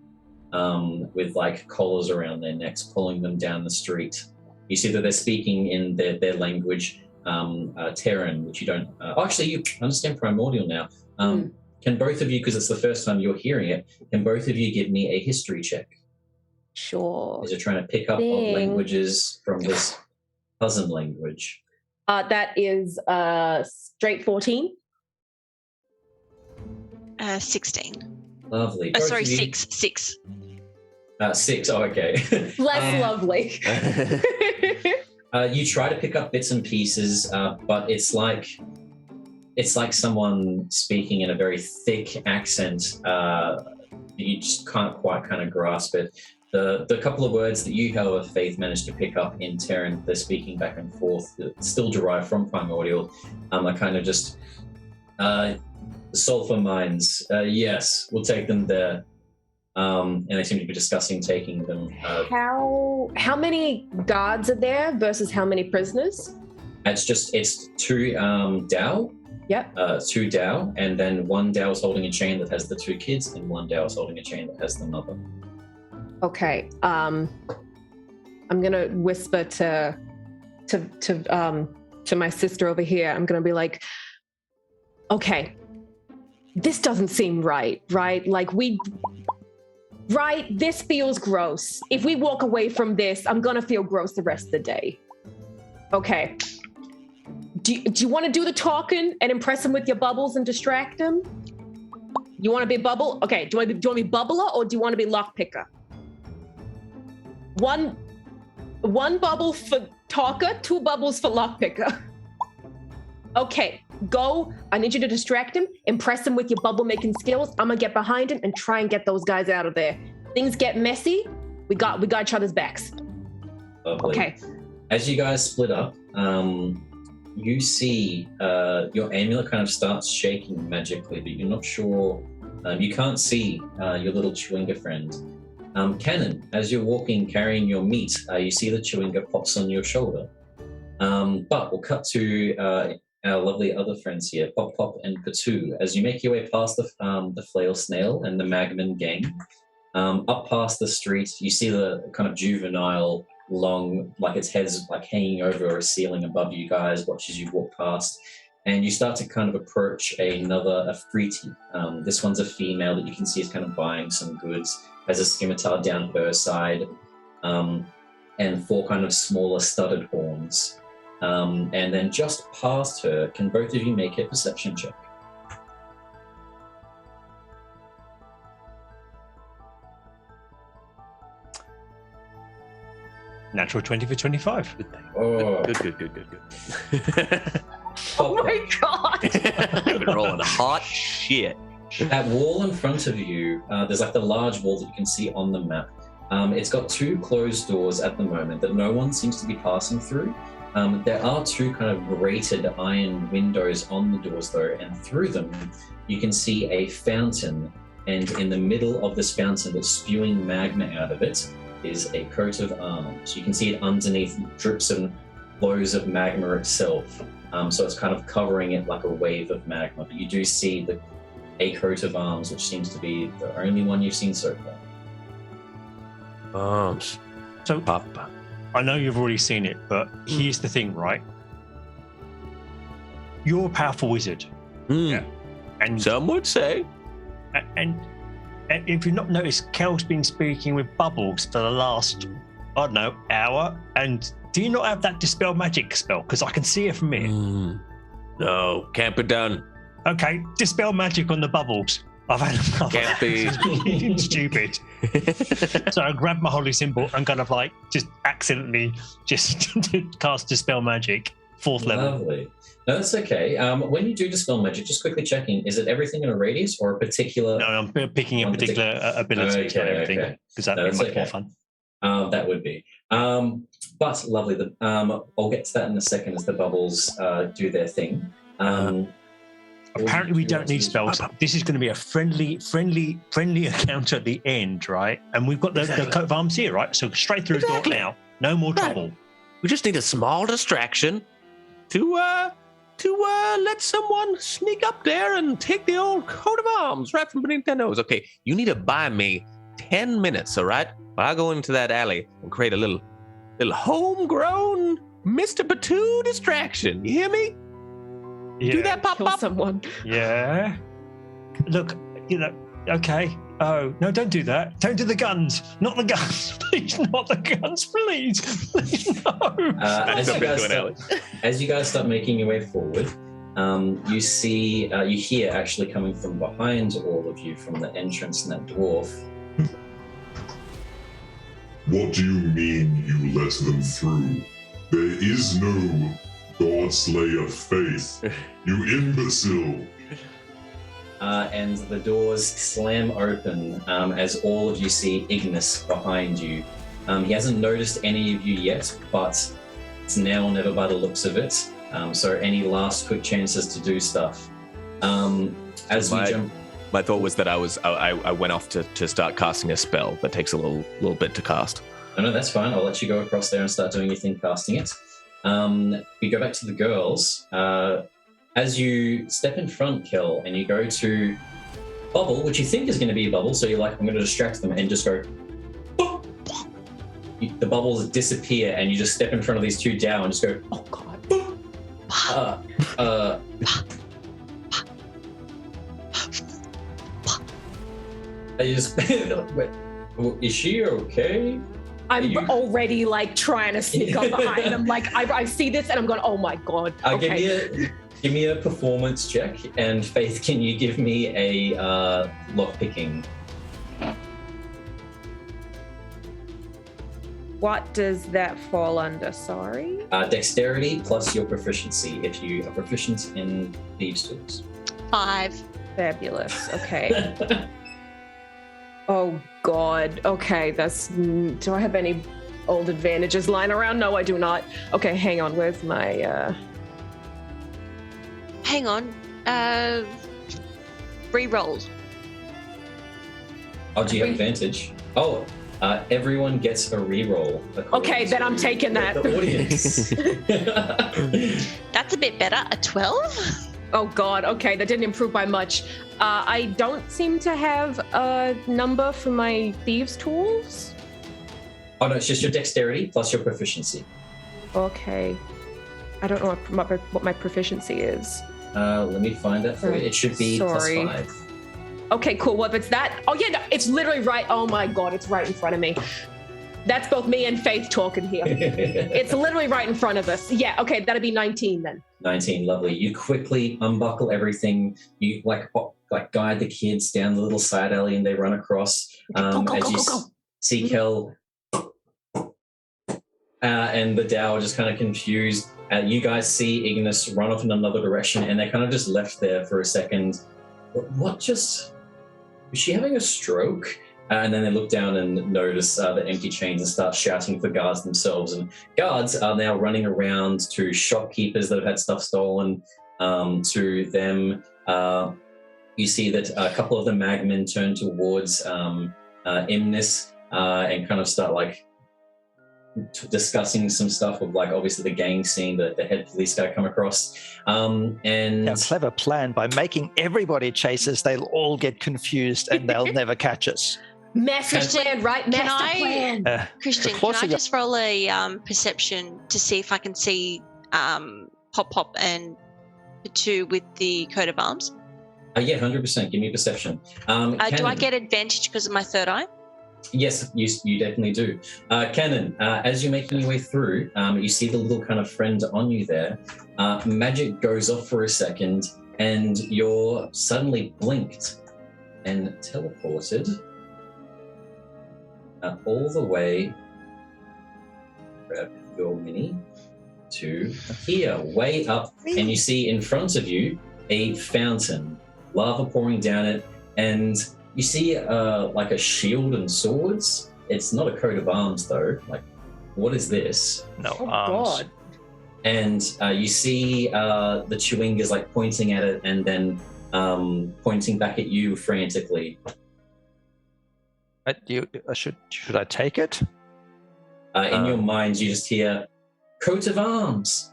With collars around their necks, pulling them down the street. You see that they're speaking in their language, Terran, which you don't... actually, you understand Primordial now. Can both of you, because it's the first time you're hearing it, can both of you give me a history check? Sure. As you're trying to pick up on languages from this cousin language. That is straight 14. 16. Lovely. Sorry, 6. 6. 6. Oh, okay. Less lovely. You try to pick up bits and pieces, but it's like someone speaking in a very thick accent. You just can't quite kind of grasp it. The couple of words that you, however, Faith, managed to pick up in Terran, they're speaking back and forth, still derived from Primordial, are kind of just sulfur mines. Yes, we'll take them there. And they seem to be discussing taking them. How many guards are there versus how many prisoners? It's 2 Dao. Yep. 2 Dao, and then 1 Dao is holding a chain that has the 2 kids, and 1 Dao is holding a chain that has the mother. Okay. I'm gonna whisper to my sister over here. I'm gonna be like, okay, this doesn't seem right? Like this feels gross. If we walk away from this, I'm gonna feel gross the rest of the day. Okay. Do you want to do the talking and impress him with your bubbles and distract him? You want to be Bubble? Okay, do you want to be Bubbler or do you want to be Lockpicker? One bubble for Talker, 2 bubbles for Lockpicker. Okay, go. I need you to distract him, impress him with your bubble-making skills. I'm going to get behind him and try and get those guys out of there. Things get messy, we got each other's backs. Lovely. Okay. As you guys split up, you see your amulet kind of starts shaking magically, but you're not sure. You can't see your little Chewinga friend. Cannon, as you're walking carrying your meat, you see the Chewinga pops on your shoulder. But we'll cut to our lovely other friends here, Pop Pop and Patu. As you make your way past the Flail Snail and the Magman gang, up past the street, you see the kind of juvenile long, like its head's like hanging over a ceiling above you guys, watches you walk past, and you start to kind of approach a Freetie. This one's a female that you can see is kind of buying some goods, has a scimitar down her side, and 4 kind of smaller studded horns. And then just past her, can both of you make a perception check? Natural 20 for 25. Oh. Good. Oh my god! I've been rolling hot shit. That wall in front of you, there's like the large wall that you can see on the map. It's got 2 closed doors at the moment that no one seems to be passing through. There are 2 kind of grated iron windows on the doors though, and through them you can see a fountain, and in the middle of this fountain that's spewing magma out of it is a coat of arms. You can see it underneath drips and flows of magma itself. So it's kind of covering it like a wave of magma, but you do see a coat of arms, which seems to be the only one you've seen so far. Arms. So, Papa. I know you've already seen it, but here's the thing, right? You're a powerful wizard. Yeah. And some would say. And if you've not noticed, Kel's been speaking with Bubbles for the last, I don't know, hour. And do you not have that Dispel Magic spell? Because I can see it from here. No, can't be done. Okay, Dispel Magic on the Bubbles. Can't be. Stupid. So I grabbed my holy symbol and kind of like just accidentally just cast Dispel Magic, 4th level. Lovely. No, that's okay. When you do Dispel Magic, just quickly checking, is it everything in a radius or a particular... No, I'm picking a particular ability for everything, because that'd be much more fun. That would be. But lovely. I'll get to that in a second as the bubbles do their thing. Apparently we don't need spells. This is going to be a friendly encounter at the end, right? And we've got the coat of arms here, right? So straight through the door now. No more trouble. We just need a small distraction to let someone sneak up there and take the old coat of arms right from beneath their nose. Okay, you need to buy me 10 minutes, all right? I'll go into that alley and create a little homegrown Mr. Batu distraction. You hear me? Yeah. Do that, pop Kill pop. someone. Yeah. Look, okay. Oh, no, don't do that. Don't do the guns. Not the guns. Please, not the guns. Please. Please, no. As you guys start making your way forward, you hear actually coming from behind all of you from the entrance in that dwarf. What do you mean you let them through? There is no God-Slayer faith, you imbecile. And the doors slam open as all of you see Ignis behind you. He hasn't noticed any of you yet, but it's now or never by the looks of it. So any last quick chances to do stuff? My thought was that I went off to start casting a spell that takes a little bit to cast. No, that's fine. I'll let you go across there and start doing your thing, casting it. We go back to the girls. As you step in front, Kel, and you go to bubble, which you think is going to be a bubble, so you're like, I'm going to distract them and just go, boop. The bubbles disappear, and you just step in front of these two down and just go, oh god. I just, is she okay? I'm already like trying to sneak up behind. I'm like, I see this and I'm going, oh my god. Okay. Give me a performance check, and Faith, can you give me a lockpicking? What does that fall under? Sorry. Dexterity plus your proficiency, if you are proficient in thieves' tools. 5. Fabulous. Okay. Oh god. Okay, do I have any old advantages lying around? No, I do not. Okay, hang on. Where's my Hang on. Re-roll. Oh, do you have advantage? Oh, everyone gets a re-roll. Okay, then I'm taking that. The audience. That's a bit better. A 12? Oh god, okay, that didn't improve by much. I don't seem to have a number for my thieves' tools. Oh no, it's just your dexterity plus your proficiency. Okay. I don't know what my proficiency is. Let me find that for you. It should be Sorry. plus 5. Okay, cool. Well, if it's that, oh yeah, no, it's literally right. Oh my god, it's right in front of me. That's both me and Faith talking here. It's literally right in front of us. Yeah, okay, that'd be 19 then. 19, lovely. You quickly unbuckle everything. You like guide the kids down the little side alley, and they run across. Go. See Kel and the Dow are just kind of confused. You guys see Ignis run off in another direction, and they're kind of just left there for a second. What just... is she having a stroke? And then they look down and notice the empty chains and start shouting for guards themselves. And guards are now running around to shopkeepers that have had stuff stolen. To them, you see that a couple of the magmen turn towards Imnis and kind of start like discussing some stuff with like obviously the gang scene, the head police guy come across. And a clever plan. By making everybody chase us, they'll all get confused and they'll never catch us. Master plan, right? Master plan. Christian, can I just roll a perception to see if I can see Pop and the two with the coat of arms? Yeah, 100%. Give me a perception. Do I get advantage because of my third eye? Yes, you definitely do. Cannon, as you're making your way through, you see the little kind of friend on you there. Magic goes off for a second, and you're suddenly blinked and teleported all the way, grab your mini, to here, way up, and you see in front of you a fountain, lava pouring down it, and you see like a shield and swords. It's not a coat of arms though. Like, what is this? No arms. God. And you see the Chewingas like pointing at it and then pointing back at you frantically. Should I take it? In your mind, you just hear coat of arms.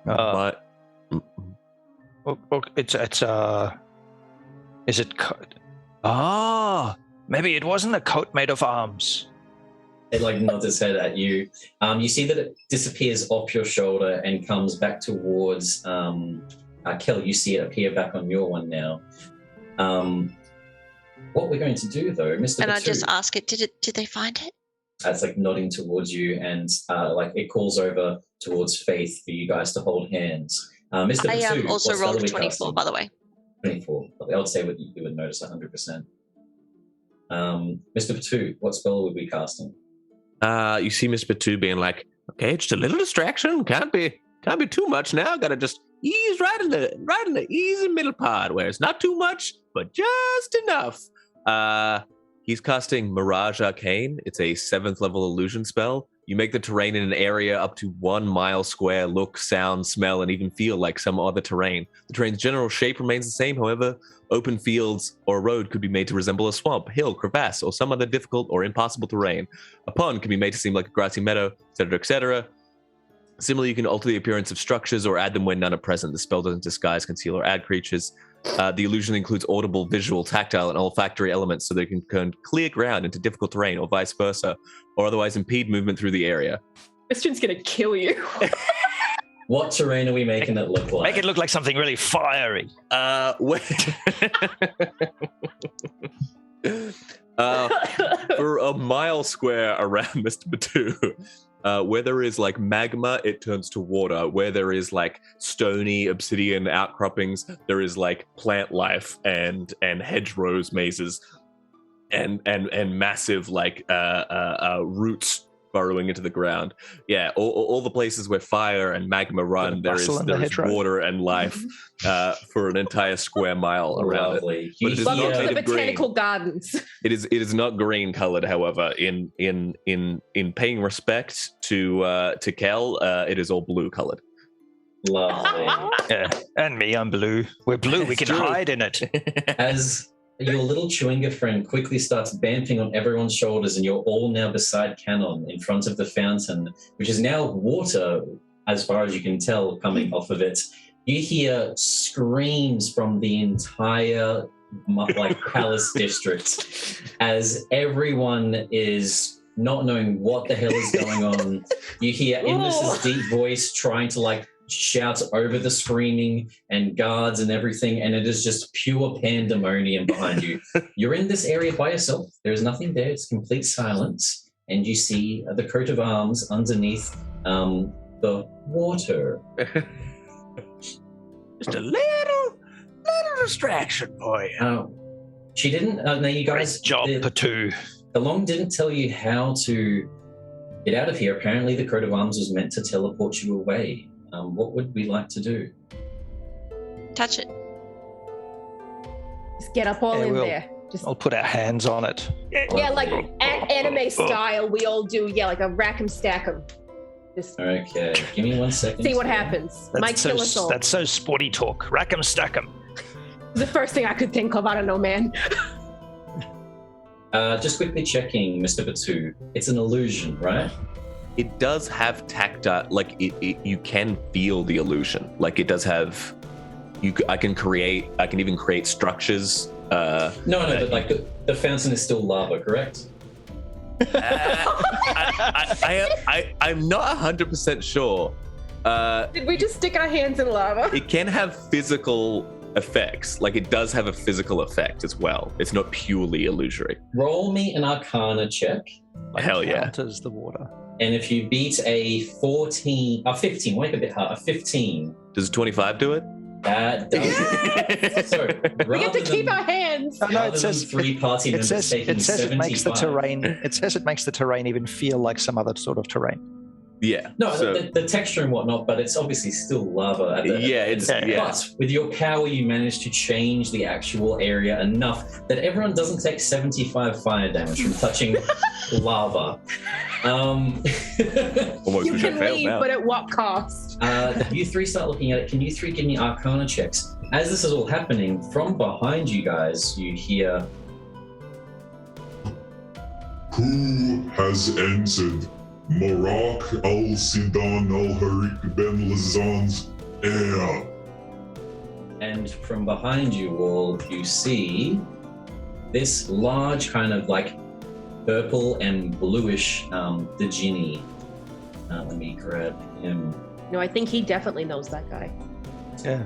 What? Is it coat? Ah, maybe it wasn't a coat made of arms. It like nods its head at you. You see that it disappears off your shoulder and comes back towards Kelly. You see it appear back on your one now. What we're going to do, though, Mr. And I Batu, just ask it, did they find it? it's like nodding towards you, and like it calls over towards Faith for you guys to hold hands. Mr. Batu, also what rolled a spell are we 24, casting? by the way. 24. I would say you would notice 100%. Mr. Batu, what spell would we be casting? You see Miss Batu being like, okay, just a little distraction. Can't be too much now. Gotta just ease right in the easy middle part where it's not too much, but just enough. He's casting Mirage Arcane. It's a 7th level illusion spell. You make the terrain in an area up to 1 mile square look, sound, smell, and even feel like some other terrain. The terrain's general shape remains the same. However, open fields or a road could be made to resemble a swamp, hill, crevasse, or some other difficult or impossible terrain. A pond can be made to seem like a grassy meadow, etc., etc. Similarly, you can alter the appearance of structures or add them when none are present. The spell doesn't disguise, conceal, or add creatures. The illusion includes audible, visual, tactile, and olfactory elements so they can turn clear ground into difficult terrain or vice versa, or otherwise impede movement through the area. Christian's gonna kill you. What terrain are we making it look like? Make it look like something really fiery. For a mile square around Mr. Batu, where there is like magma, it turns to water. Where there is like stony obsidian outcroppings, there is like plant life and hedgerows, mazes, and massive like roots burrowing into the ground. Yeah, all the places where fire and magma run, there is water and life for an entire square mile around it. But it is Welcome not to the made of green. botanical gardens. It is not green colored, however. In paying respect to Kel, it is all blue colored. Lovely. Yeah, and me, I'm blue. We're blue. We can true. hide in it. As your little Chewinga friend quickly starts bamping on everyone's shoulders, and you're all now beside Canon in front of the fountain, which is now water, as far as you can tell, coming off of it. You hear screams from the entire palace district as everyone is not knowing what the hell is going on. You hear Indus's deep voice trying to shout over the screaming and guards and everything, and it is just pure pandemonium behind you. You're in this area by yourself. There's nothing there. It's complete silence, and you see the coat of arms underneath the water. Just a little distraction for you. She didn't. No, you guys. Great job, Patu. The Long didn't tell you how to get out of here. Apparently, the coat of arms was meant to teleport you away. What would we like to do? Touch it. Just get up all in there. I'll put our hands on it. Yeah, like anime style, we all do. Yeah, like a rack 'em, stack 'em. Just Okay, give me 1 second. see what happens. Might kill us all. That's so sporty talk. Rack 'em, stack 'em. The first thing I could think of. I don't know, man. Just quickly checking, Mr. Batu. It's an illusion, right? It does have tactile, like you can feel the illusion. Like it does have. I can even create structures. No, but like the fountain is still lava, correct? I'm not 100% sure. Did we just stick our hands in lava? It can have physical effects. Like it does have a physical effect as well. It's not purely illusory. Roll me an Arcana check. Hell yeah. Counters the water. And if you beat a 15, make it a bit hard, a 15. Does 25 do it? That does. So, We get to keep our hands. Oh, no, it says 3 party members taking it 75. makes the terrain. It says it makes the terrain even feel like some other sort of terrain. Yeah. No, the texture and whatnot, but it's obviously still lava. But with your power, you manage to change the actual area enough that everyone doesn't take 75 fire damage from touching lava. Almost You can leave, but at what cost? You three start looking at it. Can you three give me Arcana checks? As this is all happening, from behind you guys, you hear... Who has entered Marak al-Sidan al-Harik ben Lazan's heir? And from behind you all, you see this large kind of purple and bluish the genie. Let me grab him. No, I think he definitely knows that guy. Yeah.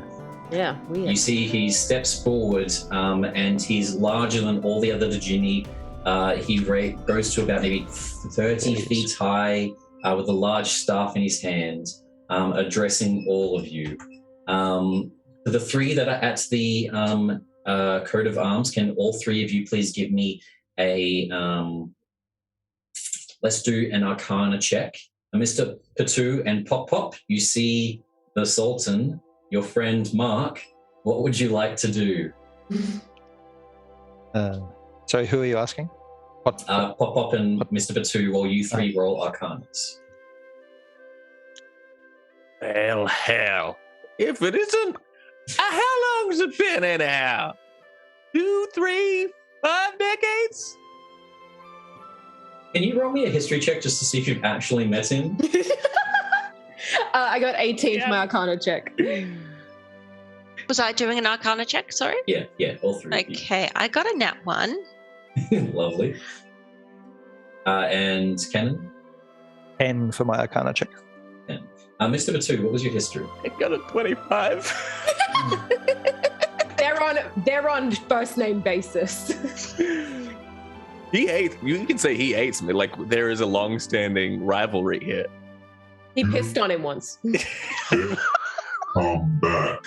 Yeah, weird. You see he steps forward and he's larger than all the other genie. He goes to about maybe 30 feet high with a large staff in his hand, addressing all of you. The three that are at the coat of arms, can all three of you please give me a... let's do an Arcana check. Mr. Patu and Pop Pop, you see the Sultan, your friend Mark. What would you like to do? Sorry, who are you asking? Pop Pop and Mr. Patu, while you three roll Arcanas. Well, hell. If it isn't, how long has it been anyhow? 2, 3, 5 decades? Can you roll me a history check just to see if you've actually met him? I got 18 for my Arcana check. Was I doing an Arcana check? Sorry? Yeah, all three. Okay, I got a nat 1. Lovely. And Cannon? 10 for my Arcana check. 10. Mr. Batu, what was your history? I got a 25. They're on first name basis. He hates. You can say he hates me. Like there is a long-standing rivalry here. He pissed on him once. Come back.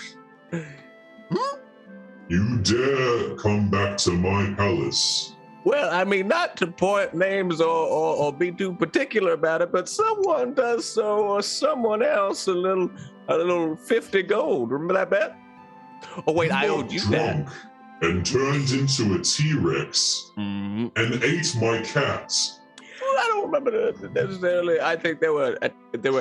You dare come back to my palace. Well, I mean, not to point names or be too particular about it, but someone does so, or someone else a little 50 gold. Remember that bet? Oh wait, I owed you that. And turned into a T-Rex and ate my cats. Well, I don't remember necessarily. I think there were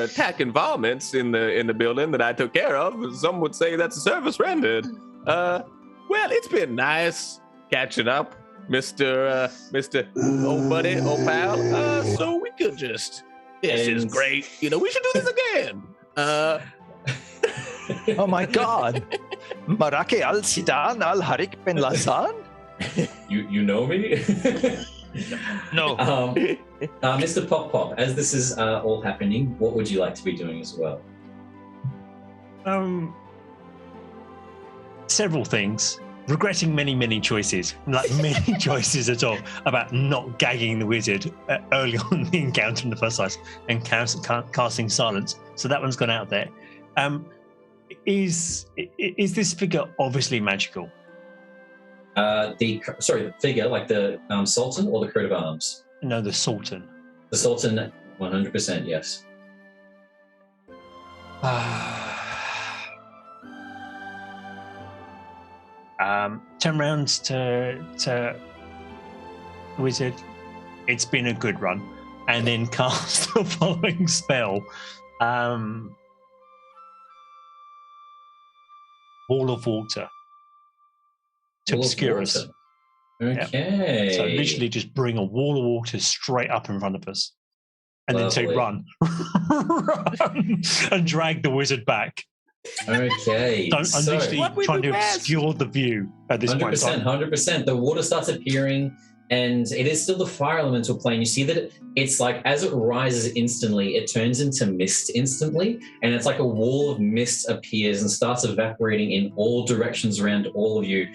attack environments in the building that I took care of. Some would say that's a service rendered. Well, it's been nice catching up, Mr. Old Buddy, Old Pal. So we could just. This is great. You know, we should do this again. Oh my God. Marake al-Sidan al-Harik bin Lasan? You know me? No. Mr. Pop Pop, as this is all happening, what would you like to be doing as well? Several things. Regretting many choices, like many choices at all, about not gagging the wizard early on in the encounter in the first place and casting silence. So that one's gone out there. Is this figure obviously magical? The figure, like the Sultan or the coat of arms? No, the Sultan. The Sultan, 100%, yes. Turn round to the wizard. It's been a good run, and then cast the following spell. Wall of water to obscure us. Okay. Yeah. So literally just bring a wall of water straight up in front of us. And then say run. Run and drag the wizard back. Okay. I'm literally trying to obscure the view at this point. 100%. The water starts appearing, and it is still the fire elemental plane. You see that it's like as it rises instantly, it turns into mist instantly, and it's like a wall of mist appears and starts evaporating in all directions around all of you.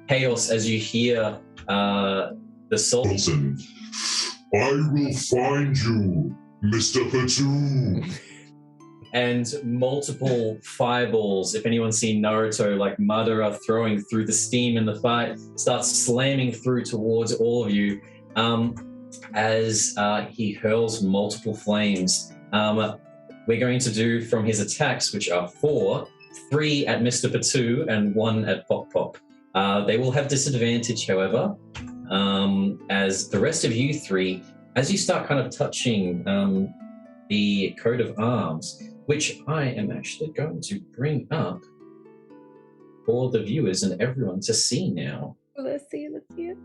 Chaos as you hear the Sultan. I will find you, Mr. Patu. And multiple fireballs. If anyone's seen Naruto, like Madara throwing through the steam in the fight, starts slamming through towards all of you as he hurls multiple flames. We're going to do from his attacks, which are 4, 3 at Mr. Patu and 1 at Pop Pop. They will have disadvantage, however, as the rest of you 3, as you start kind of touching the coat of arms, which I am actually going to bring up for the viewers and everyone to see now. Let's see it.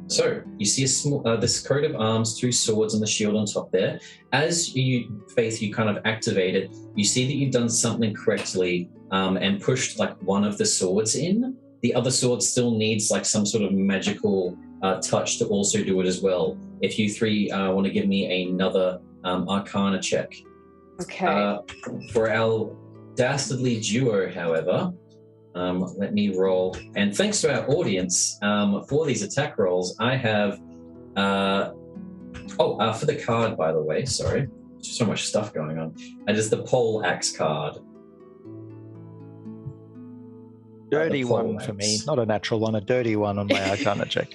So you see a small, this coat of arms, 2 swords and the shield on top there. As you, Faith, you kind of activate it, you see that you've done something correctly and pushed like one of the swords in. The other sword still needs like some sort of magical touch to also do it as well. If you three want to give me another Arcana check. Okay. For our dastardly duo, however, let me roll. And thanks to our audience, for these attack rolls, I have... for the card, by the way, sorry. There's so much stuff going on. It is the pole axe card. Dirty one for me, not a natural one, a dirty one on my Arcana check.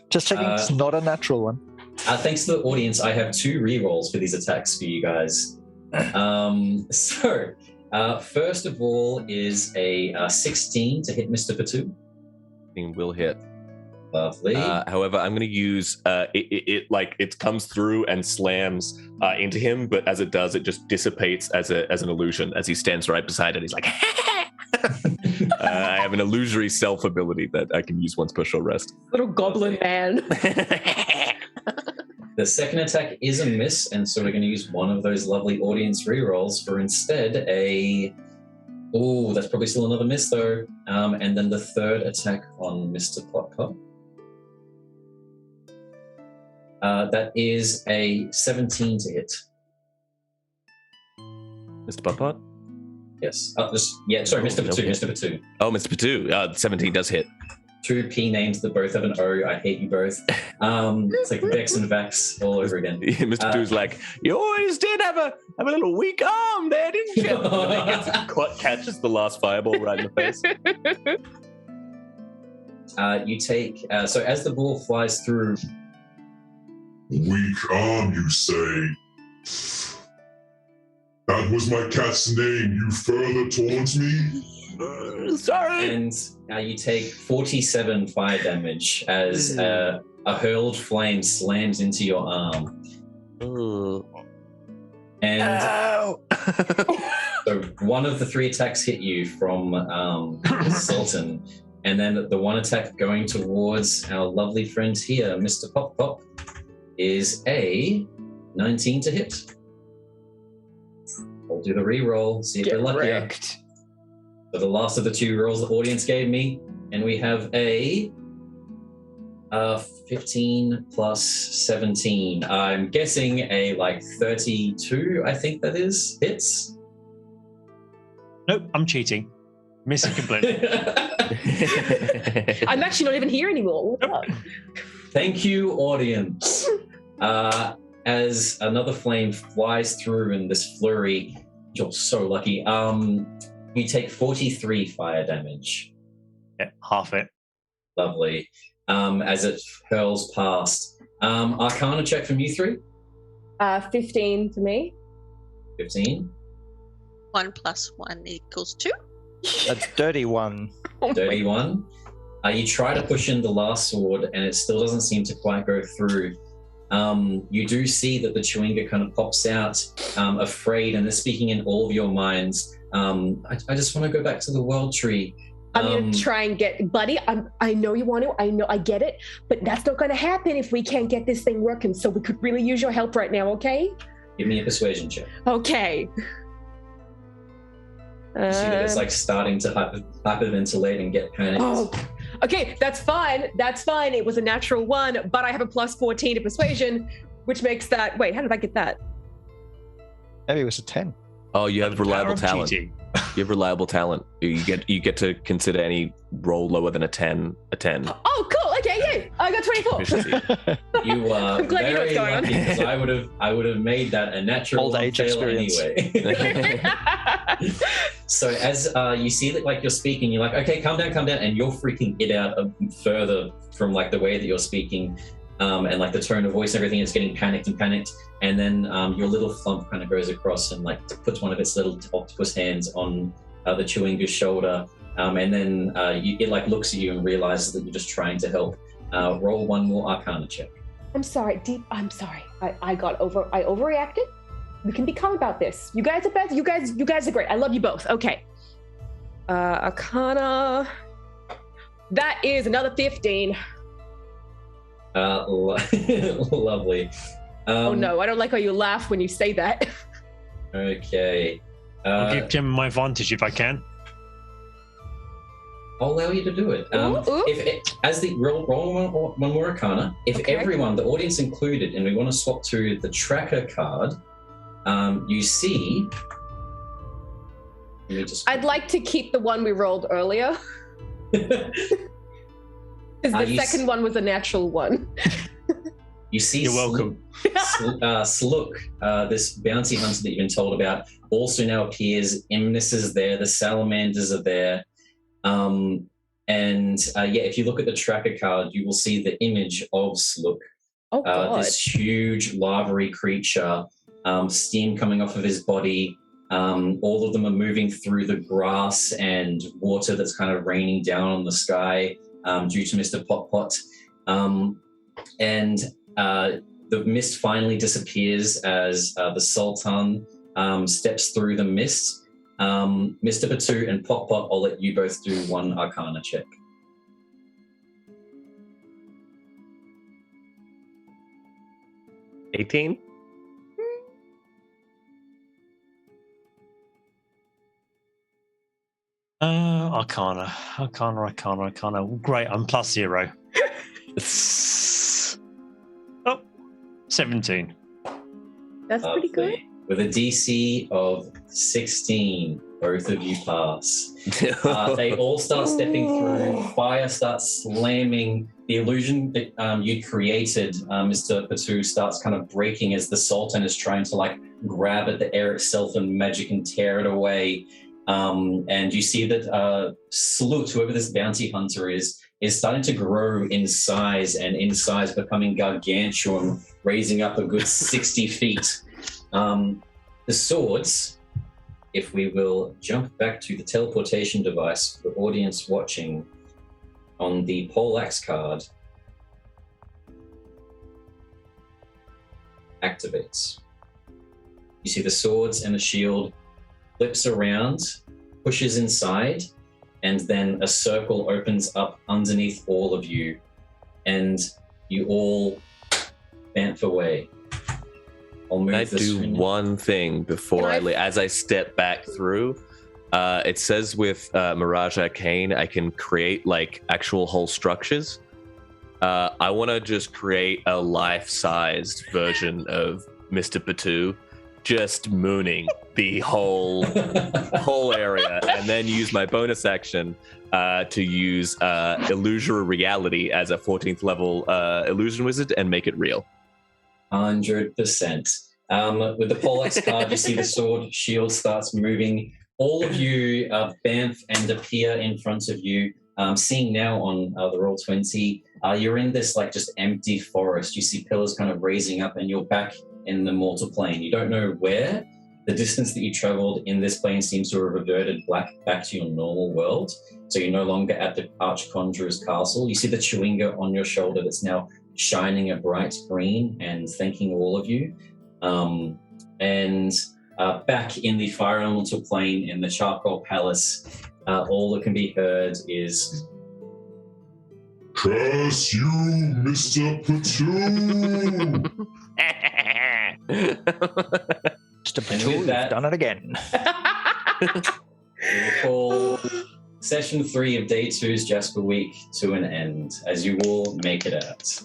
Just checking, it's not a natural one. Thanks to the audience, I have 2 rerolls for these attacks for you guys. First of all is a 16 to hit Mr. Patu. Will hit. Lovely. However, I'm going to use it comes through and slams into him, but as it does, it just dissipates as an illusion as he stands right beside it. He's like, I have an illusory self ability that I can use once per short rest. Little goblin man. The second attack is a miss, and so we're going to use one of those lovely audience rerolls for instead a... Oh, that's probably still another miss though. And then the third attack on Mr. Pop Pop. That is a 17 to hit. Mr. Pop Pop? Yes. Mr. Patu. Okay. Mr. Patu. Oh, Mr. Patu. 17 does hit. 2 P names that both have an O. I hate you both. It's like Vex and Vax all over again. Mr. Patu's like, you always did have a little weak arm there, didn't you? And he catches the last fireball right in the face. You take... so as the ball flies through... Weak arm, you say? That was my cat's name. You further taunt me? Sorry. And you take 47 fire damage as a hurled flame slams into your arm. And so one of the 3 attacks hit you from Sultan. And then the one attack going towards our lovely friend here, Mr. Pop Pop, is a 19 to hit. I'll do the reroll, see if you're luckier. So the last of the 2 rolls the audience gave me, and we have a 15 plus 17. I'm guessing a 32, I think that is, hits. Nope, I'm cheating. Missing completely. I'm actually not even here anymore. Thank you, audience. As another flame flies through in this flurry, you're so lucky. You take 43 fire damage. Yeah, half it. Lovely. As it hurls past. Arcana check from you 3? 15 for me. 15. 1 plus 1 equals 2. A dirty one. Dirty one. You try to push in the last sword, and it still doesn't seem to quite go through. You do see that the Chewinga kind of pops out, afraid, and is speaking in all of your minds. I just want to go back to the world tree. I'm going to try and get, buddy, I know you want to, I get it, but that's not going to happen if we can't get this thing working, so we could really use your help right now, okay? Give me a persuasion check. Okay. You see that it's starting to hyperventilate and get panicked. Oh, okay, that's fine. It was a natural 1, but I have a plus 14 to persuasion, which makes that... Wait, how did I get that? Maybe it was a 10. Oh, you have reliable talent. Cheating. You have reliable talent. You get to consider any roll lower than a 10. Oh, cool. Okay, yeah. I got 24. You are I'm glad you know what's very going on. lucky, because I would have made that a natural Old age fail experience. anyway. So as you see that you're speaking, you're like, okay, calm down, and you're freaking it out further from the way that you're speaking, and the tone of voice and everything is getting panicked, and then your little thump kind of goes across and puts one of its little octopus hands on the Chewinga's shoulder, and then it looks at you and realizes that you're just trying to help. Roll one more Arcana check. I'm sorry, I'm sorry. I overreacted. We can be calm about this. You guys are best. You guys are great. I love you both. Okay. Arcana. That is another 15. Lovely. Oh no, I don't like how you laugh when you say that. Okay. I'll give Gemma my advantage if I can. I'll allow you to do it. As the roll one more arcana, if everyone, the audience included, and we want to swap to the tracker card, you see. I'd like to keep the one we rolled earlier. Because the second one was a natural one. You see, you're welcome. Sluk, this bounty hunter that you've been told about, also now appears. Imnis is there. The salamanders are there. If you look at the tracker card, you will see the image of Sluk. Oh, God. This huge lavary creature, steam coming off of his body. All of them are moving through the grass and water that's kind of raining down on the sky due to Mr. Pot. The mist finally disappears as the Sultan steps through the mist. Mr. Patu and Pot, I'll let you both do one Arcana check. $18. Arcana. Great, I'm +0. 17. That's pretty good. With a DC of 16, both of you pass. They all start stepping through. Fire starts slamming. The illusion that you created, Mr. Patu, starts kind of breaking as the Sultan is trying to grab at the air itself and magic and tear it away. And you see that Slut, whoever this bounty hunter is starting to grow in size, becoming gargantuan, raising up a good 60 feet. The swords, if we will jump back to the teleportation device for the audience watching, on the poleaxe card, activates. You see the swords and the shield flips around, pushes inside, and then a circle opens up underneath all of you, and you all bamf away. I'll move I do one thing before as I step back through. It says with Mirage Arcane, I can create actual whole structures. I want to just create a life-sized version of Mr. Patu, just mooning the whole area, and then use my bonus action to use illusory reality as a 14th level illusion wizard and make it real. 100%. With the poleaxe card, you see the sword shield starts moving. All of you bamf and appear in front of you. Seeing now on the Roll20, you're in this just empty forest. You see pillars kind of raising up, and you're back in the mortal plane. You don't know where. The distance that you traveled in this plane seems to have reverted back to your normal world. So you're no longer at the Archconjurer's castle. You see the Chewinga on your shoulder that's now shining a bright green and thanking all of you. Back in the Fire Elemental plane in the Charcoal Palace, all that can be heard is, "Curse you, Mr. Patu!" Mr. Patu, you've done it again. We'll call session 3 of day 2's Jasper Week to an end, as you all make it out.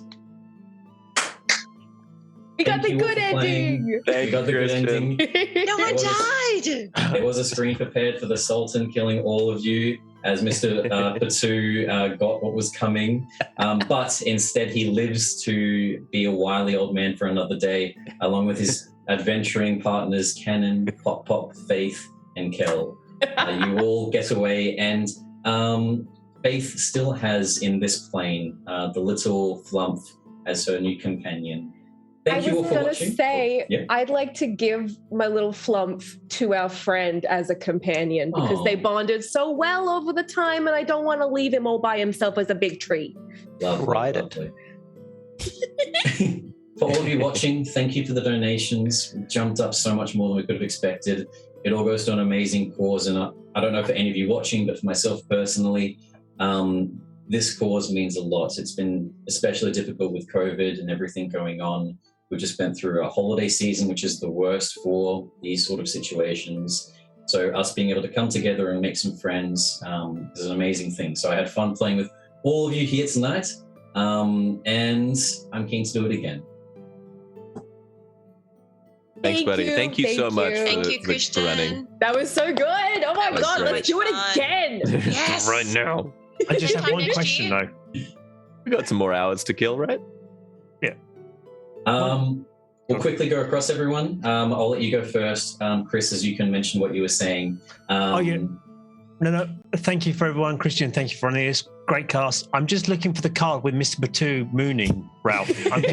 We got the good ending. You got the good ending. No one died. There was a screen prepared for the Sultan killing all of you, as Mr. Patu got what was coming. But instead, he lives to be a wily old man for another day, along with his adventuring partners, Cannon, Pop, Faith, and Kel. You all get away, and Faith still has in this plane the little Flump as her new companion. I was going to say, I'd like to give my little Flump to our friend as a companion because they bonded so well over the time, and I don't want to leave him all by himself as a big tree. Lovely. For all of you watching, thank you for the donations. We jumped up so much more than we could have expected. It all goes to an amazing cause, and I don't know for any of you watching, but for myself personally, this cause means a lot. It's been especially difficult with COVID and everything going on. We've just been through a holiday season, which is the worst for these sort of situations. So us being able to come together and make some friends is an amazing thing. So I had fun playing with all of you here tonight, and I'm keen to do it again. Thanks, buddy. Thank you so much for running. That was so good. Oh my God, great. let's do it again. Yes. Right now. I just have one question though. We got some more hours to kill, right? Yeah. We'll quickly go across everyone. I'll let you go first, Chris, as you can mention what you were saying. No. Thank you for everyone, Christian. Thank you for running this great cast. I'm just looking for the card with Mr. Batu mooning Ralph. I'm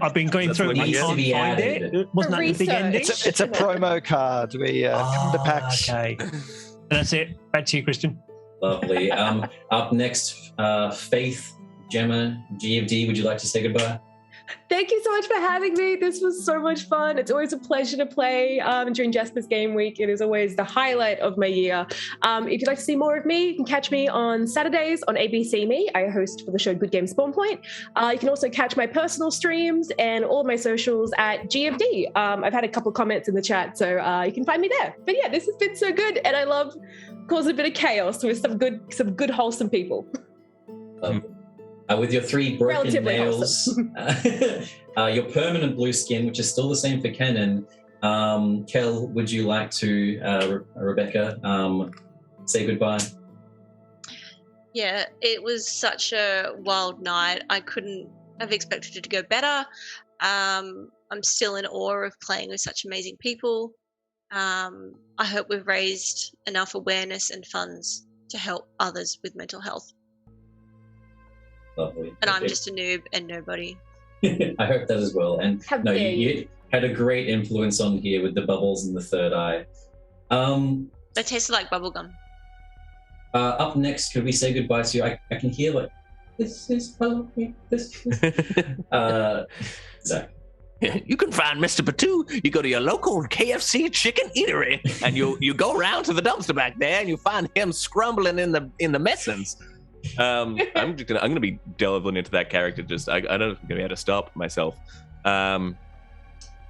I've been going through it. I can't find it. Wasn't that the big ending? It's a promo card. We come to packs. Okay. And that's it. Back to you, Christian. Lovely. Up next, Faith, Gemma, GFD. Would you like to say goodbye? Thank you so much for having me. This was so much fun. It's always a pleasure to play during Jasper's Game Week. It is always the highlight of my year. If you'd like to see more of me, you can catch me on Saturdays on ABC Me. I host for the show Good Game Spawn Point. You can also catch my personal streams and all of my socials at GFD. I've had a couple comments in the chat, so you can find me there. But yeah, this has been so good, and I love causing a bit of chaos with some good wholesome people. With your 3 broken Relatively nails, your permanent blue skin, which is still the same for Kenan. Kel, would you like to, Rebecca, say goodbye? Yeah, it was such a wild night. I couldn't have expected it to go better. I'm still in awe of playing with such amazing people. I hope we've raised enough awareness and funds to help others with mental health. Lovely. And I'm just a noob and nobody. I hope that as well. And you had a great influence on here with the bubbles and the third eye. They tasted like bubblegum. Up next, could we say goodbye to you? I can hear like, this is me, this is... Zac. You can find Mr. Batu. You go to your local KFC chicken eatery, and you go around to the dumpster back there, and you find him scrumbling in the messings. I'm gonna be delving into that character. I don't know if I'm gonna be able to stop myself. You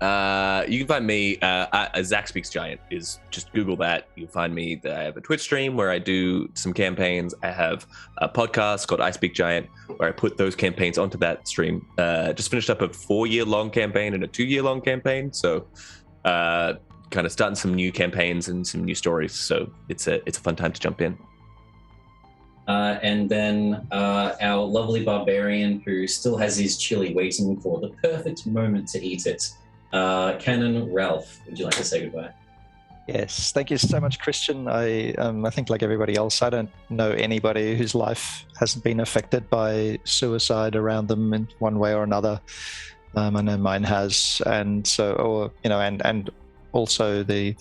can find me at ZacSpeaksGiant. Just Google that. You'll find me. I have a Twitch stream where I do some campaigns. I have a podcast called I Speak Giant where I put those campaigns onto that stream. Just finished up a 4-year-long campaign and a 2-year-long campaign. So kind of starting some new campaigns and some new stories. So it's a fun time to jump in. And then our lovely barbarian who still has his chili waiting for the perfect moment to eat it. Canon Ralf, would you like to say goodbye? Yes, thank you so much, Christian. I think like everybody else, I don't know anybody whose life hasn't been affected by suicide around them in one way or another. I know mine has, and so, and also the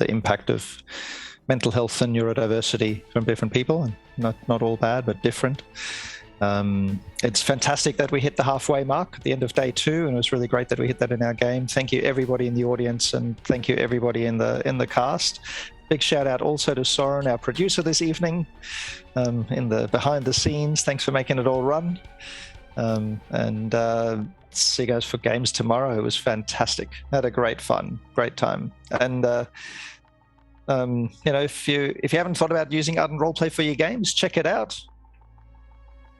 impact of mental health and neurodiversity from different people, and not all bad, but different. It's fantastic that we hit the halfway mark at the end of day 2, and it was really great that we hit that in our game. Thank you everybody in the audience, and thank you everybody in the cast. Big shout out also to Soren, our producer this evening, in the behind the scenes. Thanks for making it all run. And see you guys for games tomorrow. It was fantastic. Had a great time. And if you haven't thought about using Ardent Roleplay for your games, check it out.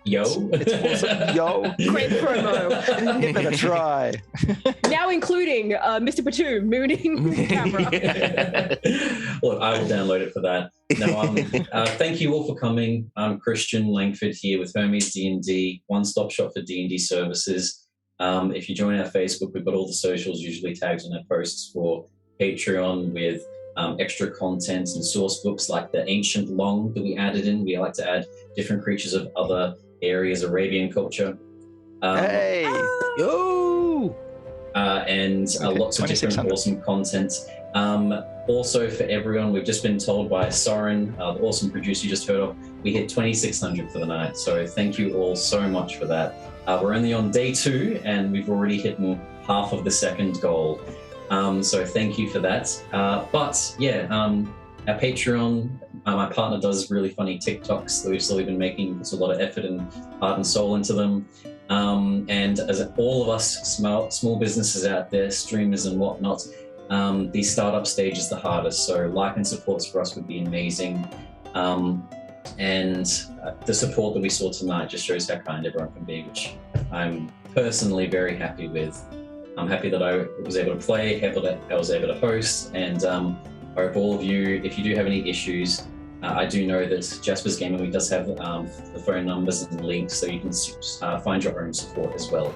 Yo. It's awesome. Yo. Great promo. Give it a try. Now including Mr. Batu mooning the camera. Look, I will download it for that. Now, thank you all for coming. I'm Christian Langford here with Hermes D&D, one-stop shop for D&D services. If you join our Facebook, we've got all the socials usually tagged on our posts for Patreon with extra content and source books like the Ancient Long that we added in. We like to add different creatures of other areas, Arabian culture. Hey! Yo! And lots of different awesome content. Also for everyone, we've just been told by Soren, the awesome producer you just heard of, we hit 2,600 for the night. So thank you all so much for that. We're only on day 2 and we've already hit half of the second goal. So thank you for that. Our Patreon, my partner does really funny TikToks that we've slowly been making. Puts a lot of effort and heart and soul into them. And as all of us small businesses out there, streamers and whatnot, the startup stage is the hardest. So like and supports for us would be amazing. And the support that we saw tonight just shows how kind everyone can be, which I'm personally very happy with. I'm happy that I was able to play, happy that I was able to host, and I hope all of you, if you do have any issues, I do know that Jasper's Gaming Week does have the phone numbers and links, so you can find your own support as well.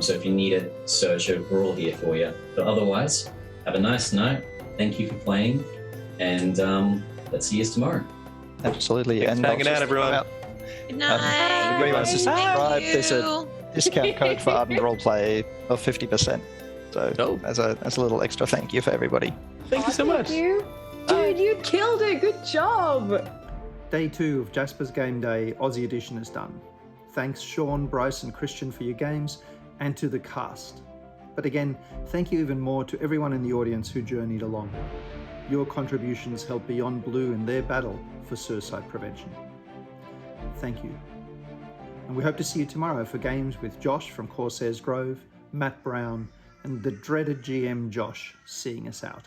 So if you need it, search it, we're all here for you. But otherwise, have a nice night. Thank you for playing, and let's see you tomorrow. Absolutely. Thanks for hanging out, everyone. Good night. If anybody wants to subscribe, there's a discount code for Ardent Roleplay of 50%. So as a little extra thank you for everybody. Thank you so much. Thank you. Dude, you killed it. Good job. Day 2 of Jasper's Game Day Aussie Edition is done. Thanks Sean, Bryce and Christian for your games, and to the cast. But again, thank you even more to everyone in the audience who journeyed along. Your contributions help Beyond Blue in their battle for suicide prevention. Thank you. And we hope to see you tomorrow for games with Josh from Corsair's Grove, Matt Brown, and the dreaded GM Josh seeing us out.